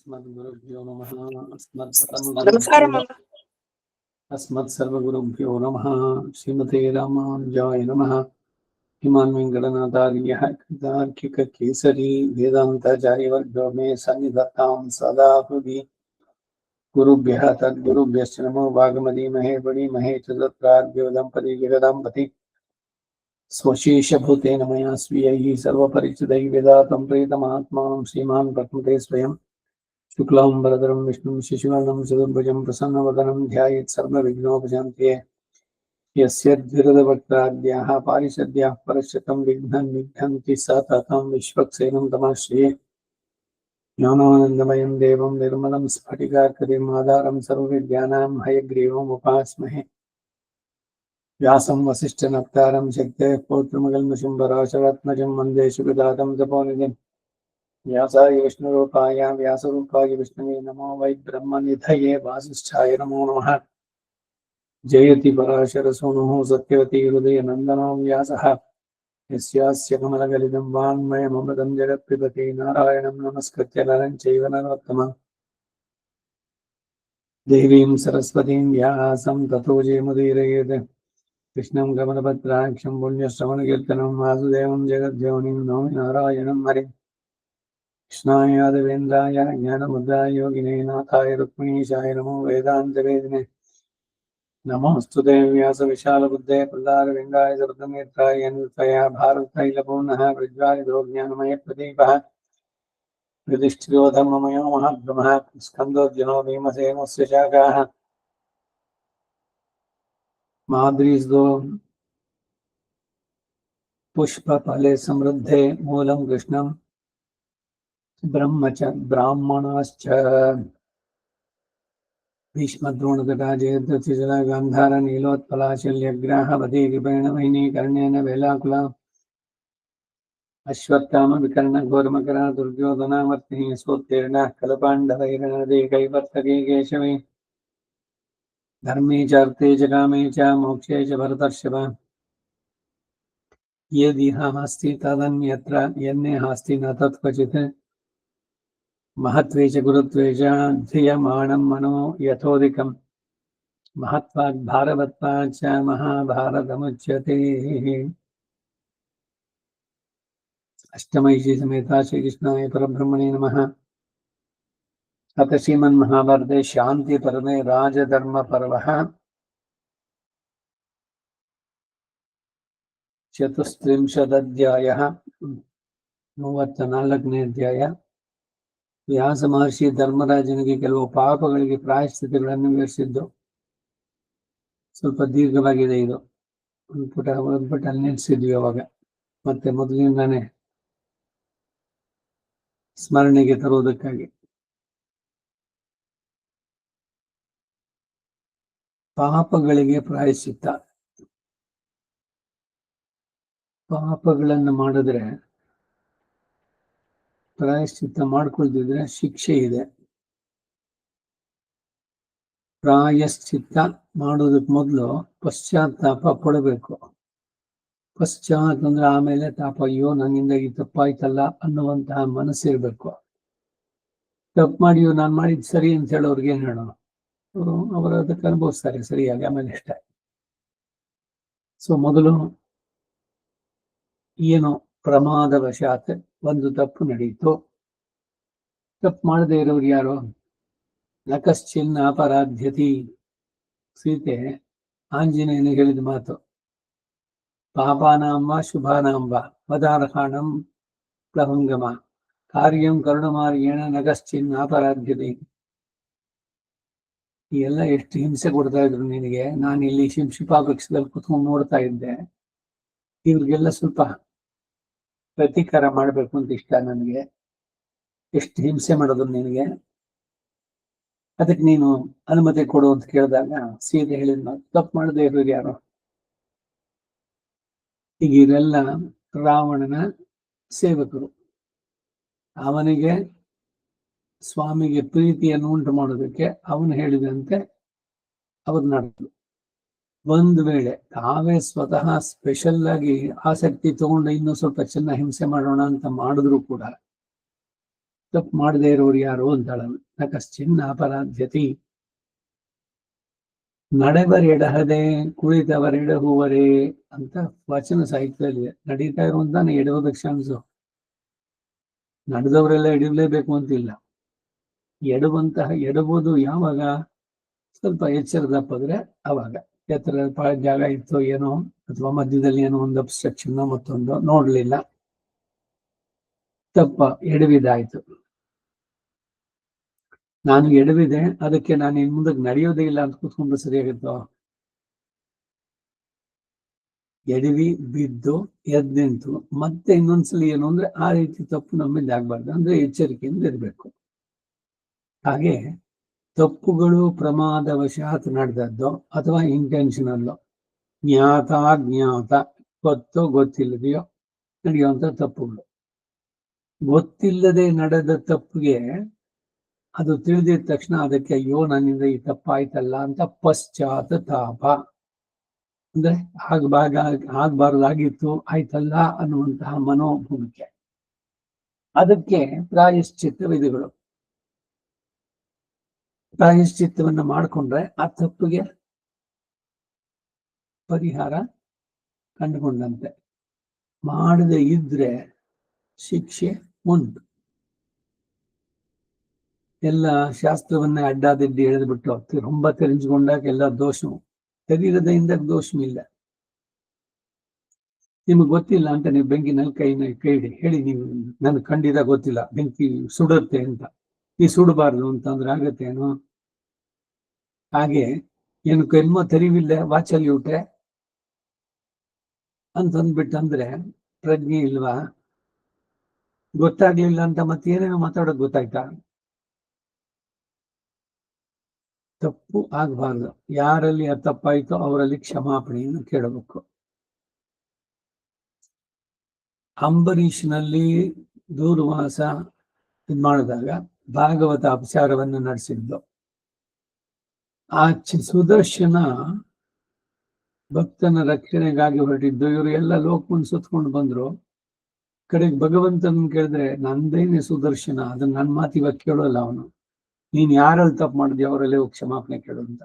अस्मद्गुरुभ्यो नमः ನಮಸ್ಕಾರ ಮಾಮ. अस्मत्सर्वगुरुभ्यो नमः श्रीमते रामानुजाय नमः हिमान् वेङ्कटनाथार्यः कवितार्किककेसरी वेदान्ताचार्यवर्गो मे सन्निधत्तां सदा हृदि गुरुभ्यः तद्गुरुभ्यश्च नमो भागमदीमहे वणीमहे च तत्राद्यो दम्पती जगदाम्पति स्वशेषभूतेन मया स्वीयैः सर्वपरिचितैः वेदातं प्रीतमात्मानं श्रीमान् प्रकृते स्वयं शुक्लाम्बरधरं विष्णुं शशिवर्णं चतुर्भुजं प्रसन्नवदनं ध्यायेत् सर्वविघ्नोपशान्त्यै यस्य द्विरदवक्त्राद्याः पारिषद्याः परश्चतं विघ्नन्ति सततं विश्वक्सेनं तमाश्रये ज्ञानानन्दमयं देवं निर्मलं स्फटिकाकृतिम् आधारं सर्वविद्यानां हयग्रीवमुपास्महे व्यासं वसिष्ठनप्तारं शक्तेः पौत्रमकल्मषं पराशरात्मजं वन्दे शुकदातं तपोनिधिम् व्यासाय विष्णुरूपाय व्यासरूपाय विष्णवे नमो वै ब्रह्मनिधये वासिष्ठाय नमो नमः जयति पराशरसूनुः सत्यवती हृदयनन्दनो व्यासः यस्यास्य कमलगलितं वाङ्मयममृतं जगत्पिबति नारायणं नमस्कृत्य नरं चैव नरोत्तमं देवीं सरस्वतीं व्यासं ततो जयमुदीरयेत् कृष्णं कमलपत्राक्षं पुण्यश्रवणकीर्तनं वासुदेवं जगद्योनिं नौमि नारायणं हरिम् कृष्णाय देवेन्द्राय ज्ञानमुद्राय योगिने नाथाय रुक्मिणीशाय नमो वेदान्तवेदिने नमोऽस्तुते व्यासविशालबुद्धे प्रदारविन्दाय सर्वनेत्राय अन्वितया भारतैलपूर्णः प्रज्वालितो ज्ञानमयप्रदीपः युधिष्ठिरो धर्ममयो महात्मः स्कन्दोर्जुनो भीमसेनस्य शाखाः माद्रीस्दो पुष्पफले समृद्धे मूलं कृष्णं ब्राह्मणाश्च भीष्मद्रोणतटा गान्धार नीलोत्पलाशल्यग्राहवती कृपेण वैनीकर्णेन वेलाकुला अश्वत्थाम विकर्ण घोरमकरा दुर्योधनावर्तिनी सोत्तीर्णः कलपाण्डवैर्नदी कैवर्तकी केशवे धर्मे च अर्थे च कामे च मोक्षे च भरतर्षभ यदिह अस्ति तदन्यत्र यन्नेहास्ति न तत्क्वचित् महत्वे च गुरुत्वे च ध्रियमाणं मनो यथोदिकं महत्वात् भारवत्वात् च महाभारतमुच्यते। अष्टमैषी समेता श्रीकृष्णाय परब्रह्मणे नमः। अथ श्रीमन्महाभारते शान्ति पर्वे राजधर्म पर्वः चतुस्त्रिंशदध्यायः 34ನೇ ಅಧ್ಯಾಯ. ವ್ಯಾಸ ಮಹರ್ಷಿ ಧರ್ಮರಾಜನಿಗೆ ಕೆಲವು ಪಾಪಗಳಿಗೆ ಪ್ರಾಯಶ್ಚಿತ್ತಗಳನ್ನು ವಿವರಿಸಿದ್ದು. ಸ್ವಲ್ಪ ದೀರ್ಘವಾಗಿದೆ ಇದು. ಒಂದು ಪುಟ ಅಲ್ಲಿ ನಿಲ್ಲಿಸಿದ್ವಿ ಅವಾಗ. ಮತ್ತೆ ಮೊದಲಿಂದಾನೆ ಸ್ಮರಣೆಗೆ ತರುವುದಕ್ಕಾಗಿ. ಪಾಪಗಳಿಗೆ ಪ್ರಾಯಶ್ಚಿತ್ತ. ಪಾಪಗಳನ್ನು ಮಾಡಿದ್ರೆ, ಪ್ರಾಯಶ್ಚಿತ್ತ ಮಾಡ್ಕೊಳ್ತಿದ್ರೆ ಶಿಕ್ಷೆ ಇದೆ. ಪ್ರಾಯಶ್ಚಿತ್ತ ಮಾಡೋದಕ್ಕೆ ಮೊದಲು ಪಶ್ಚಾತ್ತಾಪ ಪಡಬೇಕು. ಪಶ್ಚಾತ್ ಅಂದ್ರೆ ಆಮೇಲೆ ತಾಪ, ಅಯ್ಯೋ ನನ್ನಿಂದ ಈ ತಪ್ಪಾಯ್ತಲ್ಲ ಅನ್ನುವಂತಹ ಮನಸ್ಸಿರ್ಬೇಕು. ತಪ್ಪು ಮಾಡಿಯೋ ನಾನು ಮಾಡಿದ್ ಸರಿ ಅಂತ ಹೇಳೋರ್ಗೆ ಏನ್ ಹೇಳೋಣ, ಅವರು ಅದಕ್ಕೆ ಅನುಭವಿಸ್ತಾರೆ ಸರಿಯಾಗಿ, ಆಮೇಲೆ ಇಷ್ಟ. ಸೊ ಮೊದಲು ಏನೋ ಪ್ರಮಾದವಶಾತ್ ಒಂದು ತಪ್ಪು ನಡೀತು. ತಪ್ಪು ಮಾಡದೇ ಇರೋರು ಯಾರು? ನ ಕಶ್ಚಿನ್ ಅಪರಾಧ್ಯತಿ. ಸೀತೆ ಆಂಜನೇಯನ ಹೇಳಿದ ಮಾತು, ಪಾಪಾನಾಂಬ ಶುಭಾನಾಂಬ ವದಾರ್ಹಾಣಂ ಪ್ಲವಂಗಮ ಕಾರ್ಯಂ ಕರುಣಮಾರ್ಯೇಣ ನ ಕಶ್ಚಿನ್ ಅಪರಾಧ್ಯತಿ. ಈ ಎಲ್ಲ ಎಷ್ಟು ಹಿಂಸೆ ಕೊಡ್ತಾ ಇದ್ರು ನಿನಗೆ. ನಾನು ಇಲ್ಲಿ ಶಿಂಶಿಪಾ ಪಕ್ಷದಲ್ಲಿ ಕುತ್ಕೊಂಡು ನೋಡ್ತಾ ಇದ್ದೆ. ಇವ್ರಿಗೆಲ್ಲ ಸ್ವಲ್ಪ ಪ್ರತೀಕಾರ ಮಾಡಬೇಕು ಅಂತ ಇಷ್ಟ ನನಗೆ. ಎಷ್ಟು ಹಿಂಸೆ ಮಾಡೋದು ನಿನಗೆ, ಅದಕ್ಕೆ ನೀನು ಅನುಮತಿ ಕೊಡು ಅಂತ ಕೇಳಿದಾಗ ಸೀತೆ ಹೇಳಿದ ತಪ್ಪು ಮಾಡದೇ ಇರೋರು ಯಾರು? ಈಗ ಇವರೆಲ್ಲ ರಾವಣನ ಸೇವಕರು. ಅವನಿಗೆ ಸ್ವಾಮಿಗೆ ಪ್ರೀತಿಯನ್ನು ಉಂಟು ಮಾಡೋದಕ್ಕೆ ಅವನು ಹೇಳಿದಂತೆ ಅವ್ರು ನಡೆದ್ರು. ಒಂದು ವೇಳೆ ತಾವೇ ಸ್ವತಃ ಸ್ಪೆಷಲ್ ಆಗಿ ಆಸಕ್ತಿ ತಗೊಂಡು ಇನ್ನೂ ಸ್ವಲ್ಪ ಚೆನ್ನಾಗಿ ಹಿಂಸೆ ಮಾಡೋಣ ಅಂತ ಮಾಡಿದ್ರು ಕೂಡ ತಪ್ಪು ಮಾಡದೇ ಇರೋರು ಯಾರು ಅಂತಾಳ. ನ ಕಶ್ಚಿನ್ ಅಪರಾಧ್ಯತಿ. ನಡೆವರೆಡಹದೆ ಕುಳಿತವರೆಡಹುವರೇ ಅಂತ ವಚನ ಸಾಹಿತ್ಯದಲ್ಲಿ ನಡೀತಾ ಇರುವಂತಾನೆ ಎಡುವುದಕ್ಕೆ ಚಾನ್ಸು. ನಡೆದವರೆಲ್ಲ ಎಡವಲೇಬೇಕು ಅಂತಿಲ್ಲ. ಎಡಬಹುದು ಯಾವಾಗ ಸ್ವಲ್ಪ ಎಚ್ಚರದಪ್ಪಿದ್ರೆ ಅವಾಗ. ಎತ್ತರ ಜಾಗ ಇತ್ತು ಏನೋ, ಅಥವಾ ಮಧ್ಯದಲ್ಲಿ ಏನೋ ಒಂದು ಅಬ್ಸ್ಟ್ರಕ್ಷನ್ ಮತ್ತೊಂದು ನೋಡ್ಲಿಲ್ಲ, ತಪ್ಪ ಎಡವಿದಾಯ್ತು. ನಾನು ಎಡವಿದೆ, ಅದಕ್ಕೆ ನಾನು ಇನ್ ಮುಂದಕ್ಕೆ ನಡೆಯೋದೇ ಇಲ್ಲ ಅಂತ ಕೂತ್ಕೊಂಡು ಸರಿಯಾಗುತ್ತೋ? ಎಡವಿ ಬಿದ್ದು ಎದ್ ನಿಂತು ಮತ್ತೆ ಇನ್ನೊಂದ್ಸಲಿ ಏನು ಅಂದ್ರೆ ಆ ರೀತಿ ತಪ್ಪು ನಮ್ಮಿಂದ ಆಗ್ಬಾರ್ದು. ಅಂದ್ರೆ ಎಚ್ಚರಿಕೆಯಿಂದ ಇರ್ಬೇಕು. ಹಾಗೆ ತಪ್ಪುಗಳು ಪ್ರಮಾದವಶಾತ್ ನಡೆದದ್ದು ಅಥವಾ ಇಂಟೆನ್ಷನಲ್ಲೋ, ಜ್ಞಾತ ಗೊತ್ತೋ ಗೊತ್ತಿಲ್ಲದೆಯೋ ನಡೆಯುವಂತ ತಪ್ಪುಗಳು. ಗೊತ್ತಿಲ್ಲದೆ ನಡೆದ ತಪ್ಪಿಗೆ ಅದು ತಿಳಿದಿದ ತಕ್ಷಣ ಅದಕ್ಕೆ ಅಯ್ಯೋ ನನ್ನಿಂದ ಈ ತಪ್ಪಾಯ್ತಲ್ಲ ಅಂತ ಪಶ್ಚಾತ್ತಾಪ, ಅಂದ್ರೆ ಆಗ್ಬಾರ್ದಾಗಿತ್ತು ಆಯ್ತಲ್ಲ ಅನ್ನುವಂತಹ ಮನೋಭೂಮಿಕೆ. ಅದಕ್ಕೆ ಪ್ರಾಯಶ್ಚಿತ್ತ ವಿಧಿಗಳು. ಪ್ರಾಯಶ್ಚಿತ್ತವನ್ನ ಮಾಡಿಕೊಂಡ್ರೆ ಆ ತಪ್ಪಿಗೆ ಪರಿಹಾರ ಕಂಡುಕೊಂಡಂತೆ. ಮಾಡದೆ ಇದ್ರೆ ಶಿಕ್ಷೆ ಉಂಟು. ಎಲ್ಲ ಶಾಸ್ತ್ರವನ್ನೇ ಅಡ್ಡಾದಿಡ್ಡಿ ಎಳೆದ್ಬಿಟ್ಟು ரொம்ப தெரிஞ்சுಕೊಂಡಾಗ ಎಲ್ಲ ದೋಷವು, ತೆರೀರದೆಯಿಂದ ದೋಷವಿಲ್ಲ. ನಿಮ್ಗೆ ಗೊತ್ತಿಲ್ಲ ಅಂತ ನೀವು ಬೆಂಕಿನಲ್ಲಿ ಕೈ ಇಡಿ, ಹೇಳಿ ನೀವು ನನ್ಗೆ ಖಂಡಿತ ಗೊತ್ತಿಲ್ಲ, ಬೆಂಕಿ ಸುಡುತ್ತೆ ಅಂತ. ಈ ಸುಡಬಾರ್ದು ಅಂತಂದ್ರೆ ಆಗತ್ತೇನೋ? ಹಾಗೆ ಏನು ಕೈಮೋ ತೆರಿವಿಲ್ಲ ವಾಚಲ್ಲಿ ಊಟೆ ಅಂತಂದ್ಬಿಟ್ಟಂದ್ರೆ ಪ್ರಜ್ಞೆ ಇಲ್ವಾ? ಗೊತ್ತಾಗ್ಲಿಲ್ಲ ಅಂತ ಮತ್ತೆ ಏನೇನೋ ಮಾತಾಡೋದು ಗೊತ್ತಾಯ್ತಾ? ತಪ್ಪು ಆಗ್ಬಾರ್ದು. ಯಾರಲ್ಲಿ ಆ ತಪ್ಪಾಯ್ತೋ ಅವರಲ್ಲಿ ಕ್ಷಮಾಪಣೆಯನ್ನು ಕೇಳಬೇಕು. ಅಂಬರೀಷನಲ್ಲಿ ದೂರ್ವಾಸ ಮಾಡಿದಾಗ ಭಾಗವತ ಅಪಚಾರವನ್ನು ನಡೆಸಿದ್ದು. ಆ ಸುದರ್ಶನ ಭಕ್ತನ ರಕ್ಷಣೆಗಾಗಿ ಹೊರಟಿದ್ದು. ಇವರು ಎಲ್ಲ ಲೋಕವನ್ನು ಸುತ್ಕೊಂಡು ಬಂದ್ರು. ಕಡೆಗೆ ಭಗವಂತನ ಕೇಳಿದ್ರೆ ನಂದೇನೆ ಸುದರ್ಶನ, ಅದನ್ನ ನನ್ನ ಮಾತು ಇವಾಗ ಕೇಳೋಲ್ಲ ಅವನು. ನೀನ್ ಯಾರಲ್ಲಿ ತಪ್ಪು ಮಾಡಿದ್ಯೋ ಅವರಲ್ಲೇ ಕ್ಷಮಾಪಣೆ ಕೇಳು ಅಂತ.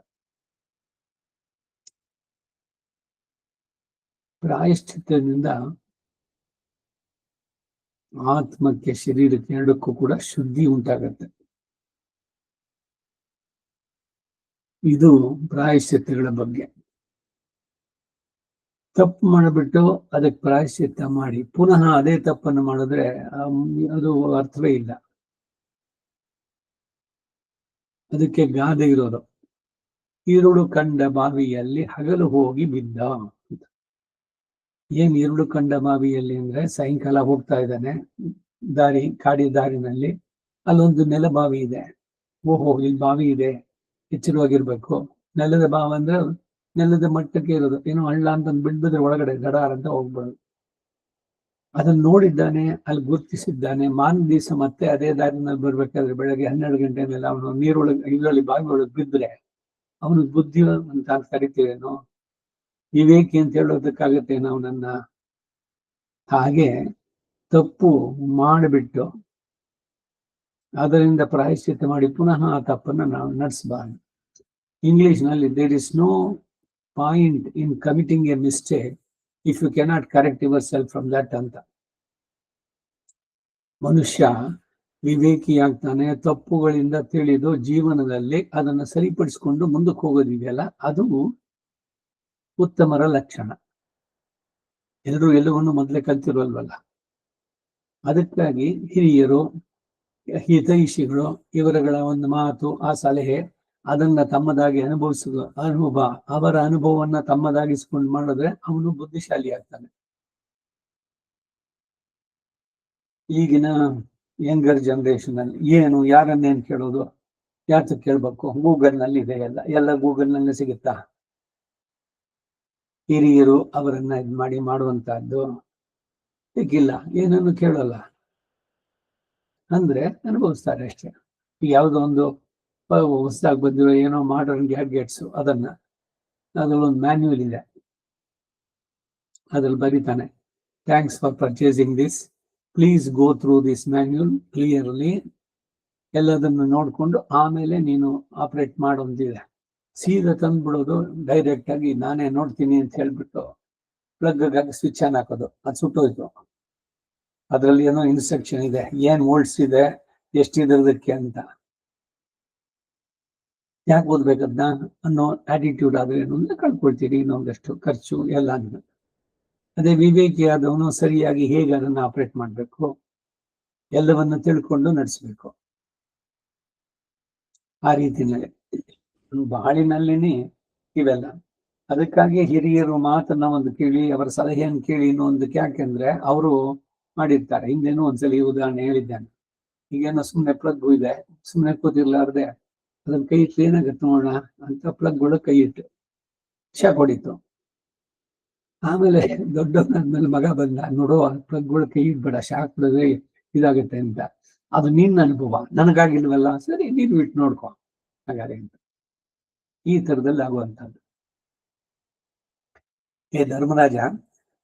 ಪ್ರಾಯಶ್ಚಿತ್ತದಿಂದ ಆತ್ಮಕ್ಕೆ ಶರೀರಕ್ಕೆ ಎರಡಕ್ಕೂ ಕೂಡ ಶುದ್ಧಿ ಉಂಟಾಗತ್ತೆ. ಇದು ಪ್ರಾಯಶ್ಚಿತ್ತಗಳ ಬಗ್ಗೆ. ತಪ್ಪು ಮಾಡಿಬಿಟ್ಟು ಅದಕ್ಕೆ ಪ್ರಾಯಶ್ಚಿತ್ತ ಮಾಡಿ ಪುನಃ ಅದೇ ತಪ್ಪನ್ನು ಮಾಡಿದ್ರೆ ಅದು ಅರ್ಥವೇ ಇಲ್ಲ. ಅದಕ್ಕೆ ಗಾದೆ ಇರೋದು, ಈರುಳು ಕಂಡ ಬಾವಿಯಲ್ಲಿ ಹಗಲು ಹೋಗಿ ಬಿದ್ದ ಅಂತ. ಏನ್ ಈರುಳು ಕಂಡ ಬಾವಿಯಲ್ಲಿ ಅಂದ್ರೆ ಸಾಯಂಕಾಲ ಹೋಗ್ತಾ ಇದ್ದಾನೆ ಕಾಡಿ ದಾರಿನಲ್ಲಿ, ಅಲ್ಲೊಂದು ನೆಲ ಬಾವಿ ಇದೆ. ಓಹೋ ಇಲ್ಲಿ ಬಾವಿ ಇದೆ, ಎಚ್ಚರವಾಗಿರ್ಬೇಕು. ನೆಲದ ಬಾವಿ ಅಂದ್ರೆ ನೆಲದ ಮಟ್ಟಕ್ಕೆ ಇರೋದು, ಏನೋ ಹಳ್ಳ ಅಂತ ಬಿಡ್ಬಿದ್ರೆ ಒಳಗಡೆ ಗಡಾರ್ ಅಂತ ಹೋಗ್ಬಾರ್ದು. ಅದನ್ನ ನೋಡಿದ್ದಾನೆ, ಅಲ್ಲಿ ಗುರುತಿಸಿದ್ದಾನೆ. ಮಾನ್ ದಿವಸ ಮತ್ತೆ ಅದೇ ದಾರಿನಲ್ಲಿ ಬರ್ಬೇಕಾದ್ರೆ ಬೆಳಗ್ಗೆ 12 ಗಂಟೆ ಮೇಲೆ ಅವನು ಇದರಲ್ಲಿ ಬಾವಿ ಒಳಗೆ ಬಿದ್ರೆ ಅವನು ಬುದ್ಧಿ ಅಂತ ಕರಿತೀವೇನೋ, ವಿವೇಕಿ ಅಂತ ಹೇಳೋದಕ್ಕಾಗತ್ತೇನೋ ಅವನನ್ನ? ಹಾಗೆ ತಪ್ಪು ಮಾಡಿಬಿಟ್ಟು ಅದರಿಂದ ಪ್ರಾಯಶ್ಚಿತ್ತ ಮಾಡಿ ಪುನಃ ಆ ತಪ್ಪನ್ನು ನಾವು ನಡೆಸಬಾರ್ದು. ಇಂಗ್ಲಿಷ್ನಲ್ಲಿ there is no point in committing a mistake if you cannot correct yourself from that ಅಂತ. ಮನುಷ್ಯ ವಿವೇಕಿಯಾಗ್ತಾನೆ ತಪ್ಪುಗಳಿಂದ ತಿಳಿದು ಜೀವನದಲ್ಲಿ ಅದನ್ನು ಸರಿಪಡಿಸಿಕೊಂಡು ಮುಂದಕ್ಕೆ ಹೋಗೋದಿದೆಯಲ್ಲ, ಅದು ಉತ್ತಮರ ಲಕ್ಷಣ. ಎಲ್ಲರೂ ಎಲ್ಲವನ್ನೂ ಮೊದಲೇ ಕಲ್ತಿರೋಲ್ವಲ್ಲ. ಅದಕ್ಕಾಗಿ ಹಿರಿಯರು, ಹಿತೈಷಿಗಳು ಇವರುಗಳ ಒಂದು ಮಾತು, ಆ ಸಲಹೆ, ಅದನ್ನ ತಮ್ಮದಾಗಿ ಅವರ ಅನುಭವವನ್ನ ತಮ್ಮದಾಗಿಸ್ಕೊಂಡು ಮಾಡಿದ್ರೆ ಅವನು ಬುದ್ಧಿಶಾಲಿ ಆಗ್ತಾನೆ. ಈಗಿನ ಯಂಗರ್ ಜನರೇಷನ್ ಅಲ್ಲಿ ಯಾರನ್ನೇನು ಕೇಳೋದು, ಯಾತ ಕೇಳ್ಬೇಕು? ಗೂಗಲ್ ನಲ್ಲಿ ಇದೆ, ಎಲ್ಲ ಗೂಗಲ್ ನಲ್ಲಿ ಸಿಗುತ್ತಾ? ಹಿರಿಯರು ಅವರನ್ನ ಮಾಡುವಂತಹದ್ದು ಸಿಕ್ಕಿಲ್ಲ, ಏನನ್ನು ಕೇಳೋಲ್ಲ ಅಂದ್ರೆ ಅನುಭವಿಸ್ತಾರೆ ಅಷ್ಟೇ. ಯಾವುದೋ ಒಂದು ಹೊಸದಾಗಿ ಬಂದಿರೋ ಏನೋ ಮಾಡರ್ನ್ ಗ್ಯಾಡ್ಗೆಟ್ಸ್, ಅದ್ರಲ್ಲೊಂದು ಮ್ಯಾನ್ಯುವಲ್ ಇದೆ, ಅದ್ರಲ್ಲಿ ಬರೀತಾನೆ, thanks for purchasing this, please go through this manual clearly ಎಲ್ಲದನ್ನು ನೋಡ್ಕೊಂಡು ಆಮೇಲೆ ನೀನು ಆಪರೇಟ್ ಮಾಡೋದಿದೆ. ಸೀದಾ ತಂದ್ಬಿಡೋದು ಡೈರೆಕ್ಟ್ ಆಗಿ ನಾನೇ ನೋಡ್ತೀನಿ ಅಂತ ಹೇಳ್ಬಿಟ್ಟು ಪ್ಲಗ್ ಸ್ವಿಚ್ ಆನ್ ಹಾಕೋದು, ಅದು ಸುಟ್ಟೋಯ್ತು. ಅದ್ರಲ್ಲಿ ಏನೋ ಇನ್ಸ್ಟ್ರಕ್ಷನ್ ಇದೆ, ಏನ್ ವೋಲ್ಟ್ಸ್ ಇದೆ, ಎಷ್ಟಿದ್ರದಕ್ಕೆ ಅಂತ. ಯಾಕೆ ಓದ್ಬೇಕದ್ನ ಅನ್ನೋ ಆಟಿಟ್ಯೂಡ್ ಆದ್ರೆ ಏನು ಕಳ್ಕೊಳ್ತೀರಿ, ಇನ್ನೊಂದಷ್ಟು ಖರ್ಚು ಎಲ್ಲ. ಅದೇ ವಿವೇಕಿಯಾದವನು ಸರಿಯಾಗಿ ಹೇಗೆ ಅದನ್ನು ಆಪರೇಟ್ ಮಾಡಬೇಕು ಎಲ್ಲವನ್ನು ತಿಳ್ಕೊಂಡು ನಡೆಸಬೇಕು. ಆ ರೀತಿನಲ್ಲಿ ಬಾಳಿನಲ್ಲಿನೇ ಇವೆಲ್ಲ. ಅದಕ್ಕಾಗಿ ಹಿರಿಯರು ಮಾತನ್ನ ಒಂದು ಕೇಳಿ, ಅವರ ಸಲಹೆಯನ್ನು ಕೇಳಿ ಇನ್ನೊಂದಕ್ಕೆ. ಯಾಕೆಂದ್ರೆ ಅವರು ಮಾಡಿರ್ತಾರೆ. ಹಿಂದೇನೋ ಒಂದ್ಸಲಿ ಉದಾಹರಣೆ ಹೇಳಿದ್ದಾನೆ. ಈಗೇನೋ ಸುಮ್ಮನೆ ಪ್ಲಗ್ ಇದೆ, ಸುಮ್ಮನೆ ಕೂತಿರ್ಲಾರ್ದೆ ಅದನ್ನ ಕೈ ಇಟ್ಟು ಏನಾಗತ್ತೆ ನೋಡೋಣ ಅಂತ ಪ್ಲಗ್ಗಳು ಕೈ ಇಟ್ಟು ಶಾಕ್ ಹೊಡಿತು. ಆಮೇಲೆ ದೊಡ್ಡವನಾದ್ಮೇಲೆ ಮಗ ಬಂದ, ನೋಡುವ ಪ್ಲಗ್ಗಳು ಕೈ ಇಡ್ಬೇಡ, ಶಾಕ್ ಬಿಡೋದ್ರೆ ಇದಾಗುತ್ತೆ ಅಂತ. ಅದು ನಿನ್ನ ಅನುಭವ, ನನಗಾಗಿಲ್ವಲ್ಲ, ಸರಿ ನೀನು ಬಿಟ್ಟು ನೋಡ್ಕೊ ಹಾಗಾದ್ರೆ ಅಂತ. ಈ ತರದಲ್ಲಿ ಆಗುವಂತದ್ದು. ಹೇ ಧರ್ಮರಾಜ,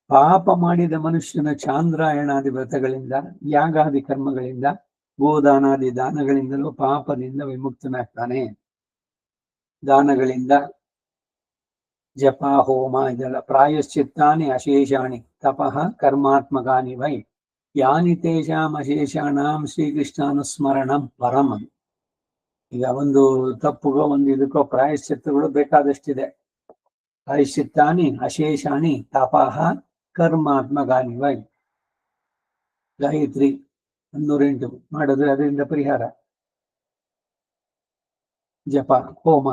ಪಾಪ ಮಾಡಿದ ಮನುಷ್ಯನ ಚಾಂದ್ರಾಯಣಾದಿ ವ್ರತಗಳಿಂದ, ಯಾಗಾದಿ ಕರ್ಮಗಳಿಂದ, ಗೋದಾನಾದಿ ದಾನಗಳಿಂದಲೂ ಪಾಪದಿಂದ ವಿಮುಕ್ತನಾಗ್ತಾನೆ. ದಾನಗಳಿಂದ ಜಪ ಹೋಮ ಇದೆಲ್ಲ. ಪ್ರಾಯಶ್ಚಿತ್ತಾನಿ ಅಶೇಷಾಣಿ ತಪಃ ಕರ್ಮಾತ್ಮಕಾನಿ ವೈ ಯಾನಿ ತೇಷಾಂ ಅಶೇಷಾಣಾಂ ಶ್ರೀಕೃಷ್ಣಾನುಸ್ಮರಣಂ ಪರಂ. ಈಗ ಒಂದು ತಪ್ಪುಗೋ ಒಂದು ಇದಕ್ಕೋ ಪ್ರಾಯಶ್ಚಿತ್ತಗಳು ಬೇಕಾದಷ್ಟಿದೆ. ಪ್ರಾಯಶ್ಚಿತ್ತಾನಿ ಅಶೇಷಾನಿ ತಪಃ ಕರ್ಮಾತ್ಮಕಾನಿ ವೈ. ಗಾಯತ್ರಿ 108 ಮಾಡಿದ್ರೆ ಅದರಿಂದ ಪರಿಹಾರ. ಜಪ ಹೋಮ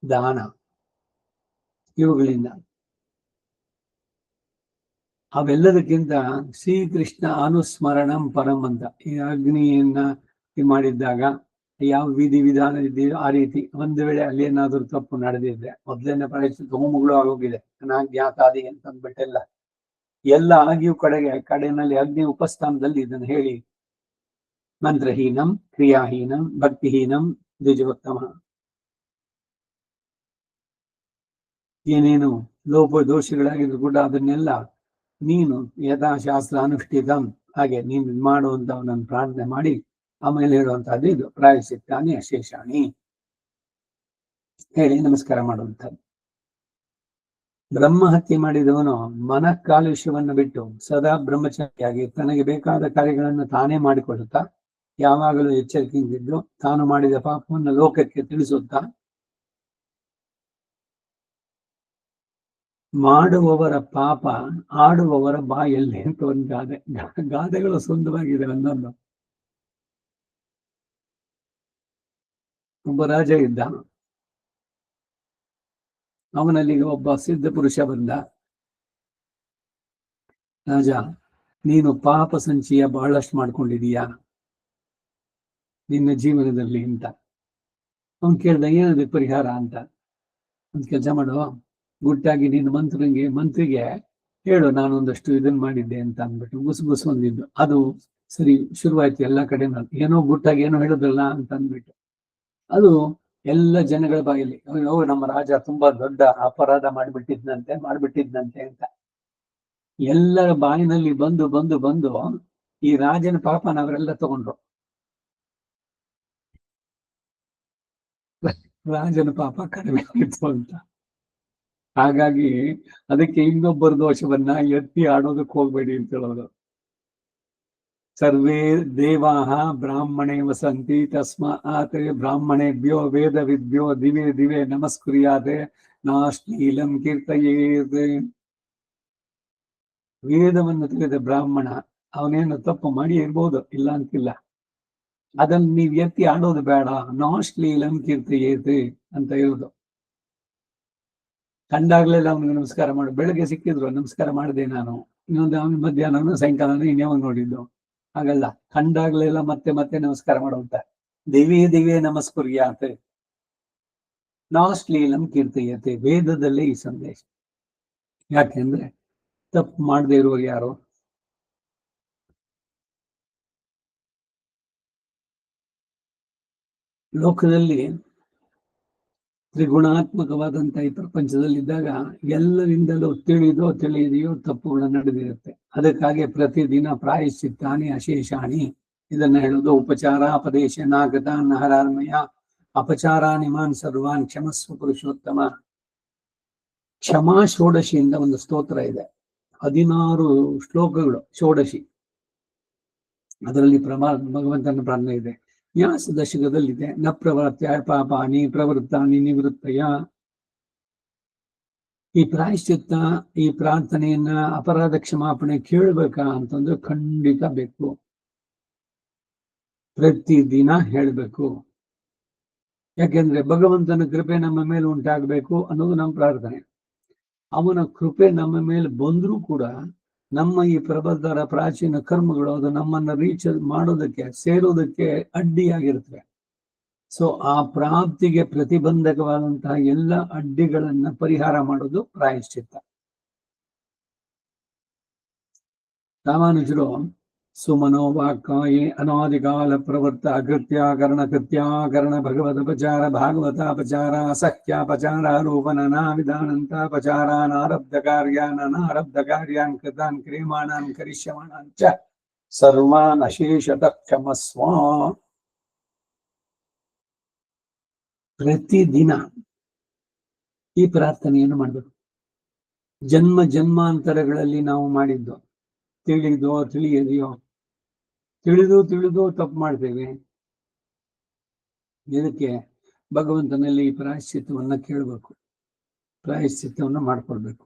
ದಾನ ಇವುಗಳಿಂದ. ಅವೆಲ್ಲದಕ್ಕಿಂತ ಶ್ರೀಕೃಷ್ಣ ಅನುಸ್ಮರಣಂ ಪರಂ ಅಂತ. ಈ ಅಗ್ನಿಯನ್ನ ಮಾಡಿದ್ದಾಗ ಯಾವ ವಿಧಿ ವಿಧಾನ ಇದೆಯೋ ಆ ರೀತಿ. ಒಂದು ವೇಳೆ ಅಲ್ಲಿ ಏನಾದರೂ ತಪ್ಪು ನಡೆದಿದ್ರೆ ಮೊದಲನೇ ಪ್ರಾಯಶ್ಚಿತ್ತ ಹೋಮಗಳು ಆಗೋಗಿದೆ, ಅನಾಜ್ಞಾತಾದಿ ಅಂತಂದ್ಬಿಟ್ಟೆಲ್ಲ ಎಲ್ಲ ಆಗಿಯೂ ಕಡೆನಲ್ಲಿ ಅಗ್ನಿ ಉಪಸ್ಥಾನದಲ್ಲಿ ಇದನ್ನು ಹೇಳಿ ಮಂತ್ರಹೀನಂ ಕ್ರಿಯಾಹೀನಂ ಭಕ್ತಿಹೀನಂ ದ್ವಿಜೋತ್ತಮ. ಏನೇನು ಲೋಪ ದೋಷಗಳಾಗಿದ್ರು ಕೂಡ ಅದನ್ನೆಲ್ಲ ನೀನು ಯಥಾಶಾಸ್ತ್ರ ಅನುಷ್ಠಿತಂ ಹಾಗೆ ನೀನು ಮಾಡುವಂತವನನ್ನು ಪ್ರಾರ್ಥನೆ ಮಾಡಿ ಆಮೇಲೆ ಹೇಳುವಂತಹದ್ದು ಇದು ಪ್ರಾಯಶ್ಚಿತ್ತಾನಿ ಅಶೇಷಾಣಿ ಹೇಳಿ ನಮಸ್ಕಾರ ಮಾಡುವಂಥದ್ದು. ಬ್ರಹ್ಮಹತ್ಯೆ ಮಾಡಿದವನು ಮನಃಕಾಲುಷ್ಯವನ್ನು ಬಿಟ್ಟು ಸದಾ ಬ್ರಹ್ಮಚಾರಿಯಾಗಿ ತನಗೆ ಬೇಕಾದ ಕಾರ್ಯಗಳನ್ನು ತಾನೇ ಮಾಡಿಕೊಳ್ಳುತ್ತಾ ಯಾವಾಗಲೂ ಎಚ್ಚರಿಕೆಯಿಂದಿದ್ದು ತಾನು ಮಾಡಿದ ಪಾಪವನ್ನು ಲೋಕಕ್ಕೆ ತಿಳಿಸುತ್ತಾ ಮಾಡುವವರ ಪಾಪ ಆಡುವವರ ಬಾಯಲ್ಲಿ ಅಂತ ಒಂದು ಗಾದೆ. ಗಾದೆಗಳು ಸುಂದರವಾಗಿದೆ ಒಂದೊಂದು. ಒಬ್ಬ ರಾಜ ಇದ್ದ, ಅವನಲ್ಲಿ ಒಬ್ಬ ಸಿದ್ಧ ಪುರುಷ ಬಂದ. ರಾಜ, ನೀನು ಪಾಪ ಸಂಚಯ ಬಹಳಷ್ಟು ಮಾಡ್ಕೊಂಡಿದೀಯಾ ನಿನ್ನ ಜೀವನದಲ್ಲಿ ಅಂತ. ಅವನು ಕೇಳ್ದ, ಏನದು ಪರಿಹಾರ ಅಂತ. ಒಂದು ಕೆಲಸ ಮಾಡು, ಗುಟ್ಟಾಗಿ ನೀನು ಮಂತ್ರಿಗೆ ಹೇಳು ನಾನೊಂದಷ್ಟು ಇದನ್ನ ಮಾಡಿದ್ದೆ ಅಂತ ಅಂದ್ಬಿಟ್ಟು ಗುಸು ಒಂದಿದ್ದು. ಅದು ಸರಿ ಶುರುವಾಯ್ತು ಎಲ್ಲ ಕಡೆ. ಏನೋ ಗುಟ್ಟಾಗಿ ಏನೋ ಹೇಳುದಲ್ಲ ಅಂತ ಅಂದ್ಬಿಟ್ಟು ಅದು ಎಲ್ಲ ಜನಗಳ ಬಾಯಲ್ಲಿ, ನಮ್ಮ ರಾಜ ತುಂಬಾ ದೊಡ್ಡ ಅಪರಾಧ ಮಾಡ್ಬಿಟ್ಟಿದ್ನಂತೆ ಅಂತ ಎಲ್ಲರ ಬಾಯಿನಲ್ಲಿ ಬಂದು ಈ ರಾಜನ ಪಾಪನ ಅವರೆಲ್ಲ ತಗೊಂಡ್ರು. ರಾಜನ ಪಾಪ ಕಡಿಮೆ ಆಯಿತು ಅಂತ. ಹಾಗಾಗಿ ಅದಕ್ಕೆ ಇನ್ನೊಬ್ಬರ ದೋಷವನ್ನ ಎತ್ತಿ ಆಡೋದಕ್ಕೆ ಹೋಗ್ಬೇಡಿ ಅಂತ ಹೇಳೋದು. ಸರ್ವೇ ದೇವಾಹ ಬ್ರಾಹ್ಮಣೇ ವಸಂತಿ ತಸ್ಮಾತ್ ಬ್ರಾಹ್ಮಣೇಭ್ಯೋ ವೇದ ವಿದ್ಯೋ ದಿವೇ ದಿವೇ ನಮಸ್ಕುರ್ಯಾತೆ ನಾಶ್ಲೀಲಂ ಕೀರ್ತಯೇತ್. ವೇದವನ್ನು ತಿಳಿದ ಬ್ರಾಹ್ಮಣ ಅವನೇನು ತಪ್ಪು ಮಾಡಿ ಇರ್ಬೋದು, ಇಲ್ಲ ಅಂತಿಲ್ಲ. ಅದನ್ನು ನೀವು ಎತ್ತಿ ಆಡೋದು ಬೇಡ. ನಾಶ್ಲೀಲಂ ಕೀರ್ತಯೇತ್ ಅಂತ ಇರೋದು. ಕಂಡಾಗ್ಲೆಲ್ಲ ಅವನಿಗೆ ನಮಸ್ಕಾರ ಮಾಡು. ಬೆಳಗ್ಗೆ ಸಿಕ್ಕಿದ್ರು ನಮಸ್ಕಾರ ಮಾಡಿದೆ ನಾನು, ಇನ್ನೊಂದು ಮಧ್ಯಾಹ್ನ ಸಾಯಂಕಾಲ ಇನ್ಯಾವಾಗ ನೋಡಿದ್ದು. ಹಾಗಲ್ಲ, ಕಂಡಾಗ್ಲೆಲ್ಲ ಮತ್ತೆ ನಮಸ್ಕಾರ ಮಾಡುವಂತ. ದಿವೇ ನಮಸ್ಕುರ್ಯಾತೆ ನಾಶ್ಲೀಲಂ ಕೀರ್ತಯತೆ. ವೇದದಲ್ಲೇ ಈ ಸಂದೇಶ. ಯಾಕೆಂದ್ರೆ ತಪ್ಪು ಮಾಡದೇ ಇರುವರು ಯಾರು? ಲೋಕದಲ್ಲಿ ತ್ರಿಗುಣಾತ್ಮಕವಾದಂತ ಈ ಪ್ರಪಂಚದಲ್ಲಿದ್ದಾಗ ಎಲ್ಲರಿಂದಲೂ ತಿಳಿದೆಯೋ ತಪ್ಪುಗಳು ನಡೆದಿರುತ್ತೆ. ಅದಕ್ಕಾಗಿ ಪ್ರತಿದಿನ ಪ್ರಾಯಶ್ಚಿತ್ತಾನಿ ಅಶೇಷಾಣಿ ಇದನ್ನ ಹೇಳುದು ಉಪಚಾರ ಅಪದೇಶ ನಾಗತ ನಹರಾರ್ಮಯ ಅಪಚಾರ ನಿಮಾನ್ ಸರ್ವಾನ್ ಕ್ಷಮಸ್ವ ಪುರುಷೋತ್ತಮ. ಕ್ಷಮಾ ಷೋಡಶಿಯಿಂದ ಒಂದು ಸ್ತೋತ್ರ ಇದೆ, 16 ಶ್ಲೋಕಗಳು, ಷೋಡಶಿ. ಅದರಲ್ಲಿ ಭಗವಂತನ ಪ್ರಾರ್ಥನೆ ಇದೆ. ನ್ಯಾಸ ದಶಕದಲ್ಲಿದೆ, ನ ಪ್ರವೃತ್ಯ ಪಾಪಾನಿ ಪ್ರವೃತ್ತಾನಿ ನಿವೃತ್ತಯ. ಈ ಪ್ರಾಯಶ್ಚಿತ್ತ, ಈ ಪ್ರಾರ್ಥನೆಯನ್ನ, ಅಪರಾಧ ಕ್ಷಮಾಪಣೆ ಕೇಳಬೇಕಾ ಅಂತಂದ್ರೆ ಖಂಡಿತ ಬೇಕು, ಪ್ರತಿದಿನ ಹೇಳ್ಬೇಕು. ಯಾಕೆಂದ್ರೆ ಭಗವಂತನ ಕೃಪೆ ನಮ್ಮ ಮೇಲೆ ಉಂಟಾಗಬೇಕು ಅನ್ನೋದು ನಮ್ಮ ಪ್ರಾರ್ಥನೆ. ಅವನ ಕೃಪೆ ನಮ್ಮ ಮೇಲೆ ಬಂದ್ರೂ ಕೂಡ ನಮ್ಮ ಈ ಪ್ರಬದ್ಧರ ಪ್ರಾಚೀನ ಕರ್ಮಗಳು ಅದು ನಮ್ಮನ್ನ ರೀಚ್ ಮಾಡೋದಕ್ಕೆ, ಸೇರೋದಕ್ಕೆ ಅಡ್ಡಿಯಾಗಿರ್ತವೆ. ಸೊ ಆ ಪ್ರಾಪ್ತಿಗೆ ಪ್ರತಿಬಂಧಕವಾದಂತಹ ಎಲ್ಲ ಅಡ್ಡಿಗಳನ್ನ ಪರಿಹಾರ ಮಾಡೋದು ಪ್ರಾಯಶ್ಚಿತ್ತ. ರಾಮಾನುಜರು ಸುಮನೋವಾಕ್ಕಾಯೇ ಅನಾದಿಕಾಲ ಪ್ರವೃತ್ತ ಕೃತ್ಯಾಕರಣ ಭಗವದಪಚಾರ ಭಾಗವತಾಪಚಾರ ಅಸಹ್ಯಾಪಚಾರ ರೂಪನನಾವಿಧಾನಂತಾಪಚಾರಾನಾರಬ್ಧ ಕಾರ್ಯಾನ್ ಕೃತಾನ್ ಕ್ರಿಯಮಾಣಾನ್ ಕರಿಷ್ಯಮಾಣಾನ್ ಚ ಸರ್ವಾನ್ ಅಶೇಷತಃ ಕ್ಷಮಸ್ವ. ಪ್ರತಿದಿನ ಈ ಪ್ರಾರ್ಥನೆಯನ್ನು ಮಾಡಬೇಕು. ಜನ್ಮ ಜನ್ಮಾಂತರಗಳಲ್ಲಿ ನಾವು ಮಾಡಿದ್ದು, ತಿಳಿದೋ ತಿಳಿಯದೆಯೋ, ತಿಳಿದು ತಪ್ಪು ಮಾಡ್ತೇವೆ. ಇದಕ್ಕೆ ಭಗವಂತನಲ್ಲಿ ಈ ಪ್ರಾಯಶ್ಚಿತ್ತವನ್ನ ಕೇಳಬೇಕು, ಪ್ರಾಯಶ್ಚಿತ್ತವನ್ನ ಮಾಡ್ಕೊಳ್ಬೇಕು.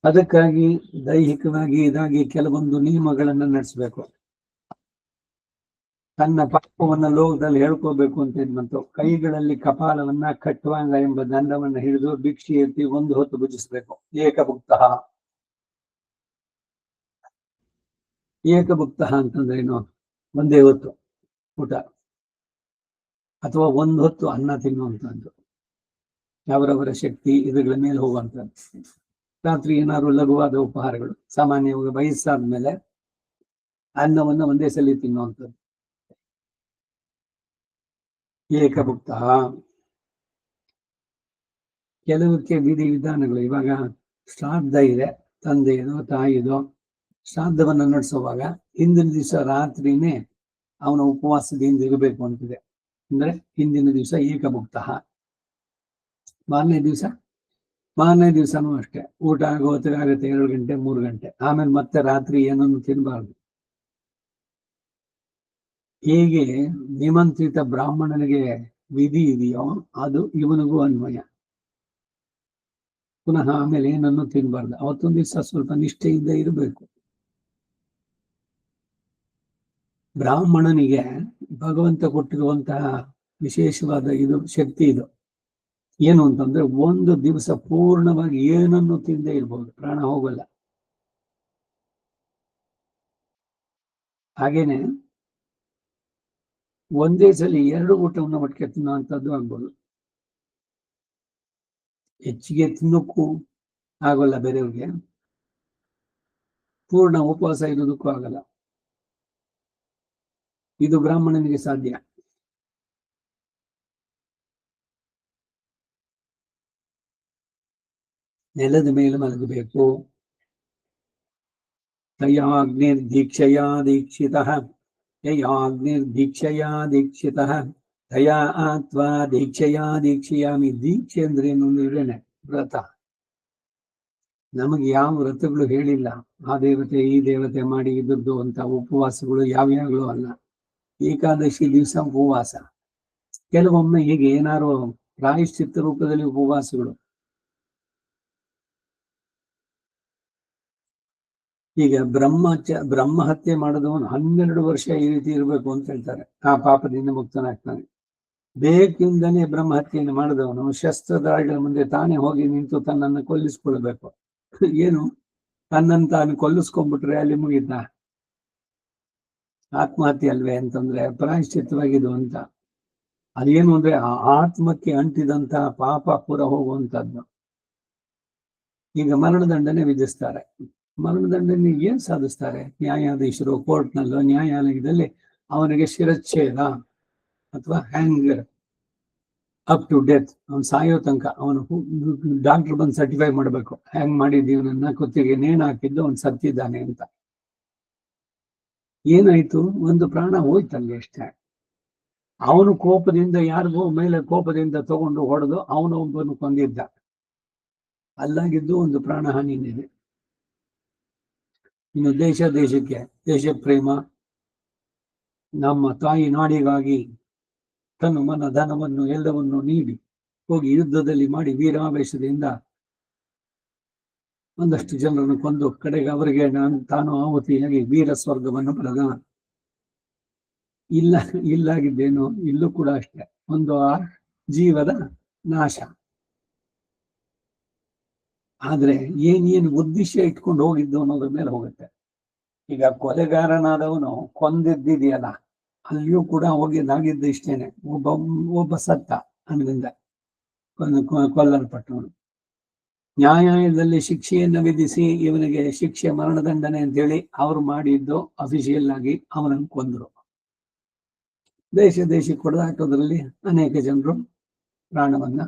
ಅದಕ್ಕಾಗಿ ದೈಹಿಕವಾಗಿ ಇದಾಗಿ ಕೆಲವೊಂದು ನಿಯಮಗಳನ್ನ ನಡೆಸಬೇಕು. ತನ್ನ ಪಾಪವನ್ನ ಲೋಕದಲ್ಲಿ ಹೇಳ್ಕೋಬೇಕು ಅಂತ ಇದ್ಮಂತು. ಕೈಗಳಲ್ಲಿ ಕಪಾಲವನ್ನ ಕಟ್ವಾಂಗ ಎಂಬ ದಂಡವನ್ನ ಹಿಡಿದು ಭಿಕ್ಷೆ ಎತ್ತಿ ಒಂದು ಹೊತ್ತು ಭುಜಿಸ್ಬೇಕು. ಏಕಭುಕ್ತ ಅಂತಂದ್ರೆ ಏನು? ಒಂದೇ ಹೊತ್ತು ಊಟ ಅಥವಾ ಒಂದು ಹೊತ್ತು ಅನ್ನ ತಿನ್ನುವಂಥದ್ದು, ಅವರವರ ಶಕ್ತಿ ಇದುಗಳ ಮೇಲೆ ಹೋಗುವಂಥದ್ದು. ರಾತ್ರಿ ಏನಾದ್ರು ಲಘುವಾದ ಉಪಹಾರಗಳು, ಸಾಮಾನ್ಯವಾಗಿ ವಯಸ್ಸಾದ್ಮೇಲೆ ಅನ್ನವನ್ನ ಒಂದೇ ಸಲ ತಿನ್ನುವಂಥದ್ದು ಏಕಭುಕ್ತ. ಕೆಲವಕ್ಕೆ ವಿಧಿ ವಿಧಾನಗಳು, ಇವಾಗ ಶ್ರಾದ್ದ ಇದೆ, ತಂದೆಯದೋ ತಾಯಿದೋ, ಶ್ರಾದ್ದವನ್ನ ನಡೆಸುವಾಗ ಹಿಂದಿನ ದಿವಸ ರಾತ್ರಿನೇ ಅವನ ಉಪವಾಸದಿಂದ ಇರಬೇಕು ಅಂತಿದೆ. ಅಂದ್ರೆ ಹಿಂದಿನ ದಿವಸ ಏಕಭುಕ್ತ. ಮಾರನೇ ದಿವಸನೂ ಅಷ್ಟೇ, ಊಟ ಆಗೋತ್ತಿಗೆ ಆಗುತ್ತೆ 2 ಗಂಟೆ 3 ಗಂಟೆ, ಆಮೇಲೆ ಮತ್ತೆ ರಾತ್ರಿ ಏನನ್ನು ತಿನ್ನಬಾರ್ದು. ಹೇಗೆ ನಿಮಂತ್ರಿತ ಬ್ರಾಹ್ಮಣನಿಗೆ ವಿಧಿ ಇದೆಯೋ ಅದು ಇವನಿಗೂ ಅನ್ವಯ. ಪುನಃ ಆಮೇಲೆ ಏನನ್ನು ತಿನ್ನಬಾರ್ದು. ಅವತ್ತೊಂದು ದಿವಸ ಸ್ವಲ್ಪ ನಿಷ್ಠೆಯಿಂದ ಇರಬೇಕು. ಬ್ರಾಹ್ಮಣನಿಗೆ ಭಗವಂತ ಕೊಟ್ಟಿರುವಂತಹ ವಿಶೇಷವಾದ ಇದು ಶಕ್ತಿ ಇದು. ಏನು ಅಂತಂದ್ರೆ ಒಂದು ದಿವಸ ಪೂರ್ಣವಾಗಿ ಏನನ್ನು ತಿಂದೇ ಇರ್ಬೋದು, ಪ್ರಾಣ ಹೋಗಲ್ಲ. ಹಾಗೇನೆ ಒಂದೇ ಸಲ 2 ಊಟವನ್ನು ಒಟ್ಟಿಗೆ ತಿನ್ನುವಂಥದ್ದು ಆಗ್ಬೋದು. ಹೆಚ್ಚಿಗೆ ತಿನ್ನೋಕ್ಕೂ ಆಗೋಲ್ಲ, ಬೇರೆಯವ್ರಿಗೆ ಪೂರ್ಣ ಉಪವಾಸ ಇರೋದಕ್ಕೂ ಆಗಲ್ಲ. ಇದು ಬ್ರಾಹ್ಮಣನಿಗೆ ಸಾಧ್ಯ. ನೆಲದ ಮೇಲೆ ಮಲಗಬೇಕು. ತಯಾಗ್ನಿರ್ದೀಕ್ಷಯಾ ದೀಕ್ಷಿತಃ ದೀಕ್ಷಿತಃ ದಯಾ ಆತ್ವಾ ದೀಕ್ಷಯಾ ದೀಕ್ಷಯಾಮಿ. ದೀಕ್ಷೆ ಅಂದ್ರೆ ಇನ್ನೊಂದು ಇದೇನೆ ವ್ರತ. ನಮಗೆ ಯಾವ ವ್ರತಗಳು ಹೇಳಿಲ್ಲ, ಆ ದೇವತೆ ಈ ದೇವತೆ ಮಾಡಿ ಇದ್ದದ್ದು ಅಂತ ಉಪವಾಸಗಳು ಯಾವ್ಯಾವಗಳು ಅಲ್ಲ. ಏಕಾದಶಿ ದಿವಸ ಉಪವಾಸ, ಕೆಲವೊಮ್ಮೆ ಹೀಗೆ ಏನಾರು ಪ್ರಾಯಶ್ಚಿತ್ತ ರೂಪದಲ್ಲಿ ಉಪವಾಸಗಳು. ಈಗ ಬ್ರಹ್ಮ ಹತ್ಯೆ ಮಾಡಿದವನು 12 ವರ್ಷ ಈ ರೀತಿ ಇರಬೇಕು ಅಂತ ಹೇಳ್ತಾರೆ, ಆ ಪಾಪದಿಂದ ಮುಕ್ತನಾಗ್ತಾನೆ. ಬೇಕಿಂದನೇ ಬ್ರಹ್ಮ ಹತ್ಯೆಯನ್ನು ಮಾಡಿದವನು ಶಸ್ತ್ರಧಾರಿಗಳ ಮುಂದೆ ತಾನೇ ಹೋಗಿ ನಿಂತು ತನ್ನನ್ನು ಕೊಲ್ಲಿಸ್ಕೊಳ್ಬೇಕು. ಏನು, ತನ್ನನ್ನು ತಾನು ಕೊಲ್ಲಿಸ್ಕೊಂಡ್ಬಿಟ್ರೆ ಅಲ್ಲಿ ಮುಗಿತ, ಆತ್ಮಹತ್ಯೆ ಅಲ್ವೇ ಅಂತಂದ್ರೆ ಪ್ರಾಯಶ್ಚಿತ್ತವಾಗಿದ್ದು ಅಂತ. ಅದೇನು ಅಂದ್ರೆ ಆ ಆತ್ಮಕ್ಕೆ ಅಂಟಿದಂತಹ ಪಾಪ ಪುರ ಹೋಗುವಂತದ್ದು. ಈಗ ಮರಣದಂಡನೆ ವಿಧಿಸ್ತಾರೆ. ಮರಣದಂಡನೆ ಏನ್ ಸಾಧಿಸ್ತಾರೆ? ನ್ಯಾಯಾಧೀಶರು ಕೋರ್ಟ್ನಲ್ಲೋ ನ್ಯಾಯಾಲಯದಲ್ಲಿ ಅವನಿಗೆ ಶಿರಚ್ಛೇದ ಅಥವಾ ಹ್ಯಾಂಗ್ ಅಪ್ ಟು ಡೆತ್, ಅವನು ಸಾಯೋ ತನಕ ಅವನು ಡಾಕ್ಟರ್ ಬಂದು ಸರ್ಟಿಫೈ ಮಾಡ್ಬೇಕು, ಹ್ಯಾಂಗ್ ಮಾಡಿದ್ದೀವಿ, ನನ್ನ ಕುತ್ತಿಗೆ ನೇಣು ಹಾಕಿದ್ದು ಅವನು ಸತ್ತಿದ್ದಾನೆ ಅಂತ. ಏನಾಯ್ತು, ಒಂದು ಪ್ರಾಣ ಹೋಯ್ತಲ್ಲಿ ಅಷ್ಟೇ. ಅವನು ಕೋಪದಿಂದ ಯಾರಿಗೋ ಮೇಲೆ ಕೋಪದಿಂದ ತಗೊಂಡು ಹೊಡೆದು ಅವನು ಒಬ್ಬನು ಕೊಂದಿದ್ದ. ಅಲ್ಲಾಗಿದ್ದು ಒಂದು ಪ್ರಾಣ ಹಾನಿಯಿದೆ. ಇನ್ನು ದೇಶಕ್ಕೆ ದೇಶ ಪ್ರೇಮ, ನಮ್ಮ ತಾಯಿ ನಾಡಿಗಾಗಿ ತನ್ನ ಮನ ಧನವನ್ನು ಎಲ್ಲವನ್ನು ನೀಡಿ ಹೋಗಿ ಯುದ್ಧದಲ್ಲಿ ಮಾಡಿ ವೀರಾವೇಶದಿಂದ ಒಂದಷ್ಟು ಜನರನ್ನು ಕೊಂದು ಕಡೆಗೆ ಅವರಿಗೆ ತಾನು ಆಹುತಿಯಾಗಿ ವೀರ ಸ್ವರ್ಗವನ್ನು ಪಡೆದ. ಇಲ್ಲಾಗಿದ್ದೇನು ಇಲ್ಲೂ ಕೂಡ ಅಷ್ಟೇ, ಒಂದು ಜೀವದ ನಾಶ. ಆದ್ರೆ ಏನೇನು ಉದ್ದೇಶ ಇಟ್ಕೊಂಡು ಹೋಗಿದ್ದು ಅನ್ನೋದ್ರ ಮೇಲೆ ಹೋಗುತ್ತೆ. ಈಗ ಕೊಲೆಗಾರನಾದವನು ಕೊಂದಿದ್ದಿದೆಯಲ್ಲ, ಅಲ್ಲಿಯೂ ಕೂಡ ಹೋಗಿದ್ದಾಗಿದ್ದು ಇಷ್ಟೇನೆ, ಒಬ್ಬ ಸತ್ತ ಅನ್ನದಿಂದ ಕೊಲ್ಲಲ್ಪಟ್ಟವನು. ನ್ಯಾಯಾಲಯದಲ್ಲಿ ಶಿಕ್ಷೆಯನ್ನು ವಿಧಿಸಿ ಇವನಿಗೆ ಶಿಕ್ಷೆ ಮರಣದಂಡನೆ ಅಂತೇಳಿ ಅವ್ರು ಮಾಡಿದ್ದು ಅಫಿಷಿಯಲ್ ಆಗಿ ಅವನನ್ನು ಕೊಂದರು. ದೇಶಕ್ಕೆ ಕೊಡದಾಕೋದ್ರಲ್ಲಿ ಅನೇಕ ಜನರು ಪ್ರಾಣವನ್ನ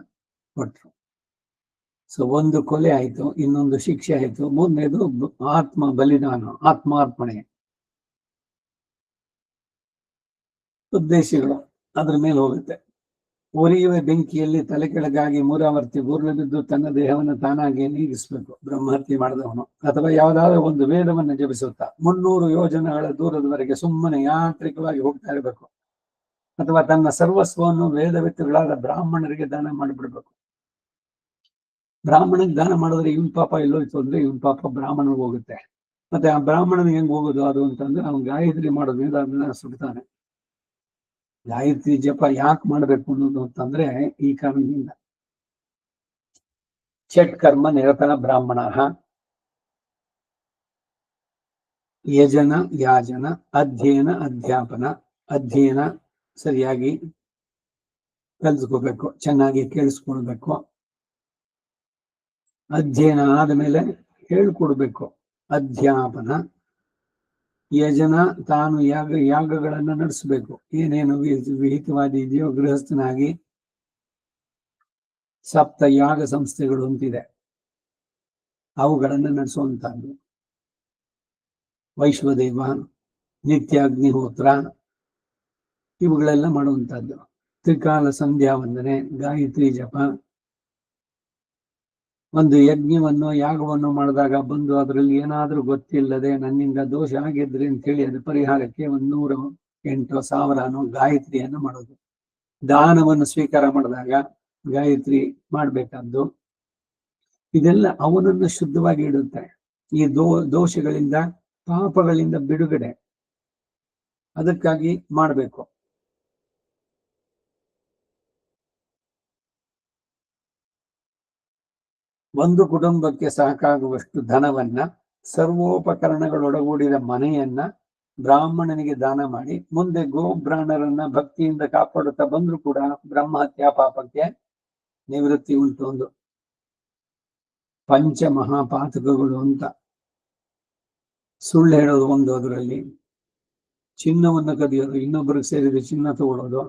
ಕೊಟ್ಟರು. ಸೊ ಒಂದು ಕೊಲೆ ಆಯ್ತು, ಇನ್ನೊಂದು ಶಿಕ್ಷೆ ಆಯ್ತು, ಮೂರನೇದು ಆತ್ಮ ಬಲಿದಾನ, ಆತ್ಮಾರ್ಪಣೆ. ಉದ್ದೇಶಗಳು ಅದ್ರ ಮೇಲೆ ಹೋಗುತ್ತೆ. ಉರಿಯುವ ಬೆಂಕಿಯಲ್ಲಿ ತಲೆ ಕೆಳಗಾಗಿ ಮೂರಾವರ್ತಿ ಉರುಳು ಬಿದ್ದು ತನ್ನ ದೇಹವನ್ನು ತಾನಾಗಿ ನೀಗಿಸ್ಬೇಕು ಬ್ರಹ್ಮಹತ್ಯೆ ಮಾಡಿದವನು. ಅಥವಾ ಯಾವುದಾದ್ರೂ ಒಂದು ವೇದವನ್ನು ಜಪಿಸುತ್ತಾ 300 ಯೋಜನೆಗಳ ದೂರದವರೆಗೆ ಸುಮ್ಮನೆ ಯಾಂತ್ರಿಕವಾಗಿ ಹೋಗ್ತಾ ಇರಬೇಕು. ಅಥವಾ ತನ್ನ ಸರ್ವಸ್ವವನ್ನು ವೇದವಿತ್ತುಗಳಾದ ಬ್ರಾಹ್ಮಣರಿಗೆ ದಾನ ಮಾಡಿಬಿಡ್ಬೇಕು. ಬ್ರಾಹ್ಮಣನಿಗೆ ದಾನ ಮಾಡಿದ್ರೆ ಇವನ್ ಪಾಪ ಎಲ್ಲೋಯ್ತು ಅಂದ್ರೆ ಇವನ್ ಪಾಪ ಬ್ರಾಹ್ಮಣನಿಗೆ ಹೋಗುತ್ತೆ. ಮತ್ತೆ ಆ ಬ್ರಾಹ್ಮಣನಿಗೆ ಹೆಂಗ್ ಹೋಗೋದು ಅದು ಅಂತಂದ್ರೆ ಅವನು ಗಾಯತ್ರಿ ಮಾಡೋದ್ರಿಂದ ಅದನ್ನ ಸುಡ್ತಾನೆ. ಗಾಯತ್ರಿ ಜಪ ಯಾಕೆ ಮಾಡ್ಬೇಕು ಅನ್ನೋದು ಅಂತಂದ್ರೆ ಈ ಕಾರಣದಿಂದ. ಷಟ್ ಕರ್ಮ ನಿರತನ ಬ್ರಾಹ್ಮಣ, ಯಜನ ಯಾಜನ, ಅಧ್ಯಯನ ಅಧ್ಯಾಪನ. ಅಧ್ಯಯನ ಸರಿಯಾಗಿ ಕಲ್ತ್ಕೋಬೇಕು, ಚೆನ್ನಾಗಿ ಕೇಳಿಸ್ಕೊಳ್ಬೇಕು. ಅಧ್ಯಯನ ಆದಮೇಲೆ ಹೇಳ್ಕೊಡ್ಬೇಕು, ಅಧ್ಯಾಪನ. ಯಜನ, ತಾನು ಯಾಗಗಳನ್ನ ನಡೆಸಬೇಕು. ಏನೇನು ವಿಹಿತವಾದಿ ಇದೆಯೋ ಗೃಹಸ್ಥನಾಗಿ ಸಪ್ತ ಯಾಗ ಸಂಸ್ಥೆಗಳು ಅಂತಿದೆ, ಅವುಗಳನ್ನ ನಡೆಸುವಂತಹದ್ದು. ವೈಶ್ವದೇವ, ನಿತ್ಯಾಗ್ನಿಹೋತ್ರ, ಇವುಗಳೆಲ್ಲ ಮಾಡುವಂತಹದ್ದು. ತ್ರಿಕಾಲ ಸಂಧ್ಯಾ ವಂದನೆ, ಗಾಯತ್ರಿ ಜಪ. ಒಂದು ಯಜ್ಞವನ್ನು ಯಾಗವನ್ನು ಮಾಡಿದಾಗ ಬಂದು ಅದರಲ್ಲಿ ಏನಾದ್ರೂ ಗೊತ್ತಿಲ್ಲದೆ ನನ್ನಿಂದ ದೋಷ ಆಗಿದ್ರೆ ಅಂತೇಳಿ ಅದು ಪರಿಹಾರಕ್ಕೆ 108,000 ಗಾಯತ್ರಿಯನ್ನು ಮಾಡೋದು. ದಾನವನ್ನು ಸ್ವೀಕಾರ ಮಾಡಿದಾಗ ಗಾಯತ್ರಿ ಮಾಡ್ಬೇಕಾದ್ದು. ಇದೆಲ್ಲ ಅವನನ್ನು ಶುದ್ಧವಾಗಿ ಇಡುತ್ತೆ. ಈ ದೋಷಗಳಿಂದ ಪಾಪಗಳಿಂದ ಬಿಡುಗಡೆ, ಅದಕ್ಕಾಗಿ ಮಾಡಬೇಕು. ಒಂದು ಕುಟುಂಬಕ್ಕೆ ಸಾಕಾಗುವಷ್ಟು ಧನವನ್ನ, ಸರ್ವೋಪಕರಣಗಳೊಡಗೂಡಿದ ಮನೆಯನ್ನ ಬ್ರಾಹ್ಮಣನಿಗೆ ದಾನ ಮಾಡಿ ಮುಂದೆ ಗೋಬ್ರಾಹ್ಮಣರನ್ನ ಭಕ್ತಿಯಿಂದ ಕಾಪಾಡುತ್ತಾ ಬಂದ್ರು ಕೂಡ ಬ್ರಹ್ಮಹತ್ಯಾ ಪಾಪಕ್ಕೆ ನಿವೃತ್ತಿ ಉಂಟು. ಒಂದು ಪಂಚ ಮಹಾಪಾತಕಗಳು ಅಂತ. ಸುಳ್ಳು ಹೇಳೋದು ಒಂದು, ಅದರಲ್ಲಿ ಚಿನ್ನವನ್ನು ಕದಿಯೋದು, ಇನ್ನೊಬ್ಬರಿಗೆ ಸೇರಿದ ಚಿನ್ನ ತಗೊಳ್ಳೋದು,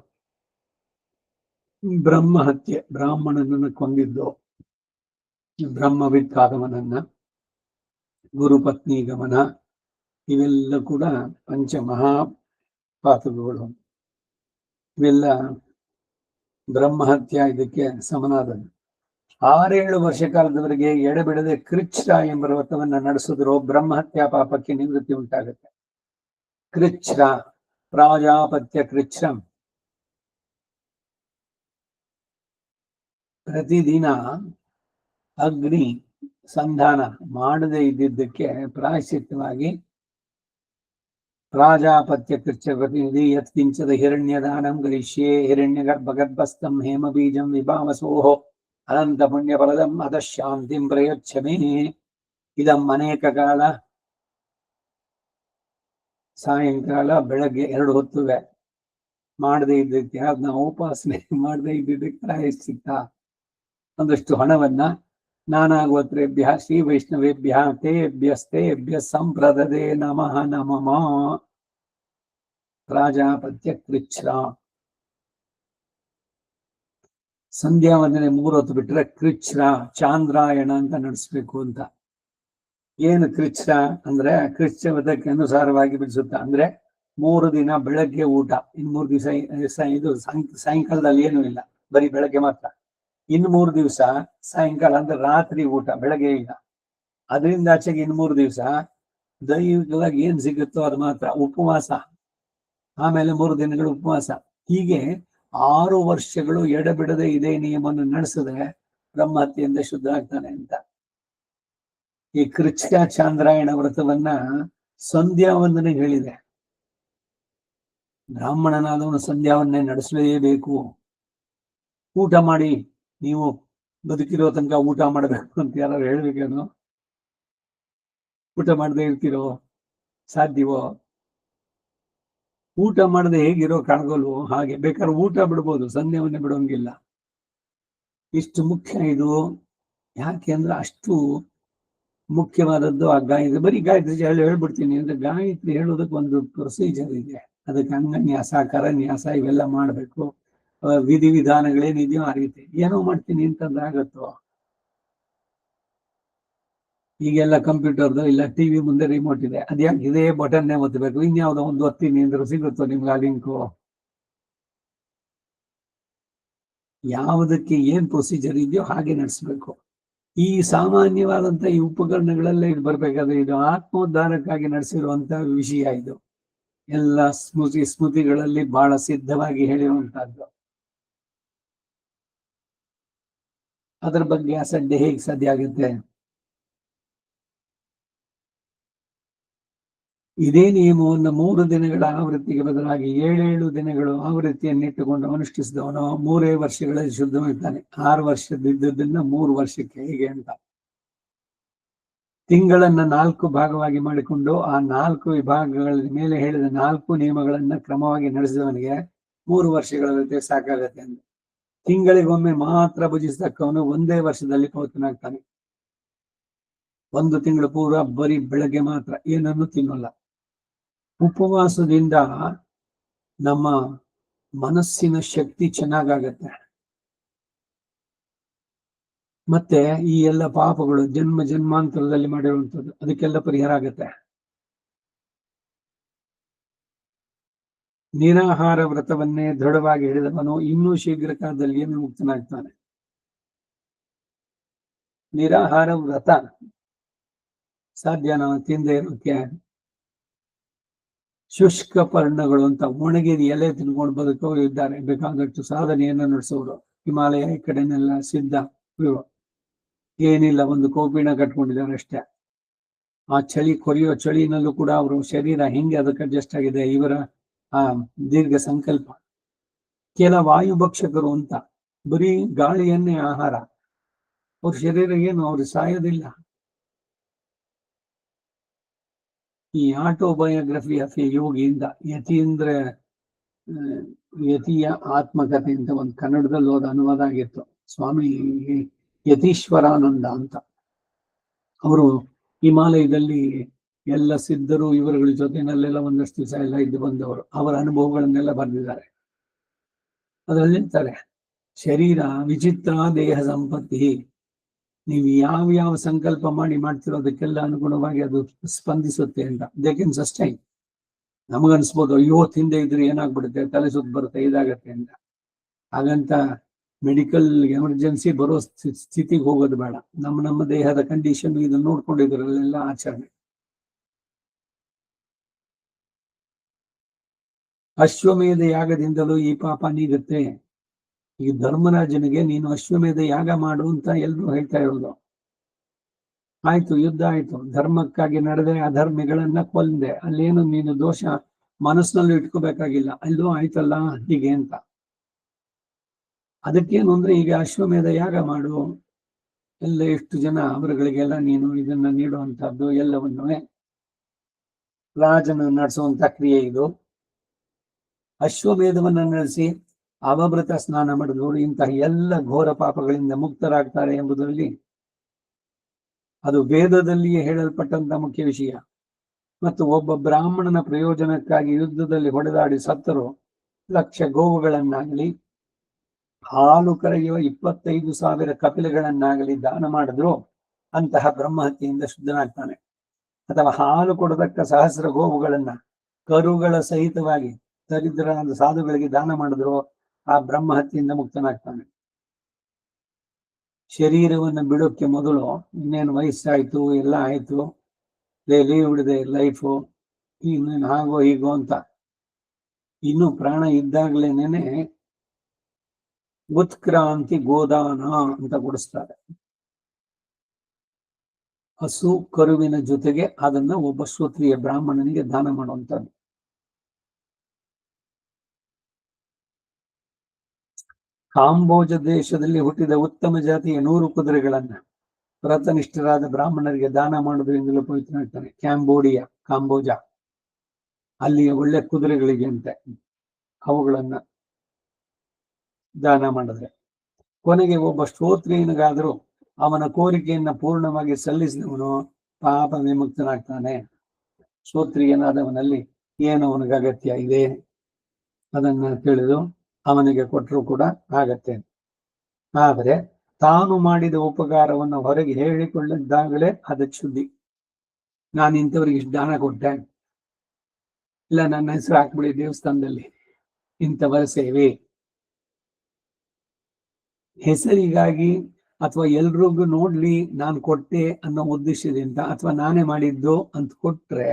ಬ್ರಹ್ಮಹತ್ಯೆ, ಬ್ರಾಹ್ಮಣನನ್ನು ಕೊಂದಿದ್ದು, ಬ್ರಹ್ಮವಿತ್ತಾಗಮನನ್ನ, ಗುರುಪತ್ನಿ ಗಮನ, ಇವೆಲ್ಲ ಕೂಡ ಪಂಚ ಮಹಾಪಾತಕಗಳು. ಇವೆಲ್ಲ ಬ್ರಹ್ಮಹತ್ಯ ಇದಕ್ಕೆ ಸಮನಾದದ್ದು. 6-7 ವರ್ಷ ಕಾಲದವರೆಗೆ ಎಡೆಬಿಡದೆ ಕೃಚ್ಛ್ರ ಎಂಬ ವ್ರತವನ್ನ ನಡೆಸಿದ್ರು ಬ್ರಹ್ಮಹತ್ಯಾ ಪಾಪಕ್ಕೆ ನಿವೃತ್ತಿ ಉಂಟಾಗುತ್ತೆ. ಕೃಚ್ಛ್ರ, ಪ್ರಾಜಾಪತ್ಯ ಕೃಚ್ಛ್ರಂ. ಪ್ರತಿದಿನ ಅಗ್ನಿ ಸಂಧಾನ ಮಾಡದೇ ಇದ್ದಿದ್ದಕ್ಕೆ ಪ್ರಾಯಶ್ಚಿತ್ತವಾಗಿ ಪ್ರಾಜಾಪತ್ಯ ಕೃಚ್ಛ ಪ್ರತಿನಿಧಿ ಯತ್ಕಿಂಚದ ಹಿರಣ್ಯದಾನಂ ಗರಿಷ್ಯೆ ಹಿರಣ್ಯ ಗರ್ಭಗರ್ಭಸ್ಥಂ ಹೇಮ ಬೀಜಂ ವಿಭಾವಸೋಹೋ ಅನಂತ ಪುಣ್ಯ ಫಲದಂ ಅದ ಶಾಂತಿಂ ಪ್ರಯಚ್ಛಮೇ. ಇದಂ ಅನೇಕ ಕಾಲ ಸಾಯಂಕಾಲ ಬೆಳಗ್ಗೆ 2 ಹೊತ್ತುವೆ ಮಾಡದೇ ಇದ್ದಕ್ಕೆ, ಅದನ್ನ ಉಪಾಸನೆ ಮಾಡದೇ ಇದ್ದಿದ್ದಕ್ಕೆ ಪ್ರಾಯಶ್ಚಿತ್ತ. ಒಂದಷ್ಟು ಹಣವನ್ನ ನಾನಾಗೋತ್ರೇಭ್ಯ ಶ್ರೀ ವೈಷ್ಣವೇಭ್ಯ ತೇಭ್ಯಸ್ತೇಭ್ಯ ಸಂಪ್ರದದೆ ನಮಃ ನಮಃ. ಪ್ರಾಜಾಪತ್ಯ ಕೃಚ್ಛ್ರ. ಸಂಧ್ಯಾ ವಂದನೆ 3 ಹೊತ್ತು ಬಿಟ್ರೆ ಕೃಚ್ಛ್ರ ಚಾಂದ್ರಾಯಣ ಅಂತ ನಡೆಸ್ಬೇಕು ಅಂತ. ಏನು ಕೃಚ್ಛ ಅಂದ್ರೆ ಕೃಚ್ಛ ವ್ರತಕ್ಕೆ ಅನುಸಾರವಾಗಿ ಬಿಡಿಸುತ್ತ ಅಂದ್ರೆ 3 ದಿನ ಬೆಳಗ್ಗೆ ಊಟ, ಇನ್ 3 ದಿವಸ ಇದು ಸಾಯಂಕಾಲದಲ್ಲಿ ಏನು ಇಲ್ಲ, ಬರೀ ಬೆಳಗ್ಗೆ ಮಾತ್ರ. ಇನ್ 3 ದಿವಸ ಸಾಯಂಕಾಲ ಅಂದ್ರೆ ರಾತ್ರಿ ಊಟ, ಬೆಳಗ್ಗೆ ಇಲ್ಲ. ಅದರಿಂದ ಆಚೆಗೆ ಇನ್ 3 ದಿವಸ ದೈವಿಕವಾಗಿ ಏನ್ ಸಿಗುತ್ತೋ ಅದು ಮಾತ್ರ ಉಪವಾಸ, ಆಮೇಲೆ 3 ದಿನಗಳು ಉಪವಾಸ. ಹೀಗೆ 6 ವರ್ಷಗಳು ಎಡಬಿಡದೆ ಇದೇ ನಿಯಮವನ್ನು ನಡೆಸಿದ್ರೆ ಬ್ರಹ್ಮಹತ್ಯೆಯಿಂದ ಶುದ್ಧ ಆಗ್ತಾನೆ ಅಂತ. ಈ ಕೃಚ್ಛ ಚಾಂದ್ರಾಯಣ ವ್ರತವನ್ನ ಸಂಧ್ಯಾ ವಂದನೆ ಹೇಳಿದೆ. ಬ್ರಾಹ್ಮಣನಾದವನು ಸಂಧ್ಯಾವನ್ನೇ ನಡೆಸಲೇಬೇಕು. ಊಟ ಮಾಡಿ, ನೀವು ಬದುಕಿರೋ ತನಕ ಊಟ ಮಾಡಬೇಕು ಅಂತ ಯಾರು ಹೇಳ್ಬೇಕೇನೋ? ಊಟ ಮಾಡದೆ ಇರ್ತಿರೋ? ಸಾಧ್ಯವೋ? ಊಟ ಮಾಡದೆ ಹೇಗಿರೋ ಕಾಣಗೋಲ್ವೋ ಹಾಗೆ ಬೇಕಾದ್ರೆ ಊಟ ಬಿಡ್ಬೋದು, ಸಂಧ್ಯಾವನ್ನೇ ಬಿಡೋಂಗಿಲ್ಲ. ಇಷ್ಟು ಮುಖ್ಯ ಇದು. ಯಾಕೆ ಅಂದ್ರೆ ಅಷ್ಟು ಮುಖ್ಯವಾದದ್ದು ಆ ಗಾಯತ್ರಿ. ಬರೀ ಗಾಯತ್ರಿ ಹೇಳ್ಬಿಡ್ತೀನಿ ಅಂದ್ರೆ ಗಾಯತ್ರಿ ಹೇಳೋದಕ್ಕೆ ಒಂದು ಪ್ರೊಸೀಜರ್ ಇದೆ. ಅದಕ್ಕೆ ಅಂಗನ್ಯಾಸ, ಕರನ್ಯಾಸ ಇವೆಲ್ಲ ಮಾಡ್ಬೇಕು. ವಿಧಿವಿಧಾನಗಳೇನಿದೆಯೋ ಆ ರೀತಿ. ಏನೋ ಮಾಡ್ತೀನಿ ಅಂತಂದ್ರೆ ಆಗತ್ತೋ? ಈಗೆಲ್ಲ ಕಂಪ್ಯೂಟರ್ದು ಇಲ್ಲ ಟಿವಿ ಮುಂದೆ ರಿಮೋಟ್ ಇದೆ, ಅದ್ಯಾಕೆ ಇದೇ ಬಟನ್ನೇ ಒತ್ತಬೇಕು? ಇನ್ಯಾವುದೋ ಒಂದು ಒತ್ತೀನಿ ಅಂದ್ರೆ ಸಿಗುತ್ತೋ ನಿಮ್ಗೆ ಆ ಲಿಂಕು? ಯಾವುದಕ್ಕೆ ಏನ್ ಪ್ರೊಸೀಜರ್ ಇದೆಯೋ ಹಾಗೆ ನಡೆಸ್ಬೇಕು. ಈ ಸಾಮಾನ್ಯವಾದಂತ ಈ ಉಪಕರಣಗಳೆಲ್ಲ ಇದು ಬರ್ಬೇಕಾದ್ರೆ ಇದು ಆತ್ಮೋದ್ಧಾರಕ್ಕಾಗಿ ನಡೆಸಿರುವಂತ ವಿಷಯ. ಇದು ಎಲ್ಲ ಸ್ಮೃತಿಗಳಲ್ಲಿ ಬಹಳ ಸಿದ್ಧವಾಗಿ ಹೇಳಿರುವಂತಹದ್ದು. ಅದರ ಬಗ್ಗೆ ಅಸಡ್ಡೆ ಹೇಗೆ ಸಾಧ್ಯ ಆಗುತ್ತೆ? ಇದೇ ನಿಯಮವನ್ನು 3 ದಿನಗಳ ಆವೃತ್ತಿಗೆ ಬದಲಾಗಿ 7 ದಿನಗಳು ಆವೃತ್ತಿಯನ್ನಿಟ್ಟುಕೊಂಡು ಅನುಷ್ಠಿಸಿದವನು 3 ವರ್ಷಗಳಲ್ಲಿ ಶುದ್ಧವಾಗ್ತಾನೆ. 6 ವರ್ಷದಿದ್ದದನ್ನ 3 ವರ್ಷಕ್ಕೆ ಹೇಗೆ ಅಂತ. ತಿಂಗಳನ್ನ 4 ಭಾಗವಾಗಿ ಮಾಡಿಕೊಂಡು ಆ 4 ವಿಭಾಗಗಳ ಮೇಲೆ ಹೇಳಿದ 4 ನಿಯಮಗಳನ್ನ ಕ್ರಮವಾಗಿ ನಡೆಸಿದವನಿಗೆ 3 ವರ್ಷಗಳ ವ್ಯತ್ಯಾಸ ಸಾಕಾಗತ್ತೆ ಅಂತ. ತಿಂಗಳಿಗೊಮ್ಮೆ ಮಾತ್ರ ಭುಜಿಸತಕ್ಕವನು 1 ವರ್ಷದಲ್ಲಿ ಪವಿತ್ರನಾಗ್ತಾನೆ. 1 ತಿಂಗಳು ಪೂರ್ವ ಬರೀ ಬೆಳಗ್ಗೆ ಮಾತ್ರ, ಏನನ್ನು ತಿನ್ನಲ್ಲ. ಉಪವಾಸದಿಂದ ನಮ್ಮ ಮನಸ್ಸಿನ ಶಕ್ತಿ ಚೆನ್ನಾಗಾಗತ್ತೆ. ಮತ್ತೆ ಈ ಎಲ್ಲ ಪಾಪಗಳು ಜನ್ಮಾಂತರದಲ್ಲಿ ಮಾಡಿರುವಂಥದ್ದು ಅದಕ್ಕೆಲ್ಲ ಪರಿಹಾರ ಆಗತ್ತೆ. ನಿರಾಹಾರ ವ್ರತವನ್ನೇ ದೃಢವಾಗಿ ಹಿಡಿದವನು ಇನ್ನೂ ಶೀಘ್ರ ಕಾಲದಲ್ಲಿ ಏನು ಮುಕ್ತನಾಗ್ತಾನೆ. ನಿರಾಹಾರ ವ್ರತ ಸಾಧ್ಯ ನಾವು ತಿಂದೇ ಇರೋಕೆ? ಶುಷ್ಕ ಪರ್ಣಗಳು ಅಂತ ಒಣಗಿದ ಎಲೆ ತಿನ್ಕೊಂಡು ಬದುಕೋರು ಇದ್ದಾರೆ, ಬೇಕಾದಷ್ಟು ಸಾಧನೆಯನ್ನು ನಡೆಸೋರು. ಹಿಮಾಲಯ ಈ ಕಡೆನೆಲ್ಲ ಸಿದ್ಧ, ಏನಿಲ್ಲ, ಒಂದು ಕೋಪಿನ ಕಟ್ಕೊಂಡಿದ್ದಾರೆ ಅಷ್ಟೇ. ಆ ಚಳಿ, ಕೊರಿಯೋ ಚಳಿನಲ್ಲೂ ಕೂಡ ಅವರು ಶರೀರ ಹೆಂಗೆ ಅದಕ್ಕೆ ಅಡ್ಜಸ್ಟ್ ಆಗಿದೆ. ಇವರ ಆ ದೀರ್ಘ ಸಂಕಲ್ಪ. ಕೆಲ ವಾಯುಭಕ್ಷಕರು ಅಂತ ಬರೀ ಗಾಳಿಯನ್ನೇ ಆಹಾರ, ಅವ್ರ ಶರೀರ ಏನು, ಅವ್ರು ಸಾಯೋದಿಲ್ಲ. ಈ ಆಟೋಬಯೋಗ್ರಫಿ ಆಫ್ ಎ ಯೋಗಿಯಿಂದ ಯತಿಯ ಆತ್ಮಕಥೆ ಅಂತ ಒಂದು ಕನ್ನಡದಲ್ಲಿ ಹೋದ ಅನುವಾದ ಆಗಿತ್ತು. ಸ್ವಾಮಿ ಯತೀಶ್ವರಾನಂದ ಅಂತ. ಅವರು ಹಿಮಾಲಯದಲ್ಲಿ ಎಲ್ಲ ಸಿದ್ಧರು ಇವರುಗಳ ಜೊತೆನಲ್ಲೆಲ್ಲ ಒಂದಷ್ಟು ದಿವಸ ಎಲ್ಲ ಇದ್ದು ಬಂದವರು. ಅವರ ಅನುಭವಗಳನ್ನೆಲ್ಲ ಬರೆದಿದ್ದಾರೆ. ಅದರಲ್ಲಿ ಹೇಳ್ತಾರೆ, ಶರೀರ ವಿಚಿತ್ರ ದೇಹ ಸಂಪತ್ತಿ. ನೀವು ಯಾವ ಸಂಕಲ್ಪ ಮಾಡ್ತಿರೋದಕ್ಕೆಲ್ಲ ಅನುಗುಣವಾಗಿ ಅದು ಸ್ಪಂದಿಸುತ್ತೆ ಅಂತ. They can sustain. ನಮಗನ್ಸ್ಬೋದು, ಅಯ್ಯೋ ತಿಂದೆ ಇದ್ರೆ ಏನಾಗ್ಬಿಡುತ್ತೆ, ತಲೆ ಸುತ್ತ ಬರುತ್ತೆ, ಇದಾಗತ್ತೆ ಅಂತ. ಹಾಗಂತ ಮೆಡಿಕಲ್ ಎಮರ್ಜೆನ್ಸಿ ಬರೋ ಸ್ಥಿತಿಗೆ ಹೋಗೋದು ಬೇಡ. ನಮ್ಮ ದೇಹದ ಕಂಡೀಷನ್ ಇದನ್ನ ನೋಡ್ಕೊಂಡಿದ್ರಲ್ಲೆಲ್ಲ ಆಚರಣೆ. ಅಶ್ವಮೇಧ ಯಾಗದಿಂದಲೂ ಈ ಪಾಪ ನೀಗುತ್ತೆ. ಈ ಧರ್ಮರಾಜನಿಗೆ ನೀನು ಅಶ್ವಮೇಧ ಯಾಗ ಮಾಡು ಅಂತ ಎಲ್ರು ಹೇಳ್ತಾ ಇರೋದು. ಆಯ್ತು, ಯುದ್ಧ ಆಯ್ತು, ಧರ್ಮಕ್ಕಾಗಿ ನಡೆದರೆ ಅಧರ್ಮಿಗಳನ್ನ ಕೊಲ್ದೆ, ಅಲ್ಲೇನು ನೀನು ದೋಷ ಮನಸ್ಸಿನಲ್ಲಿ ಇಟ್ಕೋಬೇಕಾಗಿಲ್ಲ, ಅಲ್ಲೂ ಆಯ್ತಲ್ಲ ಹೀಗೆ ಅಂತ. ಅದಕ್ಕೇನು ಅಂದ್ರೆ ಈಗ ಅಶ್ವಮೇಧ ಯಾಗ ಮಾಡು, ಎಲ್ಲ ಎಷ್ಟು ಜನ ಅವರುಗಳಿಗೆಲ್ಲ ನೀನು ಇದನ್ನ ನೀಡುವಂತಹದ್ದು ಎಲ್ಲವನ್ನೂ ರಾಜನ ನಡೆಸುವಂತ ಕ್ರಿಯೆ ಇದು. ಅಶ್ವಮೇಧವನ್ನ ನಡೆಸಿ ಅವಭೃತ ಸ್ನಾನ ಮಾಡಿದವರು ಇಂತಹ ಎಲ್ಲ ಘೋರ ಪಾಪಗಳಿಂದ ಮುಕ್ತರಾಗ್ತಾರೆ ಎಂಬುದರಲ್ಲಿ ಅದು ವೇದದಲ್ಲಿಯೇ ಹೇಳಲ್ಪಟ್ಟಂತ ಮುಖ್ಯ ವಿಷಯ. ಮತ್ತು ಒಬ್ಬ ಬ್ರಾಹ್ಮಣನ ಪ್ರಯೋಜನಕ್ಕಾಗಿ ಯುದ್ಧದಲ್ಲಿ ಹೊಡೆದಾಡಿ ಸತ್ತರು 1,00,000 ಗೋವುಗಳನ್ನಾಗಲಿ ಹಾಲು ಕರೆಯುವ 25,000 ಕಪಿಲೆಗಳನ್ನಾಗಲಿ ದಾನ ಮಾಡಿದ್ರು ಅಂತಹ ಬ್ರಹ್ಮಹತ್ಯೆಯಿಂದ ಶುದ್ಧನಾಗ್ತಾನೆ. ಅಥವಾ ಹಾಲು ಕೊಡತಕ್ಕ ಸಹಸ್ರ ಗೋವುಗಳನ್ನ ಕರುಗಳ ಸಹಿತವಾಗಿ ದರಿದ್ರರಾದ ಸಾಧುಗಳಿಗೆ ದಾನ ಮಾಡಿದ್ರು ಆ ಬ್ರಹ್ಮ ಹತ್ಯೆಯಿಂದ ಮುಕ್ತನಾಗ್ತಾನೆ. ಶರೀರವನ್ನು ಬಿಡೋಕ್ಕೆ ಮೊದಲು ಇನ್ನೇನು ವಯಸ್ಸಾಯ್ತು, ಎಲ್ಲ ಆಯ್ತು, ಲೀವ್ ದ ಲೈಫು, ಇನ್ನೇನು ಹಾಗೋ ಹೀಗೋ ಅಂತ ಇನ್ನು ಪ್ರಾಣ ಇದ್ದಾಗ್ಲೇನೆ ಉತ್ಕ್ರಾಂತಿ ಗೋದಾನ ಅಂತ ಕೊಡಿಸ್ತಾರೆ. ಹಸು ಕರುವಿನ ಜೊತೆಗೆ ಅದನ್ನ ಒಬ್ಬ ಶ್ರೋತ್ರಿಯ ಬ್ರಾಹ್ಮಣನಿಗೆ ದಾನ ಮಾಡುವಂಥದ್ದು. ಕಾಂಬೋಜ ದೇಶದಲ್ಲಿ ಹುಟ್ಟಿದ ಉತ್ತಮ ಜಾತಿಯ 100 ಕುದುರೆಗಳನ್ನ ವ್ರತನಿಷ್ಠರಾದ ಬ್ರಾಹ್ಮಣರಿಗೆ ದಾನ ಮಾಡೋದ್ರಿಂದಲೂ ಪವಿತ್ರನಾಗ್ತಾನೆ. ಕಾಂಬೋಜ ಅಲ್ಲಿಯ ಒಳ್ಳೆ ಕುದುರೆಗಳಿಗೆ ಅಂತೆ ಅವುಗಳನ್ನ ದಾನ ಮಾಡಿದ್ರೆ ಕೊನೆಗೆ ಒಬ್ಬ ಶ್ರೋತ್ರಿಯನಿಗಾದರೂ ಅವನ ಕೋರಿಕೆಯನ್ನ ಪೂರ್ಣವಾಗಿ ಸಲ್ಲಿಸಿದವನು ಪಾಪ ವಿಮುಕ್ತನಾಗ್ತಾನೆ. ಶ್ರೋತ್ರಿಯನಾದವನಲ್ಲಿ ಏನು ಅವನಿಗೆ ಅಗತ್ಯ ಇದೆ ಅದನ್ನ ತಿಳಿದು ಅವನಿಗೆ ಕೊಟ್ಟರು ಕೂಡ ಆಗತ್ತೆ. ಆದರೆ ತಾನು ಮಾಡಿದ ಉಪಕಾರವನ್ನು ಹೊರಗೆ ಹೇಳಿಕೊಳ್ಳಿದ್ದಾಗಲೇ ಅದಕ್ಕೆ ಶುದ್ಧಿ. ನಾನು ಇಂಥವ್ರಿಗೆ ಇಷ್ಟು ದಾನ ಕೊಟ್ಟೆ, ಇಲ್ಲ ನನ್ನ ಹೆಸರು ಹಾಕ್ಬಿಡಿ ದೇವಸ್ಥಾನದಲ್ಲಿ ಇಂಥವರ ಸೇವೆ, ಹೆಸರಿಗಾಗಿ ಅಥವಾ ಎಲ್ರಿಗೂ ನೋಡ್ಲಿ ನಾನು ಕೊಟ್ಟೆ ಅನ್ನೋ ಉದ್ದೇಶದಿಂದ ಅಥವಾ ನಾನೇ ಮಾಡಿದ್ದು ಅಂತ ಕೊಟ್ರೆ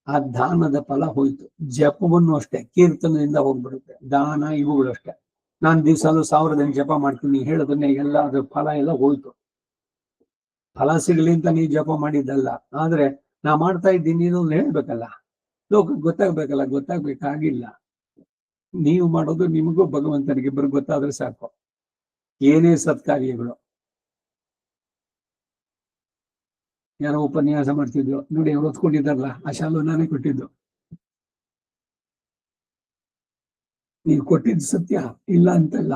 ಆ ದಾನದ ಫಲ ಹೋಯ್ತು. ಜಪವನ್ನು ಅಷ್ಟೇ, ಕೀರ್ತನದಿಂದ ಹೋಗ್ಬಿಡುತ್ತೆ. ದಾನ ಇವುಗಳು ಅಷ್ಟೇ. ನಾನು ದಿವಸಲ್ಲೂ 1000 ಜಪ ಮಾಡ್ತೀನಿ ಹೇಳೋದನ್ನೇ ಎಲ್ಲ ಅದ್ರ ಫಲ ಎಲ್ಲ ಹೋಯ್ತು. ಫಲ ಸಿಗ್ಲಿ ಅಂತ ನೀವು ಜಪ ಮಾಡಿದ್ದಲ್ಲ, ಆದ್ರೆ ನಾ ಮಾಡ್ತಾ ಇದ್ದೀನಿ ಅನ್ನೋದು ಹೇಳ್ಬೇಕಲ್ಲ, ಲೋಕಕ್ಕೆ ಗೊತ್ತಾಗ್ಬೇಕಲ್ಲ. ಗೊತ್ತಾಗ್ಬೇಕಾಗಿಲ್ಲ. ನೀವು ಮಾಡೋದು ನಿಮಗೂ ಭಗವಂತನಿಗೆ ಇಬ್ಬರು ಗೊತ್ತಾದ್ರೆ ಸಾಕು. ಏನೇ ಸತ್ಕಾರ್ಯಗಳು. ಯಾರೋ ಉಪನ್ಯಾಸ ಮಾಡ್ತಿದ್ರು ನೋಡಿ, ಅವ್ರು ಹೊತ್ಕೊಂಡಿದ್ದಾರಲ್ಲ ಆ ಶಾಲು ನಾನೇ ಕೊಟ್ಟಿದ್ದು. ನೀವು ಕೊಟ್ಟಿದ್ದು ಸತ್ಯ ಇಲ್ಲ ಅಂತಲ್ಲ,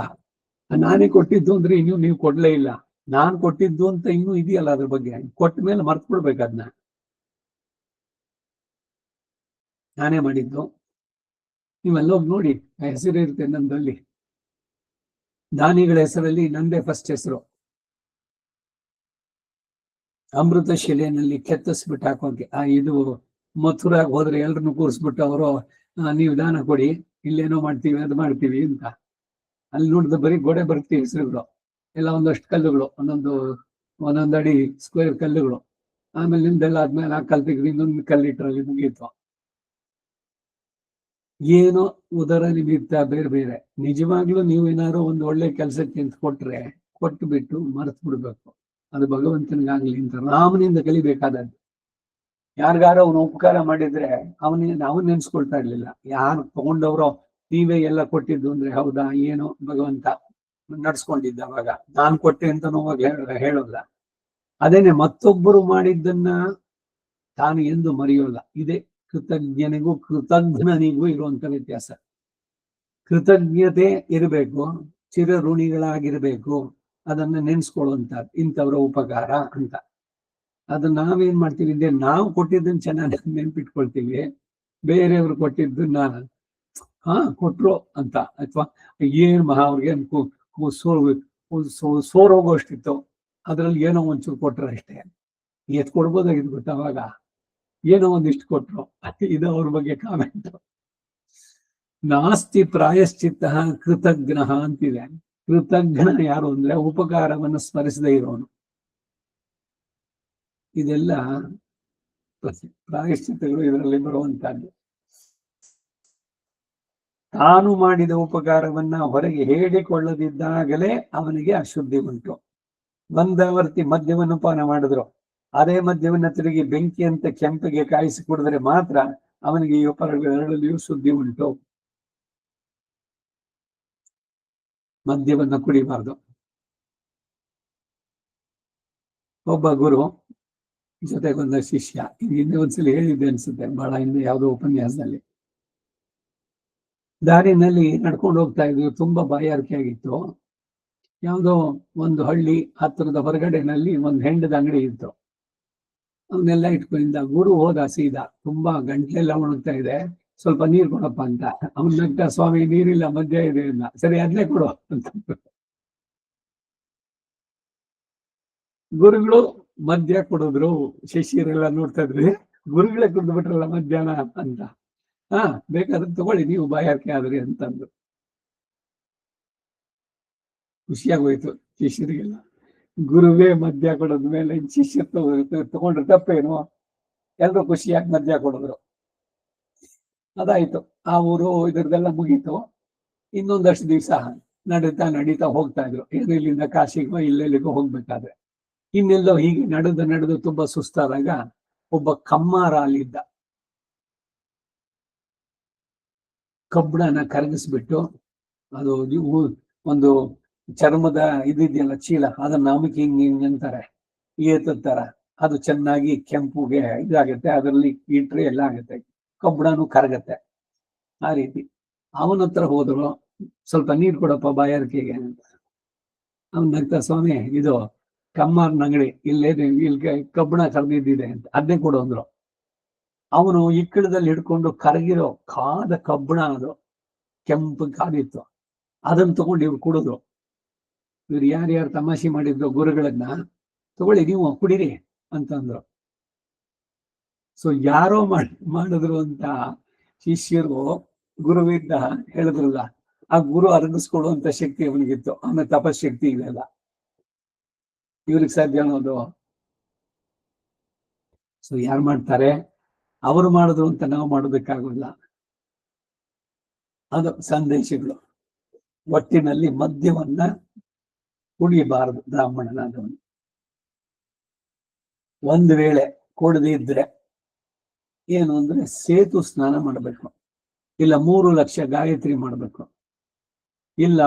ನಾನೇ ಕೊಟ್ಟಿದ್ದು ಅಂದ್ರೆ ಇನ್ನೂ ನೀವು ಕೊಡ್ಲೇ ಇಲ್ಲ. ನಾನ್ ಕೊಟ್ಟಿದ್ದು ಅಂತ ಇನ್ನೂ ಇದೆಯಲ್ಲ, ಅದ್ರ ಬಗ್ಗೆ ಕೊಟ್ಟ ಮೇಲೆ ಮರ್ತು ಬಿಡ್ಬೇಕು. ಅದನ್ನ ನಾನೇ ಮಾಡಿದ್ದು. ನೀವೆಲ್ಲೋಗಿ ನೋಡಿ, ಹೆಸರು ಇರುತ್ತೆ ನಂದಲ್ಲಿ. ದಾನಿಗಳ ಹೆಸರಲ್ಲಿ ನಂದೇ ಫಸ್ಟ್ ಹೆಸರು. ಅಮೃತ ಶಿಲೆಯಲ್ಲಿ ಕೆತ್ತಿಸ್ಬಿಟ್ಟು ಹಾಕೋಕೆ ಇದು ಮಥುರಾಗ ಹೋದ್ರೆ ಎಲ್ರನ್ನು ಕೂರಿಸ್ಬಿಟ್ಟು ಅವರು ನೀವು ದಾನ ಕೊಡಿ, ಇಲ್ಲೇನೋ ಮಾಡ್ತೀವಿ ಅದು ಮಾಡ್ತೀವಿ ಅಂತ. ಅಲ್ಲಿ ನೋಡಿದ್ರೆ ಬರೀ ಗೋಡೆ ಬರ್ತೀವಿ ಹೆಸರುಗಳು ಎಲ್ಲ, ಒಂದಷ್ಟು ಕಲ್ಲುಗಳು, ಒಂದೊಂದು ಅಡಿ ಸ್ಕ್ವೇರ್ ಕಲ್ಲುಗಳು. ಆಮೇಲೆ ನಿಮ್ದೆಲ್ಲ ಆದ್ಮೇಲೆ ಆ ಕಲ್ ತೆಗೆದು ಇನ್ನೊಂದು ಕಲ್ಲಿಟ್ರಲ್ಲಿ ಮುಗೀತು. ಏನೋ ಉದರ ನಿಮಿತ್ತ ಬೇರೆ ಬೇರೆ. ನಿಜವಾಗ್ಲೂ ನೀವು ಏನಾದ್ರು ಒಂದು ಒಳ್ಳೆ ಕೆಲಸಕ್ಕೆ ಅಂತ ಕೊಟ್ರೆ ಕೊಟ್ಟು ಬಿಟ್ಟು ಮರೆತು ಬಿಡ್ಬೇಕು. ಅದು ಭಗವಂತನಿಗಾಗ್ಲಿ ಅಂತ ರಾಮನಿಂದ ಕಲಿಬೇಕಾದದ್ದು. ಯಾರಿಗಾರ ಅವನು ಉಪಕಾರ ಮಾಡಿದ್ರೆ ಅವನ್ ನೆನ್ಸ್ಕೊಳ್ತಾ ಇರ್ಲಿಲ್ಲ. ಯಾರು ತಗೊಂಡವ್ರೋ ನೀವೇ ಎಲ್ಲ ಕೊಟ್ಟಿದ್ದು ಅಂದ್ರೆ ಹೌದಾ ಏನೋ ಭಗವಂತ ನಡ್ಸ್ಕೊಂಡಿದ್ದ. ಅವಾಗ ನಾನ್ ಕೊಟ್ಟೆ ಅಂತ ಹೇಳೋಲ್ಲ. ಅದೇನೆ ಮತ್ತೊಬ್ಬರು ಮಾಡಿದ್ದನ್ನ ತಾನು ಎಂದು ಮರೆಯೋಲ್ಲ. ಇದೇ ಕೃತಜ್ಞನಿಗೂ ಕೃತಜ್ಞನಿಗೂ ಇರುವಂತ ವ್ಯತ್ಯಾಸ. ಕೃತಜ್ಞತೆ ಇರಬೇಕು, ಚಿರಋಣಿಗಳಾಗಿರ್ಬೇಕು, ಅದನ್ನ ನೆನ್ಸ್ಕೊಳ್ಳುವಂತ ಇಂಥವ್ರ ಉಪಕಾರ ಅಂತ. ಅದನ್ನ ನಾವೇನ್ ಮಾಡ್ತೀವಿ ಅಂದ್ರೆ ನಾವು ಕೊಟ್ಟಿದ್ದನ್ನ ಚೆನ್ನಾಗಿ ನೆನ್ಪಿಟ್ಕೊಳ್ತೀವಿ, ಬೇರೆಯವ್ರು ಕೊಟ್ಟಿದ್ದನ್ನ ಕೊಟ್ರು ಅಂತ, ಅಥವಾ ಏನ್ ಅವ್ರಿಗೆ ಸೋರೋಗೋಷ್ಟಿತ್ತು ಅದ್ರಲ್ಲಿ ಏನೋ ಒಂಚೂರು ಕೊಟ್ರು ಅಷ್ಟೇ. ಎತ್ ಕೊಡ್ಬೋದಾಗಿದ್ದು ಗೊತ್ತ, ಅವಾಗ ಏನೋ ಒಂದಿಷ್ಟು ಕೊಟ್ರು. ಇದು ಅವ್ರ ಬಗ್ಗೆ ಕಾಮೆಂಟ್. ನಾಸ್ತಿ ಪ್ರಾಯಶ್ಚಿತ್ತ ಕೃತಜ್ಞ ಅಂತಿದೆ. ಕೃತಜ್ಞ ಯಾರು ಅಂದ್ರೆ ಉಪಕಾರವನ್ನು ಸ್ಮರಿಸದೇ ಇರೋನು. ಇದೆಲ್ಲ ಪ್ರಾಯಶ್ಚಿತ್ತಗಳು ಇದರಲ್ಲಿ ಬರುವಂತಹದ್ದು. ತಾನು ಮಾಡಿದ ಉಪಕಾರವನ್ನ ಹೊರಗೆ ಹೇಳಿಕೊಳ್ಳದಿದ್ದಾಗಲೇ ಅವನಿಗೆ ಅಶುದ್ಧಿ ಉಂಟು. ಬಂದವರ್ತಿ ಮದ್ಯವನ್ನು ಪಾನ ಮಾಡಿದ್ರು, ಅದೇ ಮದ್ಯವನ್ನ ತಿರುಗಿ ಬೆಂಕಿಯಂತೆ ಕೆಂಪಿಗೆ ಕಾಯಿಸಿ ಕುಡಿದ್ರೆ ಮಾತ್ರ ಅವನಿಗೆ ಈ ಎರಡಲ್ಲಿಯೂ ಶುದ್ಧಿ ಉಂಟು. ಮದ್ಯವನ್ನ ಕುಡಿಬಾರ್ದು. ಒಬ್ಬ ಗುರು ಜೊತೆಗೊಂದ ಶಿಷ್ಯ, ಹಿಂದೆ ಒಂದ್ಸಲಿ ಹೇಳಿದ್ದೆ ಅನ್ಸುತ್ತೆ, ಬಹಳ ಹಿಂದೆ ಯಾವುದೋ ಉಪನ್ಯಾಸದಲ್ಲಿ. ದಾರಿನಲ್ಲಿ ನಡ್ಕೊಂಡು ಹೋಗ್ತಾ ಇದ್ವಿ, ತುಂಬಾ ಬಾಯಾರಿಕೆ ಆಗಿತ್ತು. ಯಾವುದೋ ಒಂದು ಹಳ್ಳಿ ಹತ್ತಿರದ ಹೊರಗಡೆನಲ್ಲಿ ಒಂದು ಹೆಂಡದ ಅಂಗಡಿ ಇತ್ತು. ಅವನ್ನೆಲ್ಲ ಇಟ್ಕೊಂಡಿದ್ದ. ಗುರು ಹೋದ ಸೀದಾ, ತುಂಬಾ ಗಂಟ್ಲೆಲ್ಲ ಒಣಗ್ತಾ ಇದೆ, ಸ್ವಲ್ಪ ನೀರ್ ಕೊಡಪ್ಪ ಅಂತ. ಅವನ್ ನಗ್ತ, ಸ್ವಾಮಿ ನೀರಿಲ್ಲ, ಮದ್ಯ ಇದೆ ಅಂದ. ಸರಿ ಅದನ್ನೇ ಕೊಡು ಅಂತ. ಗುರುಗಳು ಮದ್ಯ ಕೊಡಿದ್ರು. ಶಿಷ್ಯರೆಲ್ಲ ನೋಡ್ತಾ ಇದ್ರಿ, ಗುರುಗಳೇ ಕುಡ್ದು ಬಿಟ್ರಲ್ಲ ಮಧ್ಯಾಹ್ನ ಅಂತ. ಬೇಕಾದ್ರೆ ತಗೊಳ್ಳಿ ನೀವು ಬಾಯಾರಿಕೆ ಆದ್ರಿ ಅಂತಂದ್ರು. ಖುಷಿಯಾಗೋಯ್ತು ಶಿಷ್ಯರಿಗೆಲ್ಲ. ಗುರುವೇ ಮದ್ಯ ಕೊಡೋದ್ ಮೇಲೆ ಶಿಷ್ಯ ತಗೊಂಡ್ರೆ ತಪ್ಪೇನು? ಎಲ್ರು ಖುಷಿಯಾಗಿ ಮದ್ಯ ಕೊಡಿದ್ರು. ಅದಾಯ್ತು, ಆ ಊರು ಇದ್ರದ್ದೆಲ್ಲ ಮುಗೀತು. ಇನ್ನೊಂದಷ್ಟು ದಿವಸ ನಡೀತಾ ಹೋಗ್ತಾ ಇದ್ರು. ಇಲ್ಲಿಂದ ಕಾಶಿಗೋ ಇಲ್ಲೆಲ್ಲಿಗೋ ಹೋಗ್ಬೇಕಾದ್ರೆ ಇನ್ನೆಲ್ಲೋ ಹೀಗೆ ನಡೆದು ತುಂಬಾ ಸುಸ್ತಾದಾಗ ಒಬ್ಬ ಕಮ್ಮಾರ ಅಲ್ಲಿದ್ದ. ಕಬ್ಬಣನ ಕರಗಿಸ್ಬಿಟ್ಟು ಅದು ಒಂದು ಚರ್ಮದ ಇದಿದೆಯಲ್ಲ ಚೀಲ, ಅದನ್ನ ನಮಕ್ ಹಿಂಗ್ ಅಂತಾರೆ ಏತರ, ಅದು ಚೆನ್ನಾಗಿ ಕೆಂಪುಗೆ ಇದಾಗತ್ತೆ, ಅದರಲ್ಲಿ ಇಟ್ರೆ ಎಲ್ಲ ಆಗತ್ತೆ, ಕಬ್ಬಣನು ಕರಗತ್ತೆ. ಆ ರೀತಿ ಅವನ ಹತ್ರ ಹೋದ್ರು. ಸ್ವಲ್ಪ ನೀರ್ ಕೊಡಪ್ಪ ಬಾಯಾರಿಕೆಗೆ ಅಂತ. ಅವ್ನ ನಗ್ತಾ, ಸ್ವಾಮಿ ಇದು ಕಮ್ಮಾರ್ನ ಅಂಗಡಿ, ಇಲ್ಲಿ ಕಬ್ಬಣ ಕರ್ದಿದ್ದಿದೆ ಅಂತ, ಅದನ್ನೇ ಕೊಡು ಅಂದ್ರು. ಅವನು ಇಕ್ಕಳದಲ್ಲಿ ಹಿಡ್ಕೊಂಡು ಕರಗಿರೋ ಕಾದ ಕಬ್ಬಣ, ಅದು ಕೆಂಪು ಕಾದಿತ್ತು, ಅದನ್ನ ತಗೊಂಡು ಇವ್ರು ಕುಡಿದ್ರು. ಇವ್ರು ಯಾರ್ಯಾರು ತಮಾಷೆ ಮಾಡಿದ್ರು ಗುರುಗಳನ್ನ, ತಗೊಳ್ಳಿ ನೀವು ಕುಡೀರಿ ಅಂತಂದ್ರು. ಸೊ ಯಾರೋ ಮಾಡಿದ್ರು ಅಂತ ಶಿಷ್ಯರು ಗುರುವಿದ್ದ ಹೇಳಿದ್ರಲ್ಲ, ಆ ಗುರು ಅರಗಿಸ್ಕೊಡುವಂತ ಶಕ್ತಿ ಅವನಿಗಿತ್ತು. ಆಮೇಲೆ ತಪಶಕ್ತಿ ಇದೆಲ್ಲ ಇವ್ರಿಗೆ ಸಾಧ್ಯ ಅನ್ನೋದು. ಸೊ ಯಾರು ಮಾಡ್ತಾರೆ? ಅವರು ಮಾಡಿದ್ರು ಅಂತ ನಾವು ಮಾಡೋದಕ್ಕಾಗಲ್ಲ. ಅದು ಸಂದೇಶಗಳು. ಒಟ್ಟಿನಲ್ಲಿ ಮದ್ಯವನ್ನ ಕುಡಿಯಬಾರದು ಬ್ರಾಹ್ಮಣನಾದವನು. ಒಂದು ವೇಳೆ ಕೊಡದೇ ಇದ್ರೆ ಏನು ಅಂದ್ರೆ ಸೇತು ಸ್ನಾನ ಮಾಡಬೇಕು, ಇಲ್ಲ 3 ಲಕ್ಷ ಗಾಯತ್ರಿ ಮಾಡಬೇಕು, ಇಲ್ಲ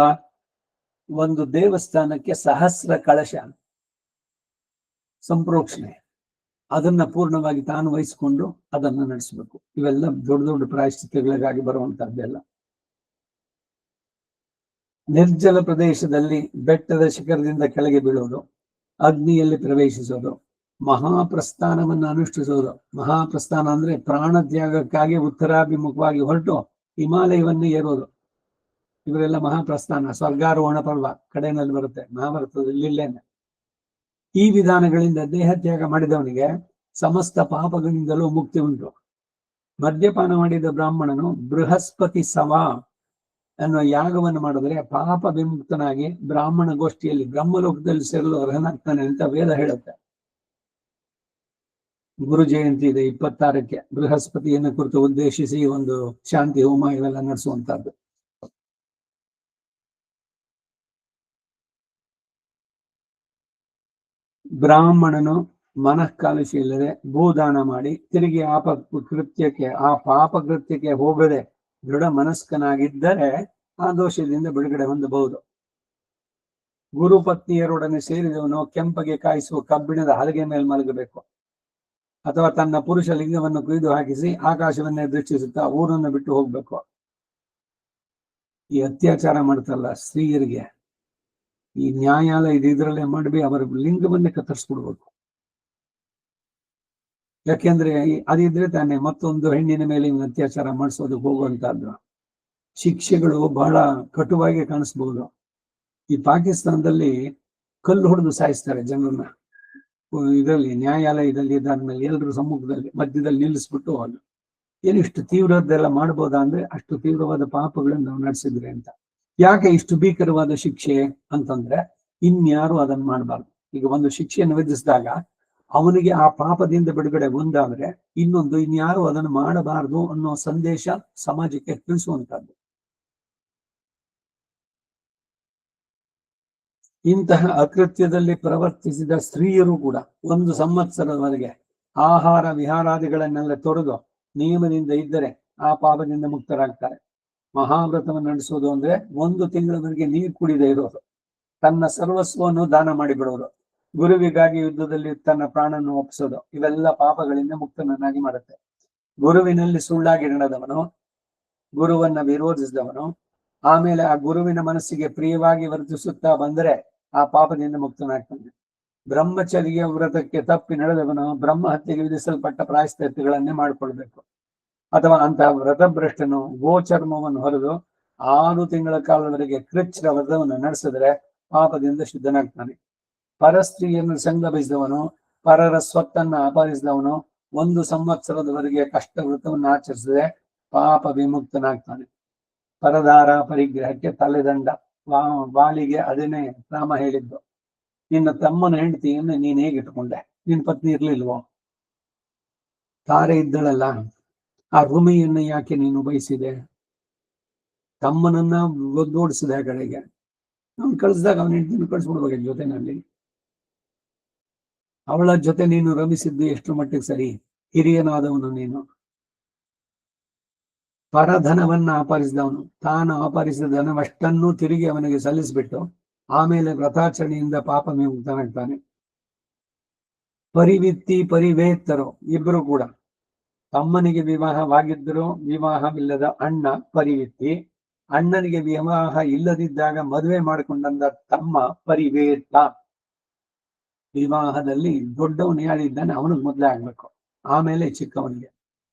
ಒಂದು ದೇವಸ್ಥಾನಕ್ಕೆ ಸಹಸ್ರ ಕಳಶ ಸಂಪ್ರೋಕ್ಷಣೆ, ಅದನ್ನ ಪೂರ್ಣವಾಗಿ ತಾನು ವಹಿಸಿಕೊಂಡು ಅದನ್ನ ನಡೆಸಬೇಕು. ಇವೆಲ್ಲ ದೊಡ್ಡ ದೊಡ್ಡ ಪ್ರಾಯಶ್ಚಿತ್ತಗಳಿಗಾಗಿ ಬರುವಂತಹದ್ದೆಲ್ಲ. ನಿರ್ಜಲ ಪ್ರದೇಶದಲ್ಲಿ ಬೆಟ್ಟದ ಶಿಖರದಿಂದ ಕೆಳಗೆ ಬೀಳೋದು, ಅಗ್ನಿಯಲ್ಲಿ ಪ್ರವೇಶಿಸೋದು, ಮಹಾಪ್ರಸ್ಥಾನವನ್ನು ಅನುಷ್ಠಿಸೋದು. ಮಹಾಪ್ರಸ್ಥಾನ ಅಂದ್ರೆ ಪ್ರಾಣ ತ್ಯಾಗಕ್ಕಾಗಿ ಉತ್ತರಾಭಿಮುಖವಾಗಿ ಹೊರಟು ಹಿಮಾಲಯವನ್ನು ಏರೋದು. ಇವರೆಲ್ಲ ಮಹಾಪ್ರಸ್ಥಾನ, ಸ್ವರ್ಗಾರೋಹಣ ಪರ್ವ ಕಡೆಯಲ್ಲಿ ಬರುತ್ತೆ ಮಹಾಭಾರತದಲ್ಲಿ, ಇಲ್ಲೇನೆ. ಈ ವಿಧಾನಗಳಿಂದ ದೇಹ ತ್ಯಾಗ ಮಾಡಿದವನಿಗೆ ಸಮಸ್ತ ಪಾಪಗಳಿಂದಲೂ ಮುಕ್ತಿ ಉಂಟು. ಮದ್ಯಪಾನ ಮಾಡಿದ ಬ್ರಾಹ್ಮಣನು ಬೃಹಸ್ಪತಿ ಸವ ಅನ್ನೋ ಯಾಗವನ್ನು ಮಾಡಿದ್ರೆ ಪಾಪ ವಿಮುಕ್ತನಾಗಿ ಬ್ರಾಹ್ಮಣ ಗೋಷ್ಠಿಯಲ್ಲಿ ಬ್ರಹ್ಮಲೋಕದಲ್ಲಿ ಸೇರಲು ಅರ್ಹನಾಗ್ತಾನೆ ಅಂತ ವೇದ ಹೇಳುತ್ತೆ. ಗುರು ಜಯಂತಿ ಇದೆ 26ಕ್ಕೆ. ಬೃಹಸ್ಪತಿಯನ್ನು ಕುರಿತು ಉದ್ದೇಶಿಸಿ ಒಂದು ಶಾಂತಿ ಹೋಮ ಇವೆಲ್ಲ ನಡೆಸುವಂತಹದ್ದು. ಬ್ರಾಹ್ಮಣನು ಮನಃಕಾಲುಷಿ ಇಲ್ಲದೆ ಭೂದಾನ ಮಾಡಿ ತಿರುಗಿ ಆ ಪಾಪ ಕೃತ್ಯಕ್ಕೆ ಹೋಗದೆ ದೃಢ ಮನಸ್ಕನಾಗಿದ್ದರೆ ಆ ದೋಷದಿಂದ ಬಿಡುಗಡೆ ಹೊಂದಬಹುದು. ಗುರುಪತ್ನಿಯರೊಡನೆ ಸೇರಿದವನು ಕೆಂಪಗೆ ಕಾಯಿಸುವ ಕಬ್ಬಿಣದ ಹಲಗೆ ಮೇಲೆ ಮಲಗಬೇಕು, ಅಥವಾ ತನ್ನ ಪುರುಷ ಲಿಂಗವನ್ನು ಕುಯ್ದು ಹಾಕಿಸಿ ಆಕಾಶವನ್ನೇ ದೃಷ್ಟಿಸುತ್ತಾ ಊರನ್ನು ಬಿಟ್ಟು ಹೋಗ್ಬೇಕು. ಈ ಅತ್ಯಾಚಾರ ಮಾಡ್ತಲ್ಲ ಸ್ತ್ರೀಯರಿಗೆ, ಈ ನ್ಯಾಯಾಲಯ ಇದರಲ್ಲೇ ಮಾಡಿ ಅವರ ಲಿಂಗವನ್ನೇ ಕತ್ತರಿಸ್ಬಿಡ್ಬೇಕು. ಯಾಕೆಂದ್ರೆ ಅದಿದ್ರೆ ತಾನೇ ಮತ್ತೊಂದು ಹೆಣ್ಣಿನ ಮೇಲೆ ಅತ್ಯಾಚಾರ ಮಾಡಿಸೋದಕ್ಕೆ ಹೋಗುವಂತಹದ್ದು. ಶಿಕ್ಷೆಗಳು ಬಹಳ ಕಟುವಾಗಿ ಕಾಣಿಸ್ಬಹುದು. ಈ ಪಾಕಿಸ್ತಾನದಲ್ಲಿ ಕಲ್ಲು ಹೊಡೆದು ಸಾಯಿಸ್ತಾರೆ ಜನರನ್ನ. ಇದರಲ್ಲಿ ನ್ಯಾಯಾಲಯದಲ್ಲಿ ಇದಾದ್ಮೇಲೆ ಎಲ್ಲರೂ ಸಮ್ಮುಖದಲ್ಲಿ ಮಧ್ಯದಲ್ಲಿ ನಿಲ್ಲಿಸ್ಬಿಟ್ಟು ಅದು ಏನಿಷ್ಟು ತೀವ್ರದ್ದೆಲ್ಲ ಮಾಡ್ಬೋದಾ ಅಂದ್ರೆ ಅಷ್ಟು ತೀವ್ರವಾದ ಪಾಪಗಳನ್ನು ನಾವು ನಡೆಸಿದ್ರೆ ಅಂತ. ಯಾಕೆ ಇಷ್ಟು ಭೀಕರವಾದ ಶಿಕ್ಷೆ ಅಂತಂದ್ರೆ ಇನ್ಯಾರು ಅದನ್ನ ಮಾಡಬಾರ್ದು. ಈಗ ಒಂದು ಶಿಕ್ಷೆಯನ್ನು ವಿಧಿಸಿದಾಗ ಅವನಿಗೆ ಆ ಪಾಪದಿಂದ ಬಿಡುಗಡೆ ಒಂದಾದ್ರೆ ಇನ್ನೊಂದು ಇನ್ಯಾರು ಅದನ್ನು ಮಾಡಬಾರದು ಅನ್ನೋ ಸಂದೇಶ ಸಮಾಜಕ್ಕೆ ತಿಳಿಸುವಂತದ್ದು. ಇಂತಹ ಅಕೃತ್ಯದಲ್ಲಿ ಪ್ರವರ್ತಿಸಿದ ಸ್ತ್ರೀಯರು ಕೂಡ 1 ಸಂವತ್ಸರದವರೆಗೆ ಆಹಾರ ವಿಹಾರಾದಿಗಳನ್ನೆಲ್ಲ ತೊರೆದು ನಿಯಮದಿಂದ ಇದ್ದರೆ ಆ ಪಾಪದಿಂದ ಮುಕ್ತರಾಗ್ತಾರೆ. ಮಹಾವ್ರತವನ್ನು ನಡೆಸೋದು ಅಂದ್ರೆ 1 ತಿಂಗಳವರೆಗೆ ನೀರು ಕುಡಿದೇ ಇರೋದು, ತನ್ನ ಸರ್ವಸ್ವವನ್ನು ದಾನ ಮಾಡಿಬಿಡೋದು, ಗುರುವಿಗಾಗಿ ಯುದ್ಧದಲ್ಲಿ ತನ್ನ ಪ್ರಾಣವನ್ನು ಒಪ್ಪಿಸೋದು, ಇವೆಲ್ಲ ಪಾಪಗಳಿಂದ ಮುಕ್ತನನ್ನಾಗಿ ಮಾಡುತ್ತೆ. ಗುರುವಿನಲ್ಲಿ ಸುಳ್ಳಾಗಿ ನಡೆದವನು, ಗುರುವನ್ನ ವಿರೋಧಿಸಿದವನು, ಆಮೇಲೆ ಆ ಗುರುವಿನ ಮನಸ್ಸಿಗೆ ಪ್ರಿಯವಾಗಿ ವರ್ತಿಸುತ್ತಾ ಬಂದರೆ ಆ ಪಾಪದಿಂದ ಮುಕ್ತನಾಗ್ತಾನೆ. ಬ್ರಹ್ಮಚರ್ಯ ವ್ರತಕ್ಕೆ ತಪ್ಪಿ ನಡೆದವನು ಬ್ರಹ್ಮ ಹತ್ಯೆಗೆ ವಿಧಿಸಲ್ಪಟ್ಟ ಪ್ರಾಯಶ್ಚಿತ್ತಗಳನ್ನೇ ಮಾಡಿಕೊಳ್ಬೇಕು. ಅಥವಾ ಅಂತಹ ವ್ರತಭ್ರಷ್ಟನು ಗೋಚರ್ಮವನ್ನು ಹೊರದು 6 ತಿಂಗಳ ಕಾಲದವರೆಗೆ ಕೃಚ್ಛ್ರ ವ್ರತವನ್ನು ನಡೆಸಿದ್ರೆ ಪಾಪದಿಂದ ಶುದ್ಧನಾಗ್ತಾನೆ. ಪರಸ್ತ್ರೀಯನ್ನು ಸಂಗಮಿಸಿದವನು ಪರರ ಸ್ವತ್ತನ್ನ ಅಪಹರಿಸಿದವನು 1 ಸಂವತ್ಸರದವರೆಗೆ ಕಷ್ಟ ವೃತವನ್ನು ಆಚರಿಸಿದೆ ಪಾಪ ವಿಮುಕ್ತನಾಗ್ತಾನೆ. ಪರದಾರ ಪರಿಗ್ರಹಕ್ಕೆ ತಲೆದಂಡ. ವಾಲಿಗೆ ಅದನ್ನೇ ರಾಮ ಹೇಳಿದ್ದು. ನಿನ್ನ ತಮ್ಮನ ಹೆಂಡತಿಯನ್ನು ನೀನ್ ಹೇಗೆ ಇಟ್ಕೊಂಡೆ? ನಿನ್ ಪತ್ನಿ ಇರ್ಲಿಲ್ವೋ? ತಾರೆ ಇದ್ದಳಲ್ಲ, ಆ ರುಮಿಯನ್ನು ಯಾಕೆ ನೀನು ಬಯಸಿದೆ? ತಮ್ಮನನ್ನ ಒದ್ದೋಡಿಸಿದೆ ಆ ಕಡೆಗೆ. ಅವ್ನು ಕಳಿಸಿದಾಗ ಅವನ ಹೆಂಡತಿನ ಕಳಿಸ್ಬಿಡ್ಬೇಕು ಜೊತೆನಲ್ಲಿ. ಅವಳ ಜೊತೆ ನೀನು ರಮಿಸಿದ್ದು ಎಷ್ಟು ಮಟ್ಟಿಗೆ ಸರಿ? ಹಿರಿಯನಾದವನು ನೀನು. ಪರಧನವನ್ನ ಅಪಹರಿಸಿದವನು ತಾನು ಅಪಹರಿಸಿದ ಧನವಷ್ಟನ್ನು ತಿರುಗಿ ಅವನಿಗೆ ಸಲ್ಲಿಸಿಬಿಟ್ಟು ಆಮೇಲೆ ವ್ರತಾಚರಣೆಯಿಂದ ಪಾಪ ವಿಮುಕ್ತನಾಗ್ತಾನೆ. ಪರಿವಿತ್ತಿ ಪರಿವೇತ್ತರು ಇಬ್ಬರು ಕೂಡ. ತಮ್ಮನಿಗೆ ವಿವಾಹವಾಗಿದ್ದರೂ ವಿವಾಹವಿಲ್ಲದ ಅಣ್ಣ ಪರಿವಿತ್ತಿ, ಅಣ್ಣನಿಗೆ ವಿವಾಹ ಇಲ್ಲದಿದ್ದಾಗ ಮದುವೆ ಮಾಡಿಕೊಂಡ ತಮ್ಮ ಪರಿವೇತ್ತ. ವಿವಾಹದಲ್ಲಿ ದೊಡ್ಡವನು ಯಾರಿದ್ದಾನೆ ಅವನಿಗೆ ಮದುವೆ ಆಗ್ಬೇಕು, ಆಮೇಲೆ ಚಿಕ್ಕವನಿಗೆ.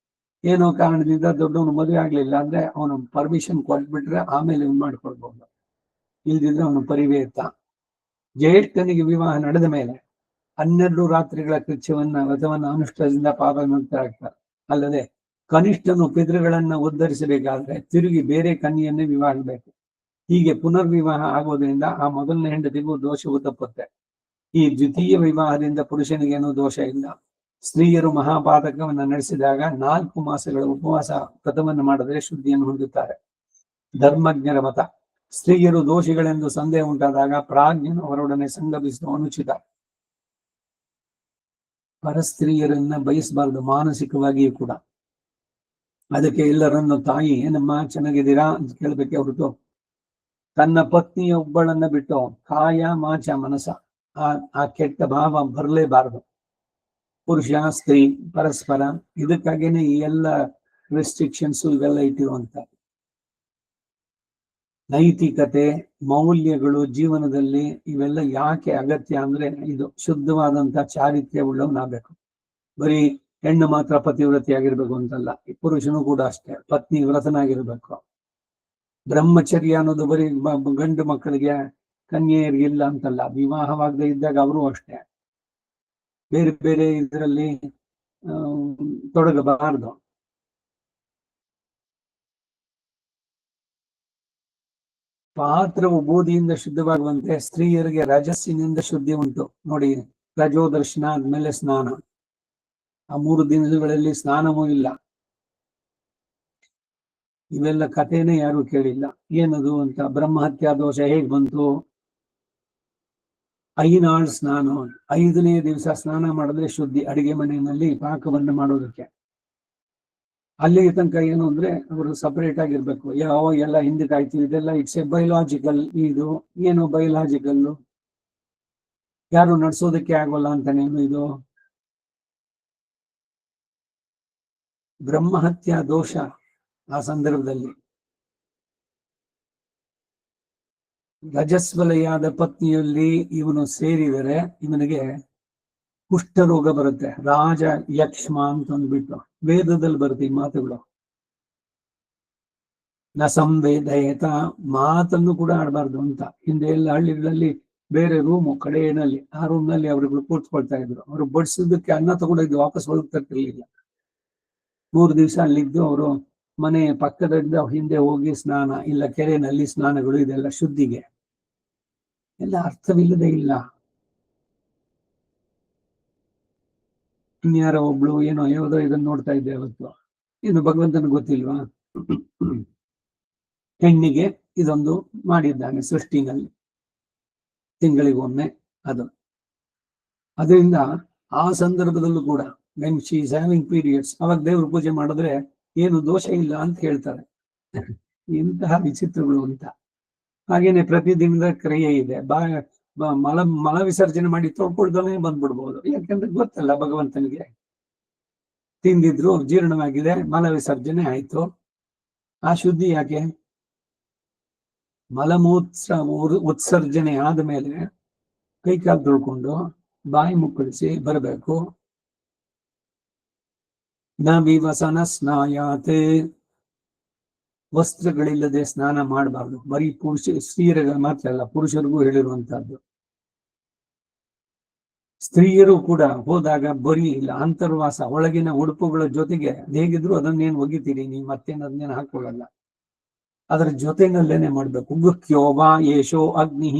ಏನೋ ಕಾರಣದಿಂದ ದೊಡ್ಡವನು ಮದುವೆ ಆಗ್ಲಿಲ್ಲ ಅಂದ್ರೆ ಅವನು ಪರ್ಮಿಷನ್ ಕೊಟ್ಬಿಟ್ರೆ ಆಮೇಲೆ ಮಾಡ್ಕೊಳ್ಬಹುದು, ಇಲ್ದಿದ್ರೆ ಅವನು ಪರಿವೇತ್ತ. ಜ್ಯೇಷ್ಠನಿಗೆ ವಿವಾಹ ನಡೆದ ಮೇಲೆ 12 ರಾತ್ರಿಗಳ ವ್ರತವನ್ನ ಅನುಷ್ಠಾನದಿಂದ ಪಾಪ ಮುಕ್ತರಾಗ್ತಾರೆ. ಅಲ್ಲದೆ ಕನಿಷ್ಠನು ಪಿತೃಗಳನ್ನ ಉದ್ಧರಿಸಬೇಕಾದ್ರೆ ತಿರುಗಿ ಬೇರೆ ಕನ್ಯೆಯನ್ನೇ ವಿವಾಹ ಆಗಬೇಕು. ಹೀಗೆ ಪುನರ್ವಿವಾಹ ಆಗೋದ್ರಿಂದ ಆ ಮೊದಲನೇ ಹೆಂಡತಿಗೂ ದೋಷವು ತಪ್ಪುತ್ತೆ. ಈ ದ್ವಿತೀಯ ವಿವಾಹದಿಂದ ಪುರುಷನಿಗೇನೂ ದೋಷ ಇಲ್ಲ. ಸ್ತ್ರೀಯರು ಮಹಾಪಾತಕವನ್ನ ನಡೆಸಿದಾಗ 4 ಮಾಸಗಳ ಉಪವಾಸ ವ್ರತವನ್ನು ಮಾಡಿದ್ರೆ ಶುದ್ಧಿಯನ್ನು ಹೊಂದುತ್ತಾರೆ. ಧರ್ಮಜ್ಞರ ಮತ. ಸ್ತ್ರೀಯರು ದೋಷಿಗಳೆಂದು ಸಂದೇಹ ಉಂಟಾದಾಗ ಪ್ರಾಜ್ಞನು ಅವರೊಡನೆ ಸಂಗಮಿಸುವ ಅನುಚಿತ. ಪರಸ್ತ್ರೀಯರನ್ನ ಬಯಸಬಾರದು, ಮಾನಸಿಕವಾಗಿಯೂ ಕೂಡ. ಅದಕ್ಕೆ ಎಲ್ಲರನ್ನು ತಾಯಿ ಏನಮ್ಮ ಚೆನ್ನಾಗಿದ್ದೀರಾ ಅಂತ ಕೇಳಬೇಕೆ ಹೊರತು ತನ್ನ ಪತ್ನಿಯ ಒಬ್ಬಳನ್ನ ಬಿಟ್ಟು ಕಾಯ ಮಾಚ ಮನಸ ಆ ಕೆಟ್ಟ ಭಾವ ಬರಲೇಬಾರದು. ಪುರುಷ ಸ್ತ್ರೀ ಪರಸ್ಪರ, ಇದಕ್ಕಾಗೇನೆ ಈ ಎಲ್ಲ ರೆಸ್ಟ್ರಿಕ್ಷನ್ಸ್ ಇವೆಲ್ಲ ಇಟ್ಟಿರುವಂತ. ನೈತಿಕತೆ ಮೌಲ್ಯಗಳು ಜೀವನದಲ್ಲಿ ಇವೆಲ್ಲ ಯಾಕೆ ಅಗತ್ಯ ಅಂದ್ರೆ ಇದು ಶುದ್ಧವಾದಂತ ಚಾರಿತ್ರ್ಯ ಉಳ್ಳವನಾಗಬೇಕು. ಬರೀ ಹೆಣ್ಣು ಮಾತ್ರ ಪತಿವ್ರತಿಯಾಗಿರ್ಬೇಕು ಅಂತಲ್ಲ, ಪುರುಷನು ಕೂಡ ಅಷ್ಟೇ ಪತ್ನಿ ವ್ರತನಾಗಿರ್ಬೇಕು. ಬ್ರಹ್ಮಚರ್ಯ ಅನ್ನೋದು ಬರೀ ಗಂಡು ಮಕ್ಕಳಿಗೆ ಕನ್ಯೆಯರಿಗಿಲ್ಲ ಅಂತಲ್ಲ, ವಿವಾಹವಾಗದೇ ಇದ್ದಾಗ ಅವರು ಅಷ್ಟೇ ಬೇರೆ ಬೇರೆ ಇದರಲ್ಲಿ ತೊಡಗಬಾರದು. ಪಾತ್ರವು ಬೂದಿಯಿಂದ ಶುದ್ಧವಾಗುವಂತೆ ಸ್ತ್ರೀಯರಿಗೆ ರಜಸ್ಸಿನಿಂದ ಶುದ್ಧಿ ಉಂಟು. ನೋಡಿ, ರಜೋದರ್ಶನ ಆದ್ಮೇಲೆ ಸ್ನಾನ. ಆ 3 ದಿನಗಳಲ್ಲಿ ಸ್ನಾನವೂ ಇಲ್ಲ. ಇವೆಲ್ಲ ಕಥೆನೇ ಯಾರು ಕೇಳಿಲ್ಲ. ಏನದು ಅಂತ. ಬ್ರಹ್ಮಹತ್ಯಾ ದೋಷ ಹೇಗ್ ಬಂತು? ಐನಾಳ್ ಸ್ನಾನ. 5ನೇ ದಿವಸ ಸ್ನಾನ ಮಾಡಿದ್ರೆ ಶುದ್ಧಿ. ಅಡಿಗೆ ಮನೆಯಲ್ಲಿ ಪಾಕವನ್ನು ಮಾಡೋದಕ್ಕೆ. ಅಲ್ಲಿಗೆ ತನಕ ಏನು ಅಂದ್ರೆ ಅವರು ಸಪರೇಟ್ ಆಗಿರ್ಬೇಕು. ಎಲ್ಲ ಹಿಂದಕ್ಕೆ ಆಯ್ತು. ಇದೆಲ್ಲ ಇಟ್ಸ್ ಎ ಬಯೋಲಾಜಿಕಲ್. ಇದು ಏನು ಬಯೋಲಾಜಿಕಲ್? ಯಾರು ನಡ್ಸೋದಕ್ಕೆ ಆಗೋಲ್ಲ ಅಂತಾನೇನು ಇದು? ಬ್ರಹ್ಮಹತ್ಯಾ ದೋಷ ಆ ಸಂದರ್ಭದಲ್ಲಿ. ರಜಸ್ವಲೆಯಾದ ಪತ್ನಿಯಲ್ಲಿ ಇವನು ಸೇರಿದರೆ ಇವನಿಗೆ ಕುಷ್ಠರೋಗ ಬರುತ್ತೆ. ರಾಜ ಯಕ್ಷ್ಮ ಅಂತ ಅಂದ್ಬಿಟ್ಟು ವೇದದಲ್ಲಿ ಬರುತ್ತೆ ಈ ಮಾತುಗಳು. ನ ಸಂವೇದಯತ, ಮಾತನ್ನು ಕೂಡ ಆಡಬಾರ್ದು ಅಂತ. ಹಿಂದೆ ಎಲ್ಲ ಹಳ್ಳಿಗಳಲ್ಲಿ ಬೇರೆ ರೂಮು ಕಡೆಯಲ್ಲಿ, ಆ ರೂಮ್ನಲ್ಲಿ ಅವರುಗಳು ಕೂತ್ಕೊಳ್ತಾ ಇದ್ರು. ಅವರು ಬಡಿಸೋದಕ್ಕೆ ಅನ್ನ ತಗೊಂಡಿದ್ದು ವಾಪಸ್ ಹೊರಡ್ತಿರ್ಲಿಲ್ಲ. 3 ದಿವಸ ಅಲ್ಲಿದ್ದು ಅವರು ಮನೆ ಪಕ್ಕದಿಂದ ಹಿಂದೆ ಹೋಗಿ ಸ್ನಾನ, ಇಲ್ಲ ಕೆರೆಯಲ್ಲಿ ಸ್ನಾನಗಳು, ಇದೆಲ್ಲ ಶುದ್ಧಿಗೆ. ಎಲ್ಲ ಅರ್ಥವಿಲ್ಲದೆ ಇಲ್ಲ. ಇನ್ಯಾರೋ ಒಬ್ಳು ಏನೋ ಯಾವುದೋ ಇದನ್ನು ನೋಡ್ತಾ ಇದ್ದೆ ಅವತ್ತು. ಏನು ಭಗವಂತನ ಗೊತ್ತಿಲ್ವಾ? ಹೆಣ್ಣಿಗೆ ಇದೊಂದು ಮಾಡಿದ್ದಾನೆ ಸೃಷ್ಟಿನಲ್ಲಿ, ತಿಂಗಳಿಗೊಮ್ಮೆ ಅದು. ಅದರಿಂದ ಆ ಸಂದರ್ಭದಲ್ಲೂ ಕೂಡ when she is having periods, ಅವಾಗ ದೇವ್ರ ಪೂಜೆ ಮಾಡಿದ್ರೆ ಏನು ದೋಷ ಇಲ್ಲ ಅಂತ ಹೇಳ್ತಾರೆ. ಇಂತಹ ವಿಚಿತ್ರಗಳು ಅಂತ. ಹಾಗೇನೆ ಪ್ರತಿದಿನದ ಕ್ರಿಯೆ ಇದೆ. ಮಲ ವಿಸರ್ಜನೆ ಮಾಡಿ ತೊಳ್ಕೊಳ್ದಲೇ ಬಂದ್ಬಿಡ್ಬೋದು. ಯಾಕಂದ್ರೆ ಗೊತ್ತಲ್ಲ ಭಗವಂತನಿಗೆ. ತಿಂದಿದ್ರು, ಜೀರ್ಣವಾಗಿದೆ, ಮಲ ವಿಸರ್ಜನೆ ಆಯ್ತು. ಆ ಶುದ್ಧಿ ಯಾಕೆ? ಮಲಮೂತ್ರ ಉತ್ಸರ್ಜನೆ ಆದ್ಮೇಲೆ ಕೈಕಾಲು ತೊಳ್ಕೊಂಡು ಬಾಯಿ ಮುಕ್ಕಳಿಸಿ ಬರಬೇಕು. ನ ವಿವಸನ ಸ್ನಾಯಾತೆ, ವಸ್ತ್ರಗಳಿಲ್ಲದೆ ಸ್ನಾನ ಮಾಡಬಾರ್ದು. ಬರೀ ಸ್ತ್ರೀಯರಿಗೆ ಮಾತ್ರ ಅಲ್ಲ, ಪುರುಷರಿಗೂ ಹೇಳಿರುವಂತಹದ್ದು. ಸ್ತ್ರೀಯರು ಕೂಡ ಹೋದಾಗ ಬರೀ ಇಲ್ಲ ಅಂತರ್ವಾಸ ಒಳಗಿನ ಉಡುಪುಗಳ ಜೊತೆಗೆ ಹೇಗಿದ್ರು ಅದನ್ನೇನು ಒಗಿತೀರಿ ನೀವು ಮತ್ತೇನು ಅದನ್ನೇನು ಹಾಕೊಳ್ಳಲ್ಲ. ಅದರ ಜೊತೆನಲ್ಲೇನೆ ಮಾಡ್ಬೇಕು. ಗುಹ್ಯೋವಾ ಯೇಷೋ ಅಗ್ನಿ,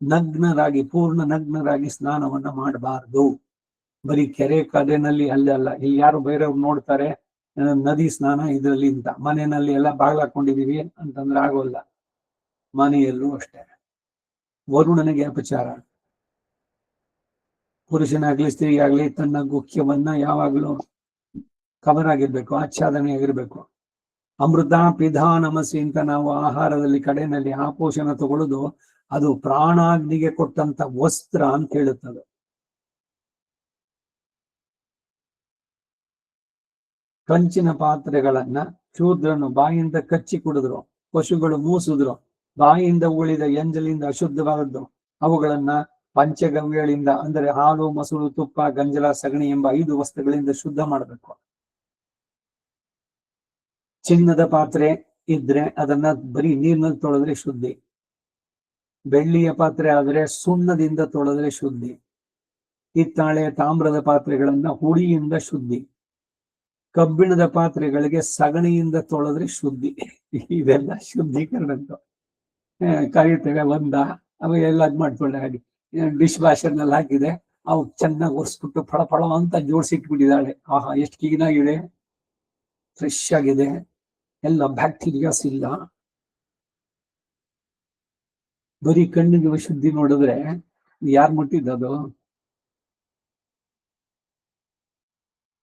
ನಗ್ನರಾಗಿ ಪೂರ್ಣ ನಗ್ನರಾಗಿ ಸ್ನಾನವನ್ನ ಮಾಡಬಾರ್ದು. ಬರೀ ಕೆರೆ ಕಡೆನಲ್ಲಿ ಅಲ್ಲ. ಇಲ್ಲಿ ಯಾರು ಬೇರೆಯವ್ರು ನೋಡ್ತಾರೆ ನದಿ ಸ್ನಾನ ಇದ್ರಲ್ಲಿ ಅಂತ, ಮನೆಯಲ್ಲಿ ಎಲ್ಲ ಬಾಗ್ಲಾಕೊಂಡಿದೀವಿ ಅಂತಂದ್ರೆ ಆಗೋಲ್ಲ. ಮನೆಯಲ್ಲೂ ಅಷ್ಟೇ ವರುಣನಿಗೆ ಅಪಚಾರ. ಪುರುಷನಾಗ್ಲಿ ಸ್ತ್ರೀ ಆಗ್ಲಿ ತನ್ನ ಗುಖ್ಯವನ್ನ ಯಾವಾಗ್ಲೂ ಕವರ್ ಆಗಿರ್ಬೇಕು, ಆಚ್ಛಾದನೆ ಆಗಿರ್ಬೇಕು. ಅಮೃತ ಪಿಧಾನಮಸಿ ಅಂತ ನಾವು ಆಹಾರದಲ್ಲಿ ಕಡೆಯಲ್ಲಿ ಆಪೋಷಣ ತಗೊಳ್ಳೋದು, ಅದು ಪ್ರಾಣಾಗ್ನಿಗೆ ಕೊಟ್ಟಂತ ವಸ್ತ್ರ ಅಂತ ಹೇಳುತ್ತದೆ. ಕಂಚಿನ ಪಾತ್ರೆಗಳನ್ನ ಶೂದ್ರನು ಬಾಯಿಂದ ಕಚ್ಚಿ ಕುಡಿದ್ರು, ಪಶುಗಳು ಮೂಸಿದ್ರು, ಬಾಯಿಂದ ಉಳಿದ ಎಂಜಲಿಂದ ಅಶುದ್ಧವಾದದ್ದು ಅವುಗಳನ್ನ ಪಂಚಗವ್ಯಗಳಿಂದ ಅಂದರೆ ಹಾಲು, ಮೊಸರು, ತುಪ್ಪ, ಗಂಜಲ, ಸಗಣಿ ಎಂಬ 5 ವಸ್ತುಗಳಿಂದ ಶುದ್ಧ ಮಾಡಬೇಕು. ಚಿನ್ನದ ಪಾತ್ರೆ ಇದ್ರೆ ಅದನ್ನ ಬರೀ ನೀರಿನಲ್ಲಿ ತೊಳೆದ್ರೆ ಶುದ್ಧಿ. ಬೆಳ್ಳಿಯ ಪಾತ್ರೆ ಆದ್ರೆ ಸುಣ್ಣದಿಂದ ತೊಳೆದ್ರೆ ಶುದ್ಧಿ. ಹಿತ್ತಾಳೆ, ತಾಮ್ರದ ಪಾತ್ರೆಗಳನ್ನ ಹುಳಿಯಿಂದ ಶುದ್ಧಿ. ಕಬ್ಬಿಣದ ಪಾತ್ರೆಗಳಿಗೆ ಸಗಣಿಯಿಂದ ತೊಳೆದ್ರೆ ಶುದ್ಧಿ. ಇದೆಲ್ಲ ಶುದ್ಧೀಕರಣ ಕರೀತೇವೆ. ಅವ ಎಲ್ಲ ಮಾಡ್ಕೊಳ್ಳೆ ಹಾಗೆ ಡಿಶ್ ವಾಷರ್ನಲ್ಲಿ ಹಾಕಿದೆ, ಅವು ಚೆನ್ನಾಗಿ ಒರೆಸ್ಬಿಟ್ಟು ಫಳ ಅಂತ ಜೋಡಿಸಿಟ್ಬಿಟ್ಟಿದ್ದಾಳೆ. ಆಹಾ, ಎಷ್ಟು ಕ್ಲೀನ್ ಆಗಿದೆ, ಫ್ರೆಶ್ ಆಗಿದೆ, ಎಲ್ಲ ಬ್ಯಾಕ್ಟೀರಿಯಾಸ್ ಇಲ್ಲ. ಬರೀ ಕಣ್ಣಿಗೆ ಶುದ್ಧಿ ನೋಡಿದ್ರೆ ಯಾರು ಮುಟ್ಟಿದ್ದದು?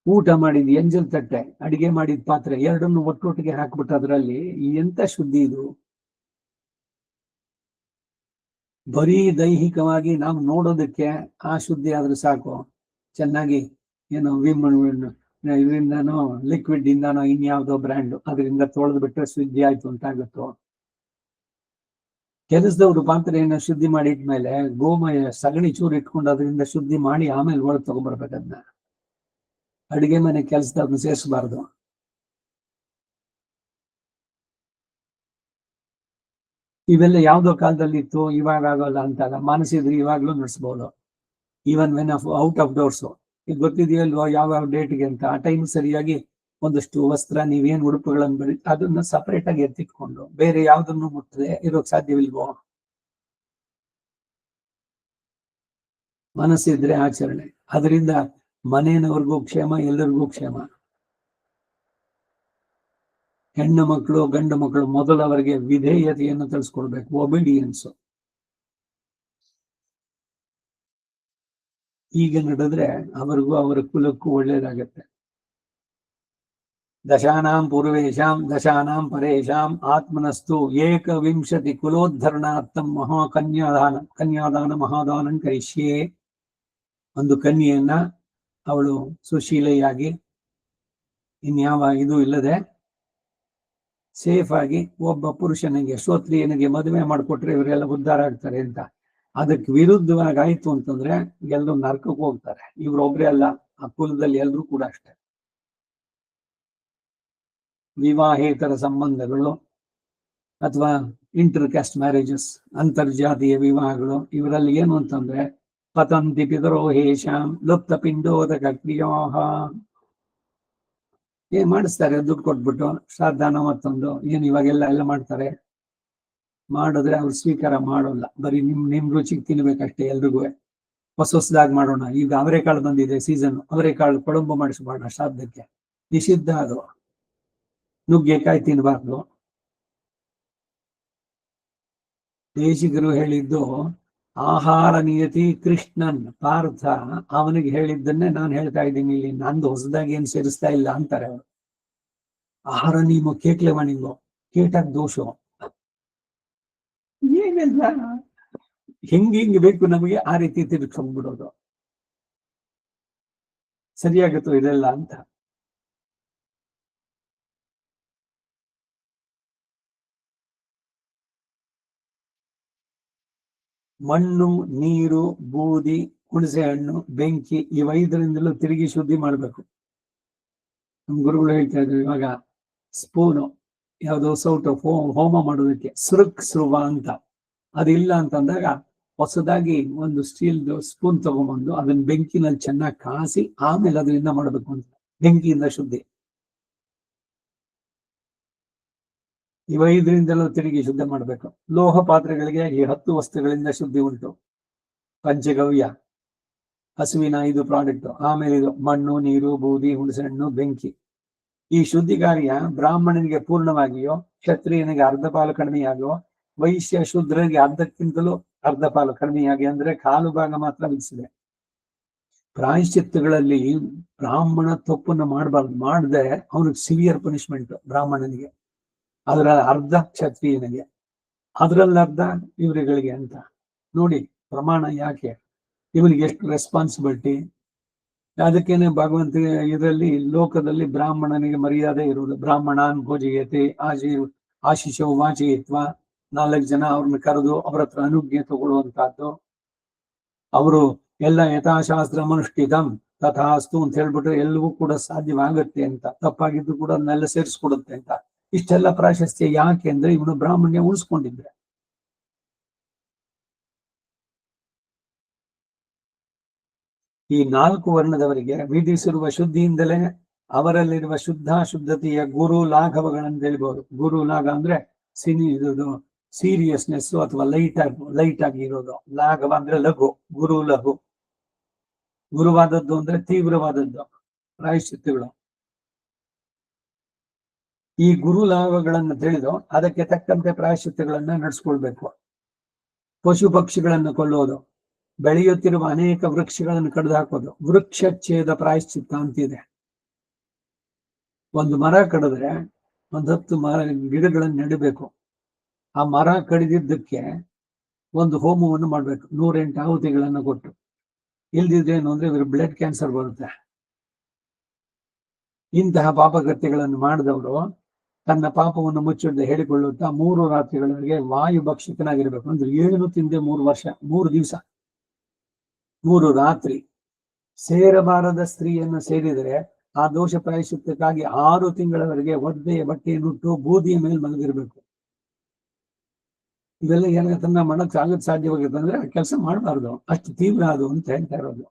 ಊಟ ಮಾಡಿದ್ ಎಂಜಲ್ ತಟ್ಟೆ, ಅಡಿಗೆ ಮಾಡಿದ ಪಾತ್ರೆ ಎರಡನ್ನು ಒಟ್ಟೊಟ್ಟಿಗೆ ಹಾಕ್ಬಿಟ್ಟು ಅದರಲ್ಲಿ ಎಂತ ಶುದ್ಧಿ ಇದು? ಬರೀ ದೈಹಿಕವಾಗಿ ನಾವು ನೋಡೋದಕ್ಕೆ ಆ ಶುದ್ಧಿ ಆದ್ರೆ ಸಾಕು. ಚೆನ್ನಾಗಿ ಏನೋ ಇದರಿಂದಾನೋ ಲಿಕ್ವಿಡ್ ಇಂದಾನೋ ಇನ್ಯಾವುದೋ ಬ್ರ್ಯಾಂಡ್ ಅದರಿಂದ ತೊಳೆದು ಬಿಟ್ರೆ ಶುದ್ಧಿ ಆಯ್ತು ಅಂತ ಆಗುತ್ತೋ? ಕೆಲಸದವ್ರು ಪಾತ್ರೆಯನ್ನ ಶುದ್ಧಿ ಮಾಡಿದ್ಮೇಲೆ ಗೋಮಯ ಸಗಣಿ ಚೂರು ಇಟ್ಕೊಂಡು ಅದರಿಂದ ಶುದ್ಧಿ ಮಾಡಿ ಆಮೇಲೆ ಒಳಗೆ ತಗೊಂಡ್ಬರ್ಬೇಕದನ್ನ. ಅಡಿಗೆ ಮನೆ ಕೆಲಸದವ್ರನ್ನ ಸೇರಿಸಬಾರ್ದು. ಇವೆಲ್ಲ ಯಾವ್ದೋ ಕಾಲದಲ್ಲಿ ಇತ್ತು, ಇವಾಗ ಆಗೋಲ್ಲ ಅಂತಲ್ಲ. ಮನಸ್ಸಿದ್ರೆ ಇವಾಗ್ಲೂ ನಡೆಸ್ಬೋದು. Even when out of doors ಈಗ ಗೊತ್ತಿದೆಯಲ್ವೋ ಯಾವ ಡೇಟ್ಗೆ ಅಂತ. ಆ ಟೈಮ್ ಸರಿಯಾಗಿ ಒಂದಷ್ಟು ವಸ್ತ್ರ ನೀವೇನ್ ಉಡುಪುಗಳನ್ನು ಬರೀ ಅದನ್ನ ಸಪರೇಟ್ ಆಗಿ ಎತ್ತಿಟ್ಕೊಂಡು ಬೇರೆ ಯಾವ್ದನ್ನು ಮುಟ್ಟದೆ ಇರೋಕ್ ಸಾಧ್ಯವಿಲ್ವೋ? ಮನಸ್ಸಿದ್ರೆ ಆಚರಣೆ. ಅದರಿಂದ ಮನೆಯವ್ರಿಗೂ ಕ್ಷೇಮ, ಎಲ್ಲರಿಗೂ ಕ್ಷೇಮ. ಹೆಣ್ಣು ಮಕ್ಕಳು ಗಂಡು ಮಕ್ಕಳು ಮೊದಲು ಅವರಿಗೆ ವಿಧೇಯತೆಯನ್ನು ತಿಳಿಸ್ಕೊಡ್ಬೇಕು, ಒಬಿಡಿಯನ್ಸ್. ಈಗ ನಡೆದ್ರೆ ಅವರಿಗೂ ಅವರ ಕುಲಕ್ಕೂ ಒಳ್ಳೇದಾಗತ್ತೆ. ದಶಾನಾಂ ಪೂರ್ವೇಶಾಂ ದಶಾನಾಂ ಪರೇಶಾಂ ಆತ್ಮನಸ್ತು ಏಕವಿಂಶತಿ ಕುಲೋದ್ಧರಣಾರ್ಥಂ ಕನ್ಯಾದಾನ ಮಹಾದಾನಂ ಕರಿಷ್ಯೆ. ಒಂದು ಕನ್ಯೆಯನ್ನ ಅವಳು ಸುಶೀಲೆಯಾಗಿ ಇನ್ಯಾವ ಇದು ಇಲ್ಲದೆ ಸೇಫ್ ಆಗಿ ಒಬ್ಬ ಪುರುಷನಿಗೆ ಶ್ರೋತ್ರಿಯನಿಗೆ ಮದುವೆ ಮಾಡಿಕೊಟ್ರೆ ಇವರೆಲ್ಲ ಉದ್ಧಾರ ಆಗ್ತಾರೆ ಅಂತ. ಅದಕ್ಕೆ ವಿರುದ್ಧವಾಗಿ ಆಯ್ತು ಅಂತಂದ್ರೆ ಎಲ್ಲರೂ ನರಕಕ್ಕೆ ಹೋಗ್ತಾರೆ. ಇವ್ರೊಬ್ರೇ ಅಲ್ಲ, ಆ ಕುಲದಲ್ಲಿ ಎಲ್ಲರೂ ಕೂಡ ಅಷ್ಟೇ. ವಿವಾಹೇತರ ಸಂಬಂಧಗಳು ಅಥವಾ ಇಂಟರ್ ಕ್ಯಾಸ್ಟ್ ಮ್ಯಾರೇಜಸ್, ಅಂತರ್ಜಾತೀಯ ವಿವಾಹಗಳು, ಇವರಲ್ಲಿ ಏನು ಅಂತಂದ್ರೆ ಪತಂತಿ ಪಿತರೋ ಹೇಷಾಂ ಲುಪ್ತ ಪಿಂಡೋದಕ ಕ್ರಿಯಾಹ. ಏನ್ ಮಾಡಿಸ್ತಾರೆ ದುಡ್ಡು ಕೊಟ್ಬಿಟ್ಟು ಶ್ರಾದ್ದಾನ ಮತ್ತೊಂದು ಏನು ಇವಾಗೆಲ್ಲ ಮಾಡ್ತಾರೆ. ಮಾಡಿದ್ರೆ ಅವ್ರು ಸ್ವೀಕಾರ ಮಾಡೋಲ್ಲ. ಬರೀ ನಿಮ್ ರುಚಿಗೆ ತಿನ್ಬೇಕಷ್ಟೇ. ಎಲ್ರಿಗೂ ಹೊಸದಾಗಿ ಮಾಡೋಣ. ಈಗ ಅವರೆಕಾಳು ಬಂದಿದೆ ಸೀಸನ್, ಅವರೆಕಾಳು ಕೊಳಂಬು ಮಾಡಿಸ್ಬೋಣ ಶ್ರಾದ್ದಕ್ಕೆ, ನಿಷಿದ್ಧ ಅದು. ನುಗ್ಗೆಕಾಯಿ ತಿನ್ಬಾರ್ದು. ದೇಶಿಗರು ಹೇಳಿದ್ದು ಆಹಾರ ನಿಯತಿ ಕೃಷ್ಣನ್ ಪಾರ್ಥ, ಅವನಿಗೆ ಹೇಳಿದ್ದನ್ನೇ ನಾನು ಹೇಳ್ತಾ ಇದ್ದೀನಿ ಇಲ್ಲಿ. ನಂದು ಹೊಸದಾಗಿ ಏನ್ ಸೇರಿಸ್ತಾ ಇಲ್ಲ ಅಂತಾರೆ ಅವರು. ಆಹಾರ ನಿಯಮ ಕೇಟ್ಲೆವಾಣಿಗೋ ಕೇಟಕ್ ದೋಷ ಏನೆಲ್ಲ ಹೆಂಗೆ ಬೇಕು ನಮಗೆ ಆ ರೀತಿ ತಿರುಗಿಸ್ಬಿಡೋದು. ಸರಿಯಾಗತ್ತೋ ಇದೆಲ್ಲ ಅಂತ. ಮಣ್ಣು, ನೀರು, ಬೂದಿ, ಹುಣಸೆ ಹಣ್ಣು, ಬೆಂಕಿ, ಈ 5ರಿಂದಲೂ ತಿರುಗಿ ಶುದ್ಧಿ ಮಾಡ್ಬೇಕು. ನಮ್ ಗುರುಗಳು ಹೇಳ್ತಾ ಇದ್ರು ಇವಾಗ ಸ್ಪೂನು ಯಾವ್ದೋ ಸೌಟು ಹೋಮ ಮಾಡೋದಕ್ಕೆ ಸೃಕ್ ಸ್ರುವ ಅಂತ, ಅದಿಲ್ಲ ಅಂತಂದಾಗ ಹೊಸದಾಗಿ ಒಂದು ಸ್ಟೀಲ್ ಸ್ಪೂನ್ ತಗೊಂಡ್ಬಂದು ಅದನ್ನ ಬೆಂಕಿನಲ್ಲಿ ಚೆನ್ನಾಗಿ ಕಾಸಿ ಆಮೇಲೆ ಅದರಿಂದ ಮಾಡಬೇಕು ಅಂತ. ಬೆಂಕಿಯಿಂದ ಶುದ್ಧಿ. ಇವ ಇದರಿಂದಲೂ ತಿರುಗಿ ಶುದ್ಧ ಮಾಡಬೇಕು. ಲೋಹ ಪಾತ್ರೆಗಳಿಗೆ ಈ 10 ವಸ್ತುಗಳಿಂದ ಶುದ್ಧಿ ಉಂಟು. ಪಂಚಗವ್ಯ, ಹಸುವಿನ 5 ಪ್ರಾಡಕ್ಟ್, ಆಮೇಲೆ ಇದು ಮಣ್ಣು, ನೀರು, ಬೂದಿ, ಹುಣಸೆಹಣ್ಣು, ಬೆಂಕಿ. ಈ ಶುದ್ಧಿ ಕಾರ್ಯ ಬ್ರಾಹ್ಮಣನಿಗೆ ಪೂರ್ಣವಾಗಿಯೋ, ಕ್ಷತ್ರಿಯನಿಗೆ ಅರ್ಧ ಪಾಲು ಕಡಿಮೆಯಾಗೋ, ವೈಶ್ಯ ಶೂದ್ರನಿಗೆ ಅರ್ಧಕ್ಕಿಂತಲೂ ಅರ್ಧ ಪಾಲು ಕಡಿಮೆಯಾಗಿ, ಅಂದ್ರೆ ಕಾಲು ಭಾಗ ಮಾತ್ರ ವಿಧಿಸಿದೆ. ಪ್ರಾಯಶ್ಚಿತ್ತಗಳಲ್ಲಿ ಬ್ರಾಹ್ಮಣ ತಪ್ಪನ್ನು ಮಾಡಬಾರ್ದು. ಮಾಡದೆ ಅವನಿಗೆ ಸಿವಿಯರ್ ಪನಿಷ್ಮೆಂಟ್ ಬ್ರಾಹ್ಮಣನಿಗೆ, ಅದರ ಅರ್ಧ ಕ್ಷತ್ರಿಯನಿಗೆ, ಅದರಲ್ಲಿ ಅರ್ಧ ಇವರುಗಳಿಗೆ ಅಂತ. ನೋಡಿ ಪ್ರಮಾಣ ಯಾಕೆ, ಇವನಿಗೆ ಎಷ್ಟು ರೆಸ್ಪಾನ್ಸಿಬಿಲಿಟಿ. ಅದಕ್ಕೇನೆ ಭಗವಂತ ಇದರಲ್ಲಿ ಲೋಕದಲ್ಲಿ ಬ್ರಾಹ್ಮಣನಿಗೆ ಮರ್ಯಾದೆ ಇರುವುದು. ಬ್ರಾಹ್ಮಣಾನ್ ಭೋಜಯತೆ ಆಶಿಷವು ವಾಚಯಿತ್ವ. 4 ಜನ ಅವ್ರನ್ನ ಕರೆದು ಅವ್ರ ಹತ್ರ ಅನುಜ್ಞೆ ತಗೊಳ್ಳುವಂತಹದ್ದು. ಅವರು ಎಲ್ಲ ಯಥಾಶಾಸ್ತ್ರ ಅನುಷ್ಠಿತಂ ತಥಾಸ್ತು ಅಂತ ಹೇಳ್ಬಿಟ್ರೆ ಎಲ್ಲವೂ ಕೂಡ ಸಾಧ್ಯವಾಗುತ್ತೆ ಅಂತ. ತಪ್ಪಾಗಿದ್ದು ಕೂಡ ಅದನ್ನೆಲ್ಲ ಸೇರಿಸ್ಕೊಡುತ್ತೆ ಅಂತ. ಇಷ್ಟೆಲ್ಲ ಪ್ರಾಶಸ್ತ್ಯ ಯಾಕೆ ಅಂದ್ರೆ ಇವನು ಬ್ರಾಹ್ಮಣ್ಯ ಉಳಿಸ್ಕೊಂಡಿದ್ರೆ. ಈ 4 ವರ್ಣದವರಿಗೆ ವಿಧಿಸಿರುವ ಶುದ್ಧಿಯಿಂದಲೇ ಅವರಲ್ಲಿರುವ ಶುದ್ಧತೆಯ ಗುರು ಲಾಘವಗಳನ್ನು ತಿಳಿಬಹುದು. ಗುರು ಲಾಘ ಅಂದ್ರೆ ಸೀರಿಯಸ್ನೆಸ್ ಅಥವಾ ಲೈಟ್ ಆಗಿ ಇರೋದು. ಲಾಘವ ಅಂದ್ರೆ ಲಘು. ಗುರು ಲಘು. ಗುರುವಾದದ್ದು ಅಂದ್ರೆ ತೀವ್ರವಾದದ್ದು ಪ್ರಾಯಶ್ಚಿತ್ತಗಳು. ಈ ಗುರು ಲಾಭಗಳನ್ನು ತಿಳಿದು ಅದಕ್ಕೆ ತಕ್ಕಂತೆ ಪ್ರಾಯಶ್ಚಿತ್ತಗಳನ್ನ ನಡೆಸ್ಕೊಳ್ಬೇಕು. ಪಶು ಪಕ್ಷಿಗಳನ್ನು ಕೊಲ್ಲೋದು, ಬೆಳೆಯುತ್ತಿರುವ ಅನೇಕ ವೃಕ್ಷಗಳನ್ನು ಕಡಿದು ಹಾಕೋದು, ವೃಕ್ಷಚ್ಛೇದ ಪ್ರಾಯಶ್ಚಿತ್ತ ಅಂತಿದೆ. ಒಂದು ಮರ ಕಡಿದ್ರೆ 10 ಗಿಡಗಳನ್ನು ನೆಡಬೇಕು. ಆ ಮರ ಕಡಿದಿದ್ದಕ್ಕೆ ಒಂದು ಹೋಮವನ್ನು ಮಾಡ್ಬೇಕು, 108 ಆಹುತಿಗಳನ್ನು ಕೊಟ್ಟು. ಇಲ್ದಿದ್ದೇನು ಅಂದ್ರೆ ಇವರು ಬ್ಲಡ್ ಕ್ಯಾನ್ಸರ್ ಬರುತ್ತೆ. ಇಂತಹ ಪಾಪಕೃತ್ಯಗಳನ್ನು ಮಾಡಿದವರು ತನ್ನ ಪಾಪವನ್ನು ಮುಚ್ಚಿಡದೆ ಹೇಳಿಕೊಳ್ಳುತ್ತಾ 3 ರಾತ್ರಿಗಳವರೆಗೆ ವಾಯು ಭಕ್ಷಕನಾಗಿರ್ಬೇಕು. ಅಂದ್ರೆ ಏನು ತಿಂದೆ 3 ವರ್ಷ, 3 ದಿವಸ, 3 ರಾತ್ರಿ. ಸೇರಬಾರದ ಸ್ತ್ರೀಯನ್ನು ಸೇರಿದರೆ ಆ ದೋಷ ಪ್ರಾಯಶ್ಚಿತ್ತಕ್ಕಾಗಿ 6 ತಿಂಗಳವರೆಗೆ ಒದ್ದೆಯ ಬಟ್ಟೆಯನ್ನುಟ್ಟು ಬೂದಿಯ ಮೇಲೆ ಮಲಗಿರ್ಬೇಕು. ಇವೆಲ್ಲ ಏನಾಗ ತನ್ನ ಮಾಡಕ್ ಆಗತ್ ಸಾಧ್ಯವಾಗುತ್ತೆ ಅಂದ್ರೆ ಆ ಕೆಲಸ ಮಾಡಬಾರ್ದು. ಅಷ್ಟು ತೀವ್ರ ಅದು ಅಂತ ಹೇಳ್ತಾ ಇರೋದು.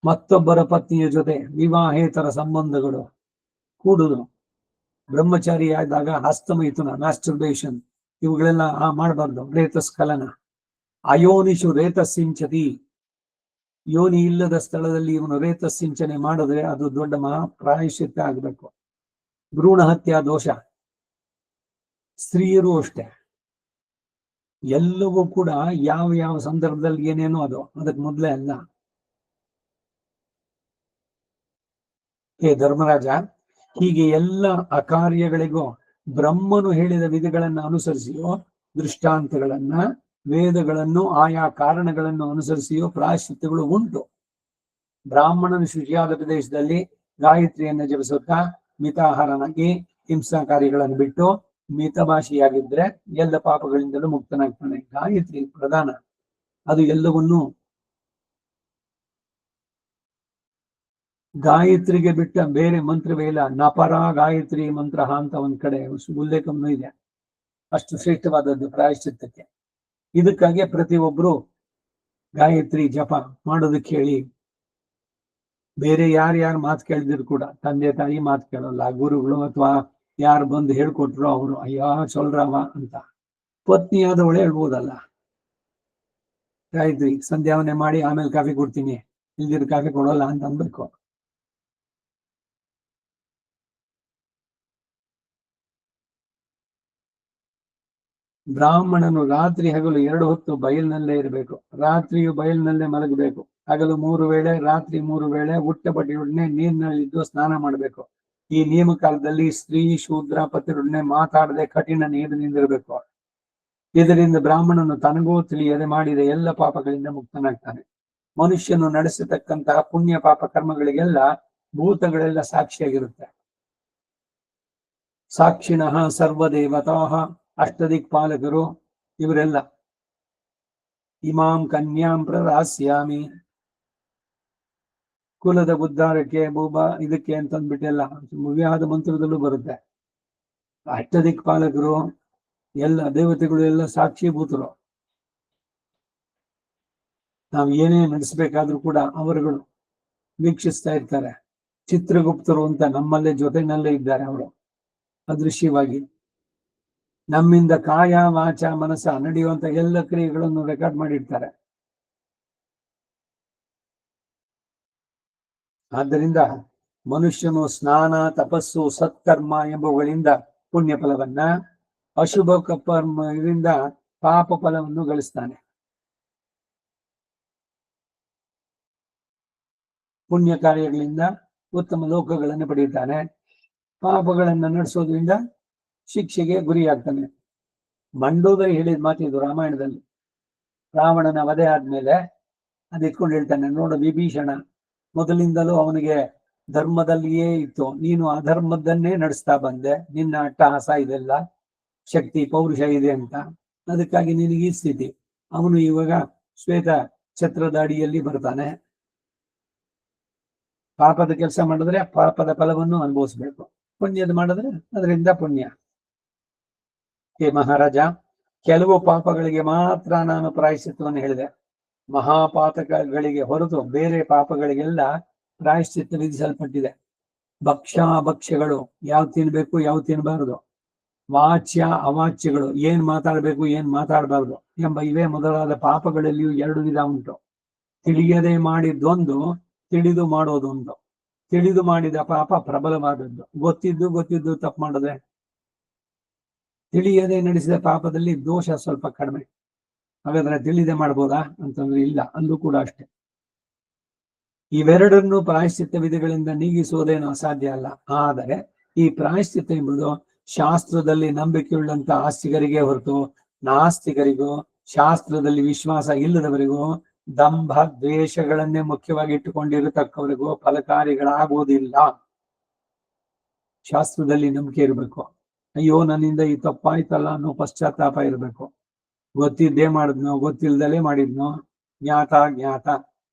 ಮತ್ತೊಬ್ಬರ ಪತ್ನಿಯ ಜೊತೆ ವಿವಾಹೇತರ ಸಂಬಂಧಗಳು ಕೂಡುದು, ಬ್ರಹ್ಮಚಾರಿ ಆದಾಗ ಹಸ್ತಮೈಥುನ, ಮ್ಯಾಸ್ಟರ್ಬೇಷನ್, ಇವುಗಳೆಲ್ಲ ಮಾಡಬಾರ್ದು. ರೇತಸ್ಖಲನ. ಅಯೋನಿಷು ರೇತಸ್ಸಿಂಚತಿ. ಯೋನಿ ಇಲ್ಲದ ಸ್ಥಳದಲ್ಲಿ ಇವನು ರೇತಸ್ಸಿಂಚನೆ ಮಾಡಿದ್ರೆ ಅದು ದೊಡ್ಡ ಪ್ರಾಯಶ್ಚಿತ್ತ ಆಗಬೇಕು. ಭ್ರೂಣ ಹತ್ಯಾ ದೋಷ. ಸ್ತ್ರೀಯರು ಅಷ್ಟೇ, ಎಲ್ಲವೂ ಕೂಡ ಯಾವ ಸಂದರ್ಭದಲ್ಲಿ ಏನೇನೋ ಅದು ಅದಕ್ಕೆ ಮೊದಲೇ ಅಲ್ಲ. ಹೇ ಧರ್ಮರಾಜ, ಹೀಗೆ ಎಲ್ಲ ಅಕಾರ್ಯಗಳಿಗೂ ಬ್ರಹ್ಮನು ಹೇಳಿದ ವಿಧಿಗಳನ್ನ ಅನುಸರಿಸಿಯೋ, ದೃಷ್ಟಾಂತಗಳನ್ನ, ವೇದಗಳನ್ನು, ಆಯಾ ಕಾರಣಗಳನ್ನು ಅನುಸರಿಸಿಯೋ ಪ್ರಾಯಶ್ಚಿತ್ತಗಳು ಉಂಟು. ಬ್ರಾಹ್ಮಣನ ಶುಚಿಯಾದ ಪ್ರದೇಶದಲ್ಲಿ ಗಾಯತ್ರಿಯನ್ನು ಜಪಿಸುತ್ತಾ ಮಿತಾಹಾರನಾಗಿ ಹಿಂಸಾಕಾರಿಗಳನ್ನು ಬಿಟ್ಟು ಮಿತಭಾಷಿಯಾಗಿದ್ರೆ ಎಲ್ಲ ಪಾಪಗಳಿಂದಲೂ ಮುಕ್ತನಾಗ್ತಾನೆ. ಗಾಯತ್ರಿ ಪ್ರಧಾನ. ಅದು ಎಲ್ಲವನ್ನೂ ಗಾಯತ್ರಿಗೆ ಬಿಟ್ಟ ಬೇರೆ ಮಂತ್ರವೇ ಇಲ್ಲ. ನಪರ ಗಾಯತ್ರಿ ಮಂತ್ರ ಅಂತ ಒಂದ್ ಕಡೆ ಉಲ್ಲೇಖನೂ ಇದೆ. ಅಷ್ಟು ಶ್ರೇಷ್ಠವಾದದ್ದು ಪ್ರಾಯಶ್ಚಿತ್ತಕ್ಕೆ. ಇದಕ್ಕಾಗಿ ಪ್ರತಿಯೊಬ್ರು ಗಾಯತ್ರಿ ಜಪ ಮಾಡೋದಕ್ಕೆ ಹೇಳಿ. ಬೇರೆ ಯಾರ್ಯಾರು ಮಾತು ಕೇಳಿದ್ರು ಕೂಡ ತಂದೆ ತಾಯಿ ಮಾತು ಕೇಳಲ್ಲ, ಗುರುಗಳು ಅಥವಾ ಯಾರು ಬಂದು ಹೇಳ್ಕೊಟ್ರು ಅವರು ಅಯ್ಯೋ ಸೊಲ್ರಾವ ಅಂತ. ಪತ್ನಿಯಾದವಳೆ ಹೇಳ್ಬೋದಲ್ಲ, ಗಾಯತ್ರಿ ಸಂಧ್ಯಾವನೆ ಮಾಡಿ ಆಮೇಲೆ ಕಾಫಿ ಕೊಡ್ತೀನಿ, ಇಲ್ದಿರ ಕಾಫಿ ಕೊಡಲ್ಲ ಅಂತ ಅನ್ಬೇಕು. ಬ್ರಾಹ್ಮಣನು ರಾತ್ರಿ ಹಗಲು 2 ಹೊತ್ತು ಬಯಲಿನಲ್ಲೇ ಇರಬೇಕು. ರಾತ್ರಿಯು ಬಯಲಿನಲ್ಲೇ ಮಲಗಬೇಕು. ಹಗಲು 3 ವೇಳೆ, ರಾತ್ರಿ 3 ವೇಳೆ ಉಟ್ಟ ಬಟ್ಟೆಯೊಡನೆ ನೀರಿನಲ್ಲಿದ್ದು ಸ್ನಾನ ಮಾಡಬೇಕು. ಈ ನಿಯಮ ಕಾಲದಲ್ಲಿ ಸ್ತ್ರೀ ಶೂದ್ರ ಪತಿಯೊಡನೆ ಮಾತಾಡದೆ ಕಠಿಣ ನೀರಿನಿಂದಿರಬೇಕು. ಇದರಿಂದ ಬ್ರಾಹ್ಮಣನು ತನಗೂ ತಿಳಿಯದೆ ಮಾಡಿದ ಎಲ್ಲ ಪಾಪಗಳಿಂದ ಮುಕ್ತನಾಗ್ತಾನೆ. ಮನುಷ್ಯನು ನಡೆಸತಕ್ಕಂತಹ ಪುಣ್ಯ ಪಾಪ ಕರ್ಮಗಳಿಗೆಲ್ಲ ಭೂತಗಳೆಲ್ಲ ಸಾಕ್ಷಿಯಾಗಿರುತ್ತೆ. ಸಾಕ್ಷಿಣಃ ಸರ್ವದೇವತಾ, ಅಷ್ಟದಿಕ್ಪಾಲಕರು ಇವರೆಲ್ಲ. ಇಮಾಂ ಕನ್ಯಾಂ ಪ್ರದಾಸ್ಯಾಮಿ, ಕುಲದ ಉದ್ಧಾರಕ್ಕೆ ಇದಕ್ಕೆ ಅಂತಂದ್ಬಿಟ್ಟೆಲ್ಲ ವ್ಯಾದ ಮಂತ್ರದಲ್ಲೂ ಬರುತ್ತೆ. ಅಷ್ಟದಿಕ್ಪಾಲಕರು ಎಲ್ಲ ದೇವತೆಗಳು ಎಲ್ಲ ಸಾಕ್ಷಿಭೂತರು. ನಾವು ಏನೇ ನಡೆಸಬೇಕಾದ್ರೂ ಕೂಡ ಅವರುಗಳು ವೀಕ್ಷಿಸ್ತಾ ಇರ್ತಾರೆ. ಚಿತ್ರಗುಪ್ತರು ಅಂತ ನಮ್ಮಲ್ಲೇ ಜೊತೆನಲ್ಲೇ ಇದ್ದಾರೆ. ಅವರು ಅದೃಶ್ಯವಾಗಿ ನಮ್ಮಿಂದ ಕಾಯ ವಾಚ ಮನಸ್ಸ ನಡೆಯುವಂತ ಎಲ್ಲ ಕ್ರಿಯೆಗಳನ್ನು ರೆಕಾರ್ಡ್ ಮಾಡಿರ್ತಾರೆ. ಆದ್ದರಿಂದ ಮನುಷ್ಯನು ಸ್ನಾನ, ತಪಸ್ಸು, ಸತ್ಕರ್ಮ ಎಂಬುವುಗಳಿಂದ ಪುಣ್ಯ ಫಲವನ್ನ, ಅಶುಭ ಕರ್ಮದಿಂದ ಪಾಪ ಫಲವನ್ನು ಗಳಿಸ್ತಾನೆ. ಪುಣ್ಯ ಕಾರ್ಯಗಳಿಂದ ಉತ್ತಮ ಲೋಕಗಳನ್ನು ಪಡೆಯುತ್ತಾನೆ. ಪಾಪಗಳನ್ನು ನಡೆಸೋದ್ರಿಂದ ಶಿಕ್ಷೆಗೆ ಗುರಿಯಾಗ್ತಾನೆ. ಮಂಡೋದರಿ ಹೇಳಿದ ಮಾತಿದು ರಾಮಾಯಣದಲ್ಲಿ. ರಾವಣನ ವಧೆ ಆದ್ಮೇಲೆ ಅದಿಟ್ಕೊಂಡು ಹೇಳ್ತಾನೆ, ನೋಡು ವಿಭೀಷಣ, ಮೊದಲಿಂದಲೂ ಅವನಿಗೆ ಧರ್ಮದಲ್ಲಿಯೇ ಇತ್ತು, ನೀನು ಅಧರ್ಮದನ್ನೇ ನಡೆಸ್ತಾ ಬಂದೆ, ನಿನ್ನ ಅಟ್ಟಹಾಸ ಇದೆಲ್ಲ ಶಕ್ತಿ ಪೌರುಷ ಇದೆ ಅಂತ, ಅದಕ್ಕಾಗಿ ನಿನಗೆ ಈ ಸ್ಥಿತಿ. ಅವನು ಇವಾಗ ಶ್ವೇತ ಛತ್ರದ ಅಡಿಯಲ್ಲಿ ಬರ್ತಾನೆ. ಪಾಪದ ಕೆಲಸ ಮಾಡಿದ್ರೆ ಪಾಪದ ಫಲವನ್ನು ಅನುಭವಿಸ್ಬೇಕು, ಪುಣ್ಯದ ಮಾಡಿದ್ರೆ ಅದರಿಂದ ಪುಣ್ಯ. ಹೇ ಮಹಾರಾಜ, ಕೆಲವು ಪಾಪಗಳಿಗೆ ಮಾತ್ರ ನಾನು ಪ್ರಾಯಶ್ಚಿತ್ತವನ್ನು ಹೇಳಿದೆ. ಮಹಾಪಾತಕಗಳಿಗೆ ಹೊರತು ಬೇರೆ ಪಾಪಗಳಿಗೆಲ್ಲ ಪ್ರಾಯಶ್ಚಿತ್ತ ವಿಧಿಸಲ್ಪಟ್ಟಿದೆ. ಭಕ್ಷ್ಯಾಭಕ್ಷ್ಯಗಳು, ಯಾವ ತಿನ್ಬೇಕು ಯಾವ ತಿನ್ನಬಾರದು, ವಾಚ್ಯ ಅವಾಚ್ಯಗಳು, ಏನ್ ಮಾತಾಡ್ಬೇಕು ಏನ್ ಮಾತಾಡಬಾರ್ದು ಎಂಬ ಇವೇ ಮೊದಲಾದ ಪಾಪಗಳಲ್ಲಿಯೂ 2 ವಿಧ ಉಂಟು. ತಿಳಿಯದೆ ಮಾಡಿದ್ದೊಂದು, ತಿಳಿದು ಮಾಡೋದೊಂದು. ತಿಳಿದು ಮಾಡಿದ ಪಾಪ ಪ್ರಬಲವಾದದ್ದು. ಗೊತ್ತಿದ್ದು ತಪ್ಪು ಮಾಡದೆ ತಿಳಿಯದೆ ನಡೆಸಿದ ಪಾಪದಲ್ಲಿ ದೋಷ ಸ್ವಲ್ಪ ಕಡಿಮೆ. ಹಾಗಾದ್ರೆ ತಿಳಿದೆ ಮಾಡ್ಬೋದಾ ಅಂತಂದ್ರೆ ಇಲ್ಲ, ಅಲ್ಲೂ ಕೂಡ ಅಷ್ಟೆ. ಇವೆರಡನ್ನು ಪ್ರಾಯಶ್ಚಿತ್ತ ವಿಧಿಗಳಿಂದ ನೀಗಿಸುವುದೇನು ಅಸಾಧ್ಯ ಅಲ್ಲ. ಆದರೆ ಈ ಪ್ರಾಯಶ್ಚಿತ್ತ ಎಂಬುದು ಶಾಸ್ತ್ರದಲ್ಲಿ ನಂಬಿಕೆಯುಳ್ಳಂತ ಆಸ್ತಿಗರಿಗೆ ಹೊರತು ನಾಸ್ತಿಕರಿಗೂ ಶಾಸ್ತ್ರದಲ್ಲಿ ವಿಶ್ವಾಸ ಇಲ್ಲದವರಿಗೂ ದಂಭ ದ್ವೇಷಗಳನ್ನೇ ಮುಖ್ಯವಾಗಿ ಇಟ್ಟುಕೊಂಡಿರತಕ್ಕವರಿಗೂ ಫಲಕಾರಿಗಳಾಗುವುದಿಲ್ಲ. ಶಾಸ್ತ್ರದಲ್ಲಿ ನಂಬಿಕೆ ಇರಬೇಕು. ಅಯ್ಯೋ ನನ್ನಿಂದ ಈ ತಪ್ಪಾಯ್ತಲ್ಲ ಅನ್ನೋ ಪಶ್ಚಾತ್ತಾಪ ಇರಬೇಕು. ಗೊತ್ತಿದ್ದೇ ಮಾಡಿದ್ನೋ ಗೊತ್ತಿಲ್ದಲೇ ಮಾಡಿದ್ನೋ, ಜ್ಞಾತ ಜ್ಞಾತ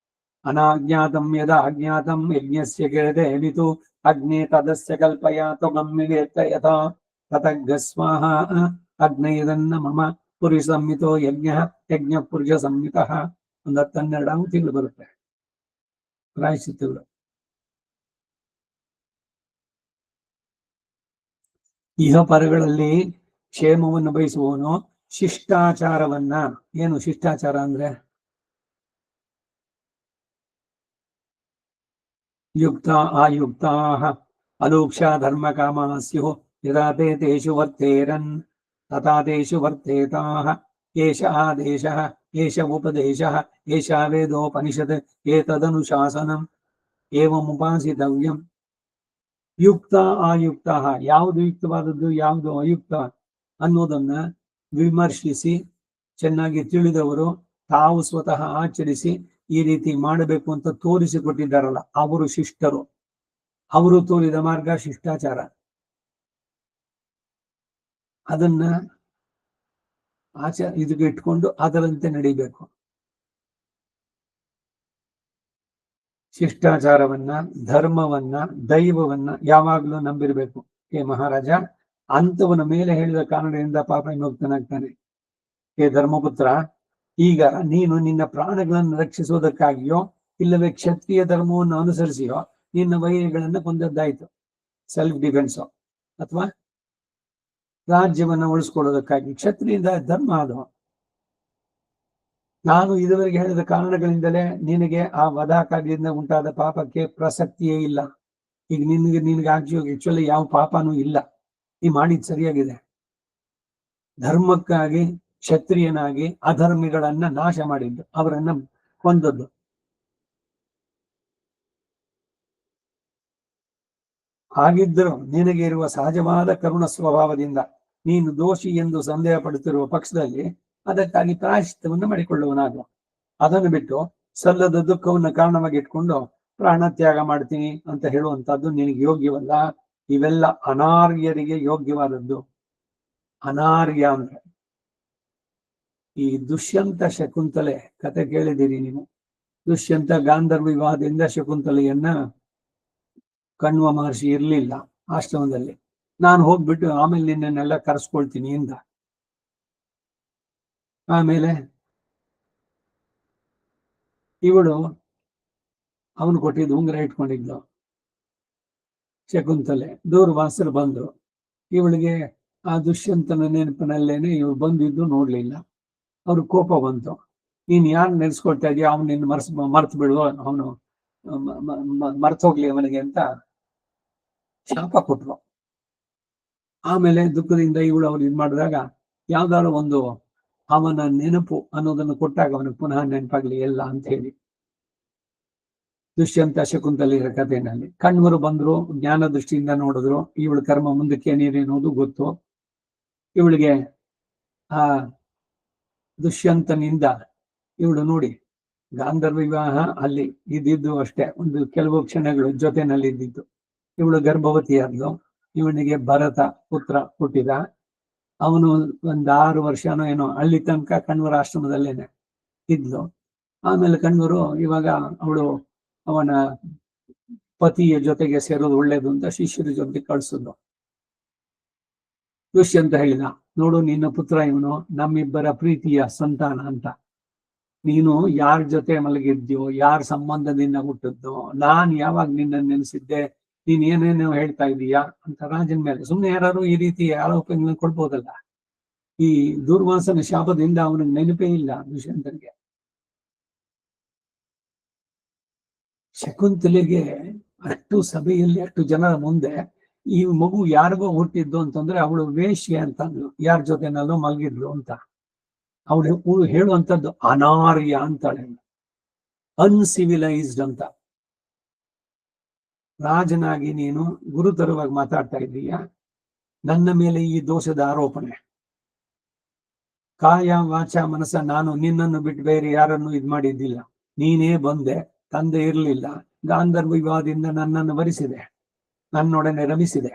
ಅನಾಜ್ಞಾತಂ ಯದ ಅಜ್ಞಾತಂ ಯಜ್ಞಸ್ಯ ಗಿರದೆ ಹೇಳಿತು ಅಗ್ನೇ ತದಸ್ಯ ಕಲ್ಪಯಾತು ಗಮ್ಯವೇತ್ತ ಯಥಾ ತತಗ್ಗಸ್ವಾಹ ಅಗ್ನಯದನ್ನ ಮಮ ಪುರುಷ ಸಂಹಿತೋ ಯಜ್ಞ ಪುರುಷ ಸಂಹಿತಃ. 10-12 ತಿಂಗಳು ಬರುತ್ತೆ ಪ್ರಾಯಶ್ಚಿತ್ತಗಳು. ಇಹ ಪರಗಳಲ್ಲಿ ಕ್ಷೇಮವನ್ನು ಬಯಸುವವನು ಶಿಷ್ಟಾಚಾರವನ್ನ, ಏನು ಶಿಷ್ಟಾಚಾರ ಅಂದ್ರೆ ಯುಕ್ತ ಆಯುಕ್ತಾ ಅಲೋಕ್ಷ ಧರ್ಮ ಕಾಮ ಸ್ಯು ಯದಾ ತೇ ತೇಷು ವರ್ತೇರನ್ ತಥಾ ತೇಷು ವರ್ತೇತಾಃ. ಏಷ ಆದೇಶಃ ಏಷ ಉಪದೇಶಃ ಏಷ ವೇದೋಪನಿಷತ್ ಏತದನುಶಾಸನಂ ಏವಮುಪಾಸಿತವ್ಯಂ. ಯುಕ್ತ ಆಯುಕ್ತ, ಯಾವುದು ಯುಕ್ತವಾದದ್ದು ಯಾವುದು ಅಯುಕ್ತ ಅನ್ನೋದನ್ನ ವಿಮರ್ಶಿಸಿ ಚೆನ್ನಾಗಿ ತಿಳಿದವರು ತಾವು ಸ್ವತಃ ಆಚರಿಸಿ ಈ ರೀತಿ ಮಾಡಬೇಕು ಅಂತ ತೋರಿಸಿಕೊಟ್ಟಿದ್ದಾರಲ್ಲ, ಅವರು ಶಿಷ್ಟರು. ಅವರು ತೋರಿದ ಮಾರ್ಗ ಶಿಷ್ಟಾಚಾರ. ಅದನ್ನ ಇದಕ್ಕೆ ಇಟ್ಕೊಂಡು ಅದರಂತೆ ನಡಿಬೇಕು. ಶಿಷ್ಟಾಚಾರವನ್ನ, ಧರ್ಮವನ್ನ, ದೈವವನ್ನ ಯಾವಾಗ್ಲೂ ನಂಬಿರ್ಬೇಕು. ಹೇ ಮಹಾರಾಜ, ಅಂತವನ ಮೇಲೆ ಹೇಳಿದ ಕಾರಣದಿಂದ ಪಾಪ ವಿಮುಕ್ತನಾಗ್ತಾನೆ. ಹೇ ಧರ್ಮಪುತ್ರ, ಈಗ ನೀನು ನಿನ್ನ ಪ್ರಾಣಗಳನ್ನು ರಕ್ಷಿಸುವುದಕ್ಕಾಗಿಯೋ ಇಲ್ಲವೇ ಕ್ಷತ್ರಿಯ ಧರ್ಮವನ್ನು ಅನುಸರಿಸಿಯೋ ನಿನ್ನ ವೈರಿಗಳನ್ನ ಕೊಂದದ್ದಾಯ್ತು. ಸೆಲ್ಫ್ ಡಿಫೆನ್ಸ್ ಅಥವಾ ರಾಜ್ಯವನ್ನ ಉಳಿಸ್ಕೊಳ್ಳೋದಕ್ಕಾಗಿ ಕ್ಷತ್ರಿಯ ಧರ್ಮ ಅದು. ನಾನು ಇದುವರೆಗೆ ಹೇಳಿದ ಕಾರಣಗಳಿಂದಲೇ ನಿನಗೆ ಆ ವಧಾಕಾರ್ಯದಿಂದ ಉಂಟಾದ ಪಾಪಕ್ಕೆ ಪ್ರಸಕ್ತಿಯೇ ಇಲ್ಲ. ಈಗ ನಿನಗೆ ಆಕ್ಚುಲಿ ಯಾವ ಪಾಪನೂ ಇಲ್ಲ. ಈ ಮಾಡಿದ್ ಸರಿಯಾಗಿದೆ. ಧರ್ಮಕ್ಕಾಗಿ ಕ್ಷತ್ರಿಯನಾಗಿ ಅಧರ್ಮಿಗಳನ್ನ ನಾಶ ಮಾಡಿದ್ದು, ಅವರನ್ನ ಕೊಂದದ್ದು. ಹಾಗಿದ್ದರೂ ನಿನಗೆ ಇರುವ ಸಹಜವಾದ ಕರುಣ ಸ್ವಭಾವದಿಂದ ನೀನು ದೋಷಿ ಎಂದು ಸಂದೇಹ ಪಡುತ್ತಿರುವ ಪಕ್ಷದಲ್ಲಿ ಅದಕ್ಕಾಗಿ ಪ್ರಾಯಶ್ಚಿತ್ತವನ್ನು ಮಾಡಿಕೊಳ್ಳುವನಾಗು. ಅದನ್ನು ಬಿಟ್ಟು ಸಲ್ಲದ ದುಃಖವನ್ನು ಕಾರಣವಾಗಿ ಇಟ್ಕೊಂಡು ಪ್ರಾಣ ತ್ಯಾಗ ಮಾಡ್ತೀನಿ ಅಂತ ಹೇಳುವಂತಹದ್ದು ನಿನಗೆ ಯೋಗ್ಯವಲ್ಲ. ಇವೆಲ್ಲ ಅನಾರ್ಯರಿಗೆ ಯೋಗ್ಯವಾದದ್ದು. ಅನಾರ್ಯ ಅಂದ್ರೆ ಈ ದುಷ್ಯಂತ ಶಕುಂತಲೆ ಕತೆ ಕೇಳಿದ್ದೀರಿ ನೀವು. ದುಷ್ಯಂತ ಗಾಂಧರ್ವ ವಿವಾಹದಿಂದ ಶಕುಂತಲೆಯನ್ನ ಕಣ್ವ ಮಹರ್ಷಿ ಇರ್ಲಿಲ್ಲ ಆಶ್ರಮದಲ್ಲಿ. ನಾನು ಹೋಗ್ಬಿಟ್ಟು ಆಮೇಲೆ ನಿನ್ನೆಲ್ಲ ಕರೆಸ್ಕೊಳ್ತೀನಿ ಇಂದ. ಆಮೇಲೆ ಇವಳು ಅವನು ಕೊಟ್ಟಿದ್ದು ಉಂಗುರ ಇಟ್ಕೊಂಡಿದ್ಲು. ಶಕುಂತಲೆ ದೂರ್ವಾಸರು ಬಂದ್ರು. ಇವಳಿಗೆ ಆ ದುಷ್ಯಂತನ ನೆನಪಿನಲ್ಲೇನೆ ಇವಳು ಬಂದಿದ್ದು ನೋಡ್ಲಿಲ್ಲ. ಅವ್ರಿಗೆ ಕೋಪ ಬಂತು. ನೀನ್ ಯಾರು ನೆನೆಸ್ಕೊಳ್ತಾ ಇದೀಯ, ಅವ್ನು ನಿನ್ನ ಮರ್ತು ಬಿಡು, ಅವನು ಮರ್ತು ಹೋಗ್ಲಿ ಅವನಿಗೆ ಅಂತ ಶಾಪ ಕೊಟ್ರು. ಆಮೇಲೆ ದುಃಖದಿಂದ ಇವಳು ಅವ್ರು ಇದ್ ಮಾಡಿದಾಗ ಯಾವ್ದಾದ್ರು ಒಂದು ಅವನ ನೆನಪು ಅನ್ನೋದನ್ನು ಕೊಟ್ಟಾಗ ಅವನಿಗೆ ಪುನಃ ನೆನಪಾಗ್ಲಿ ಎಲ್ಲ ಅಂತ ಹೇಳಿ ದುಷ್ಯಂತ ಶಕುಂತಲೆಯರ ಕಥೆಯಲ್ಲಿ ಕಣ್ವರು ಬಂದ್ರು, ಜ್ಞಾನ ದೃಷ್ಟಿಯಿಂದ ನೋಡಿದ್ರು. ಇವಳ ಕರ್ಮ ಮುಂದಕ್ಕೆ ಏನೇನೇನೋದು ಗೊತ್ತು. ಇವಳಿಗೆ ಆ ದುಷ್ಯಂತನಿಂದ ಇವಳು ನೋಡಿ ಗಾಂಧರ್ವ ವಿವಾಹ ಅಲ್ಲಿ ಇದ್ದಿದ್ದು ಅಷ್ಟೇ, ಒಂದು ಕೆಲವು ಕ್ಷಣಗಳು ಜೊತೆನಲ್ಲಿ ಇದ್ದಿದ್ದು. ಇವಳು ಗರ್ಭವತಿಯಾದ್ಲು. ಇವನಿಗೆ ಭರತ ಪುತ್ರ ಹುಟ್ಟಿದ. ಅವನು ಒಂದ್ 6 ವರ್ಷನೋ ಏನೋ ಅಲ್ಲಿ ತನಕ ಕಣ್ವರ ಆಶ್ರಮದಲ್ಲೇನೆ ಇದ್ಲು. ಆಮೇಲೆ ಕಣ್ವರು ಇವಾಗ ಅವಳು ಅವನ ಪತಿಯ ಜೊತೆಗೆ ಸೇರೋದು ಒಳ್ಳೇದು ಅಂತ ಶಿಷ್ಯರ ಜೊತೆ ಕಳ್ಸಿದ್ಲು. ದುಷ್ಯಂತ ಹೇಳಿದ, ನೋಡು ನಿನ್ನ ಪುತ್ರ ಇವನು, ನಮ್ಮಿಬ್ಬರ ಪ್ರೀತಿಯ ಸಂತಾನ ಅಂತ. ನೀನು ಯಾರ ಜೊತೆ ಮಲಗಿದ್ಯೋ, ಯಾರ ಸಂಬಂಧದಿಂದ ಹುಟ್ಟಿದ್ನೋ, ನಾನ್ ಯಾವಾಗ ನಿನ್ನ ನೆನೆಸಿದ್ದೆ, ನೀನ್ ಏನೇನೋ ಹೇಳ್ತಾ ಇದೀಯಾ ಅಂತ ರಾಜನ ಮೇಲೆ ಸುಮ್ನೆ ಯಾರು ಈ ರೀತಿ ಆರೋಪಗಳನ್ನ ಕೊಡ್ಬೋದಲ್ಲ. ಈ ದುರ್ವಾಸನ ಶಾಪದಿಂದ ಅವನಿಗೆ ನೆನಪೇ ಇಲ್ಲ ದುಷ್ಯಂತನಿಗೆ. ಶಕುಂತಲೆಗೆ ಅಷ್ಟು ಸಭೆಯಲ್ಲಿ ಅಷ್ಟು ಜನರ ಮುಂದೆ ಈ ಮಗು ಯಾರಿಗೋ ಹುಟ್ಟಿದ್ದು ಅಂತಂದ್ರೆ ಅವಳು ವೇಶ್ಯೆ ಅಂತಂದ್ಲು, ಯಾರ ಜೊತೆನಲ್ಲೋ ಮಲಗಿದ್ಲು ಅಂತ. ಅವಳು ಹೇಳುವಂಥದ್ದು ಅನಾರ್ಯ ಅಂತಾಳೆ, ಅನ್ಸಿವಿಲೈಸ್ಡ್ ಅಂತ. ರಾಜನಾಗಿ ನೀನು ಗುರುತರವಾಗಿ ಮಾತಾಡ್ತಾ ಇದ್ದೀಯ, ನನ್ನ ಮೇಲೆ ಈ ದೋಷದ ಆರೋಪಣೆ. ಕಾಯ ವಾಚ ಮನಸ್ಸ ನಾನು ನಿನ್ನನ್ನು ಬಿಟ್ಟು ಬೇರೆ ಯಾರನ್ನು ಇದ್ ಮಾಡಿದ್ದಿಲ್ಲ. ನೀನೇ ಬಂದೆ, ತಂದೆ ಇರಲಿಲ್ಲ, ಗಾಂಧರ್ವ ವಿವಾಹದಿಂದ ನನ್ನನ್ನು ವರಿಸಿದೆ, ನನ್ನೊಡನೆ ರಮಿಸಿದೆ.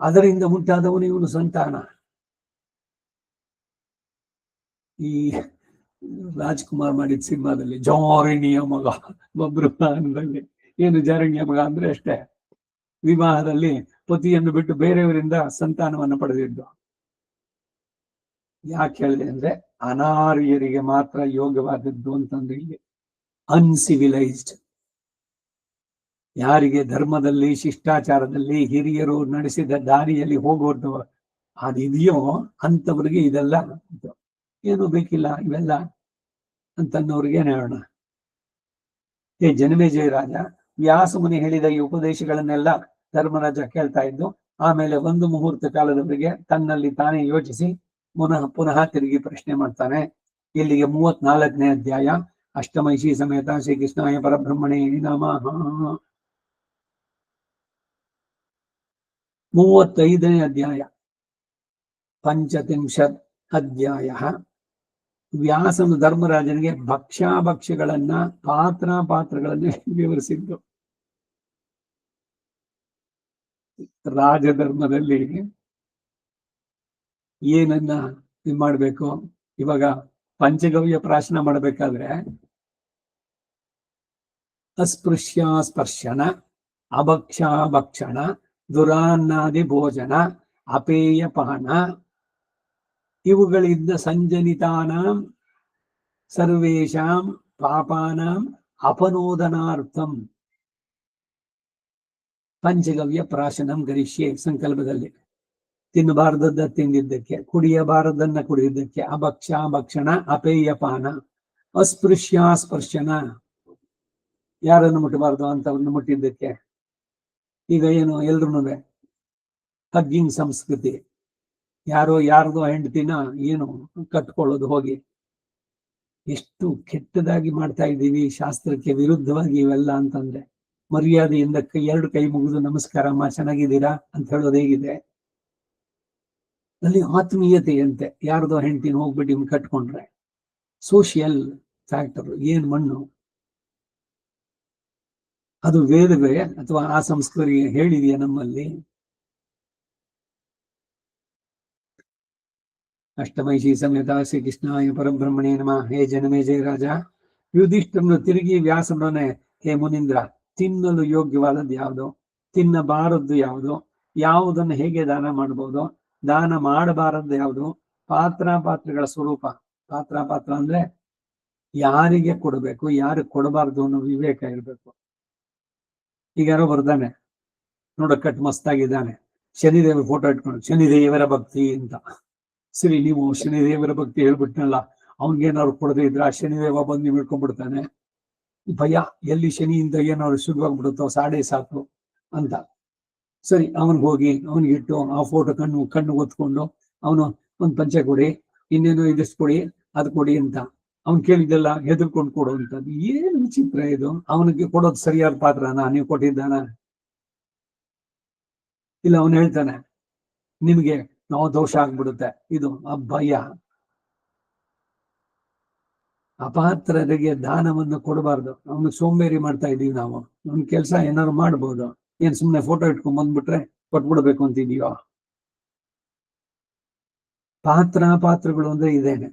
ಅದರಿಂದ ಉಂಟಾದವನು ಇವನು ಸಂತಾನ. ಈ ರಾಜ್ಕುಮಾರ್ ಮಾಡಿದ ಸಿನಿಮಾದಲ್ಲಿ ಜಾರಣಿಯ ಮಗ ಬಬ್ರುವಾಹನದಲ್ಲಿ ಏನು ಜಾರಣಿಯ ಮಗ ಅಂದ್ರೆ ಅಷ್ಟೇ, ವಿವಾಹದಲ್ಲಿ ಪತಿಯನ್ನು ಬಿಟ್ಟು ಬೇರೆಯವರಿಂದ ಸಂತಾನವನ್ನು ಪಡೆದಿದ್ದು. ಯಾಕೆ ಹೇಳಿದೆ ಅಂದ್ರೆ ಅನಾರ್ಯರಿಗೆ ಮಾತ್ರ ಯೋಗ್ಯವಾದದ್ದು ಅಂತಂದ್ರೆ ಇಲ್ಲಿ ಅನ್ಸಿವಿಲೈಸ್ಡ್. ಯಾರಿಗೆ ಧರ್ಮದಲ್ಲಿ ಶಿಷ್ಟಾಚಾರದಲ್ಲಿ ಹಿರಿಯರು ನಡೆಸಿದ ದಾರಿಯಲ್ಲಿ ಹೋಗೋದು ಅದಿದೆಯೋ ಅಂತವ್ರಿಗೆ ಇದೆಲ್ಲ ಏನು ಬೇಕಿಲ್ಲ ಇವೆಲ್ಲ ಅಂತನ್ನೋರಿಗೆ ಹೇಳೋಣ. ಜನಮೇಜಯ ರಾಜ ವ್ಯಾಸ ಮುನಿ ಹೇಳಿದ ಈ ಉಪದೇಶಗಳನ್ನೆಲ್ಲ ಧರ್ಮರಾಜ ಕೇಳ್ತಾ ಇದ್ದು, ಆಮೇಲೆ ಒಂದು ಮುಹೂರ್ತ ಕಾಲದವರೆಗೆ ತನ್ನಲ್ಲಿ ತಾನೇ ಯೋಚಿಸಿ ಪುನಃ ತಿರುಗಿ ಪ್ರಶ್ನೆ ಮಾಡ್ತಾನೆ. ಇಲ್ಲಿಗೆ 34ನೇ ಅಧ್ಯಾಯ. ಅಷ್ಟಮೈಷಿ ಸಮೇತ ಶ್ರೀಕೃಷ್ಣಾಯ ಪರಬ್ರಹ್ಮಣೇ ನಮಃ. 35ನೇ ಅಧ್ಯಾಯ. ಪಂಚತ್ರಿಂಶತ್ ಅಧ್ಯಾಯ. ವ್ಯಾಸನು ಧರ್ಮರಾಜನಿಗೆ ಭಕ್ಷ್ಯಾಭಕ್ಷ್ಯಗಳನ್ನ ಪಾತ್ರಗಳನ್ನ ವಿವರಿಸಿದ್ದು. ರಾಜಧರ್ಮದಲ್ಲಿ ಏನನ್ನ ಮಾಡ್ಬೇಕು, ಇವಾಗ ಪಂಚಗವ್ಯ ಪ್ರಾಶನ ಮಾಡ್ಬೇಕಾದ್ರೆ ಅಸ್ಪೃಶ್ಯ ಸ್ಪರ್ಶನ, ಅಭಕ್ಷಾಭಕ್ಷಣ, ದುರಾನ್ನಾದಿ ಭೋಜನ, ಅಪೇಯಪಾನ ಇವುಗಳಿಂದ ಸಂಜನಿತಾನಾಂ ಸರ್ವೇಷಾಂ ಪಾಪಾನಾಂ ಅಪನೋದನಾರ್ಥಂ ಪಂಚಗವ್ಯ ಪ್ರಾಶನಂ ಗರಿಷ್ಯೆ. ಸಂಕಲ್ಪದಲ್ಲಿ ತಿನ್ನಬಾರದನ್ನ ತಿಂದಿದ್ದಕ್ಕೆ, ಕುಡಿಯಬಾರದನ್ನ ಕುಡಿದಿದ್ದಕ್ಕೆ, ಅಭಕ್ಷಾಭಕ್ಷಣ, ಅಪೇಯಪಾನ, ಅಸ್ಪೃಶ್ಯ ಸ್ಪರ್ಶನ ಯಾರನ್ನು ಮುಟ್ಟಬಾರದು ಅಂತವ್ರನ್ನ ಮುಟ್ಟಿದ್ದಕ್ಕೆ. ಈಗ ಏನು ಎಲ್ರೂ ಹಗ್ಗಿಂಗ್ ಸಂಸ್ಕೃತಿ, ಯಾರ್ದೋ ಹೆಂಡತಿನ ಏನು ಕಟ್ಕೊಳ್ಳೋದು ಹೋಗಿ, ಎಷ್ಟು ಕೆಟ್ಟದಾಗಿ ಮಾಡ್ತಾ ಇದ್ದೀವಿ, ಶಾಸ್ತ್ರಕ್ಕೆ ವಿರುದ್ಧವಾಗಿ ಇವೆಲ್ಲ ಅಂತಂದ್ರೆ. ಮರ್ಯಾದೆಯಿಂದ 2 ಕೈ ಮುಗಿದು ನಮಸ್ಕಾರ ಅಮ್ಮ ಚೆನ್ನಾಗಿದ್ದೀರಾ ಅಂತ ಹೇಳೋದು ಹೇಗಿದೆ? ಅಲ್ಲಿ ಆತ್ಮೀಯತೆಯಂತೆ ಯಾರ್ದೋ ಹೆಂಡತಿನ ಹೋಗ್ಬಿಟ್ಟು ಇವ್ನು ಕಟ್ಕೊಂಡ್ರೆ ಸೋಷಿಯಲ್ ಫ್ಯಾಕ್ಟರ್ ಏನ್ ಮಣ್ಣು ಅದು ವೇದವೇ ಅಥವಾ ಆ ಸಂಸ್ಕೃತಿ ಹೇಳಿದೆಯಾ ನಮ್ಮಲ್ಲಿ? ಅಷ್ಟಮೈಷಿ ಸಮೇತ ಶ್ರೀಕೃಷ್ಣಾಯ ಪರಬ್ರಹ್ಮಣೇ ನಮಃ. ಹೇ ಜನಮೇಜಯ ರಾಜ, ಯುಧಿಷ್ಠಿರನು ತಿರುಗಿ ವ್ಯಾಸನೊಡನೆ, ಹೇ ಮುನೀಂದ್ರ, ತಿನ್ನಲು ಯೋಗ್ಯವಾದದ್ದು ಯಾವುದು, ತಿನ್ನಬಾರದ್ದು ಯಾವುದು, ಯಾವುದನ್ನು ಹೇಗೆ ದಾನ ಮಾಡಬಹುದು, ದಾನ ಮಾಡಬಾರದ್ದು ಯಾವುದು, ಪಾತ್ರಗಳ ಸ್ವರೂಪ. ಪಾತ್ರ ಅಂದ್ರೆ ಯಾರಿಗೆ ಕೊಡಬೇಕು ಯಾರಿಗೆ ಕೊಡಬಾರ್ದು ಅನ್ನೋ ವಿವೇಕ ಇರಬೇಕು. ಈಗ ಯಾರೋ ಬರ್ತಾನೆ, ನೋಡಕ್ ಮಸ್ತಾಗಿದ್ದಾನೆ, ಶನಿದೇವರ ಫೋಟೋ ಇಟ್ಕೊಂಡು ಶನಿದೇವರ ಭಕ್ತಿ ಅಂತ. ಸರಿ, ನೀವು ಶನಿದೇವರ ಭಕ್ತಿ ಹೇಳ್ಬಿಟ್ನಲ್ಲ, ಅವನ್ಗೇನಾದ್ರು ಕೊಡದೇ ಇದ್ರೆ ಆ ಶನಿದೇವ ಬಂದು ನೀವು ಇಟ್ಕೊಂಡ್ಬಿಡ್ತಾನೆ, ಭಯ, ಎಲ್ಲಿ ಶನಿಯಿಂದ ಏನಾದ್ರು ಶುರುವಾಗ್ಬಿಡುತ್ತೋ ಸಾಡೆ ಸಾಕು ಅಂತ. ಸರಿ, ಅವನ್ಗೆ ಹೋಗಿ ಅವನಿಗಿಟ್ಟು ಆ ಫೋಟೋ ಕಣ್ಣು ಒತ್ಕೊಂಡು ಅವನು ಒಂದ್ ಪಂಚೆ ಕೊಡಿ, ಇನ್ನೇನು ಇದಿಷ್ಟು ಕೊಡಿ, ಅದು ಕೊಡಿ ಅಂತ ಅವ್ನು ಕೇಳಿದ್ದೆಲ್ಲ ಹೆದರ್ಕೊಂಡು ಕೊಡುವಂಥದ್ದು. ಏನು ವಿಚಿತ್ರ ಇದು. ಅವನಿಗೆ ಕೊಡೋದು ಸರಿಯಾದ ಪಾತ್ರನಾ? ನೀವು ಕೊಟ್ಟಿದ್ದಾನ? ಇಲ್ಲ, ಅವನು ಹೇಳ್ತಾನೆ ನಿಮ್ಗೆ ನಾವು ದೋಷ ಆಗ್ಬಿಡುತ್ತೆ. ಇದು ಭಯ. ಅಪಾತ್ರರಿಗೆ ದಾನವನ್ನು ಕೊಡಬಾರ್ದು. ಅವನಿಗೆ ಸೋಂಬೇರಿ ಮಾಡ್ತಾ ಇದೀವಿ ನಾವು. ಅವ್ನ ಕೆಲ್ಸ ಏನಾದ್ರು ಮಾಡ್ಬೋದು, ಏನ್ ಸುಮ್ನೆ ಫೋಟೋ ಇಟ್ಕೊಂಡ್ ಬಂದ್ಬಿಟ್ರೆ ಕೊಟ್ಬಿಡ್ಬೇಕು ಅಂತಿದೀಯೋ? ಪಾತ್ರಗಳು ಅಂದ್ರೆ ಇದೇನೆ.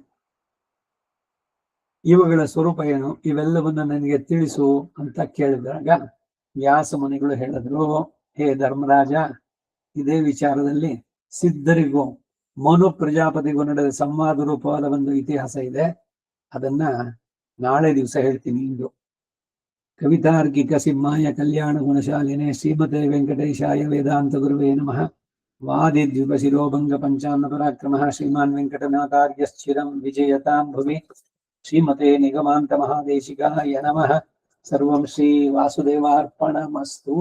ಇವುಗಳ ಸ್ವರೂಪ ಏನು, ಇವೆಲ್ಲವನ್ನ ನನಗೆ ತಿಳಿಸು ಅಂತ ಕೇಳಿದಾಗ ವ್ಯಾಸ ಮುನಿಗಳು ಹೇಳಿದ್ರು, ಹೇ ಧರ್ಮರಾಜ, ಇದೇ ವಿಚಾರದಲ್ಲಿ ಸಿದ್ಧರಿಗೂ ಮನು ಪ್ರಜಾಪತಿಗೂ ನಡೆದ ಸಂವಾದ ರೂಪವಾದ ಒಂದು ಇತಿಹಾಸ ಇದೆ. ಅದನ್ನ ನಾಳೆ ದಿವಸ ಹೇಳ್ತೀನಿ. ಇಂದು ಕವಿತಾರ್ಕಿಕ ಸಿಂಹಾಯ ಕಲ್ಯಾಣ ಗುಣಶಾಲಿನೇ ಶ್ರೀಮತೆ ವೆಂಕಟೇಶಾಯ ವೇದಾಂತ ಗುರುವೇ ನಮಃ. ವಾದಿದ್ವಿಪ ಶಿರೋಭಂಗ ಪಂಚಾನ್ನ ಪರಾಕ್ರಮಃ ಶ್ರೀಮಾನ್ ವೆಂಕಟನಾಥಾರ್ಯಶ್ಚಿರಂ ವಿಜಯತಾಂ ಭುವಿ. ಶ್ರೀಮತೆ ನಿಗಮಾಂತ ಮಹಾದೇಶಿಕಾಯ ನಮಃ. ಸರ್ವಂ ಶ್ರೀ ವಾಸುದೇವಾರ್ಪಣಮಸ್ತು.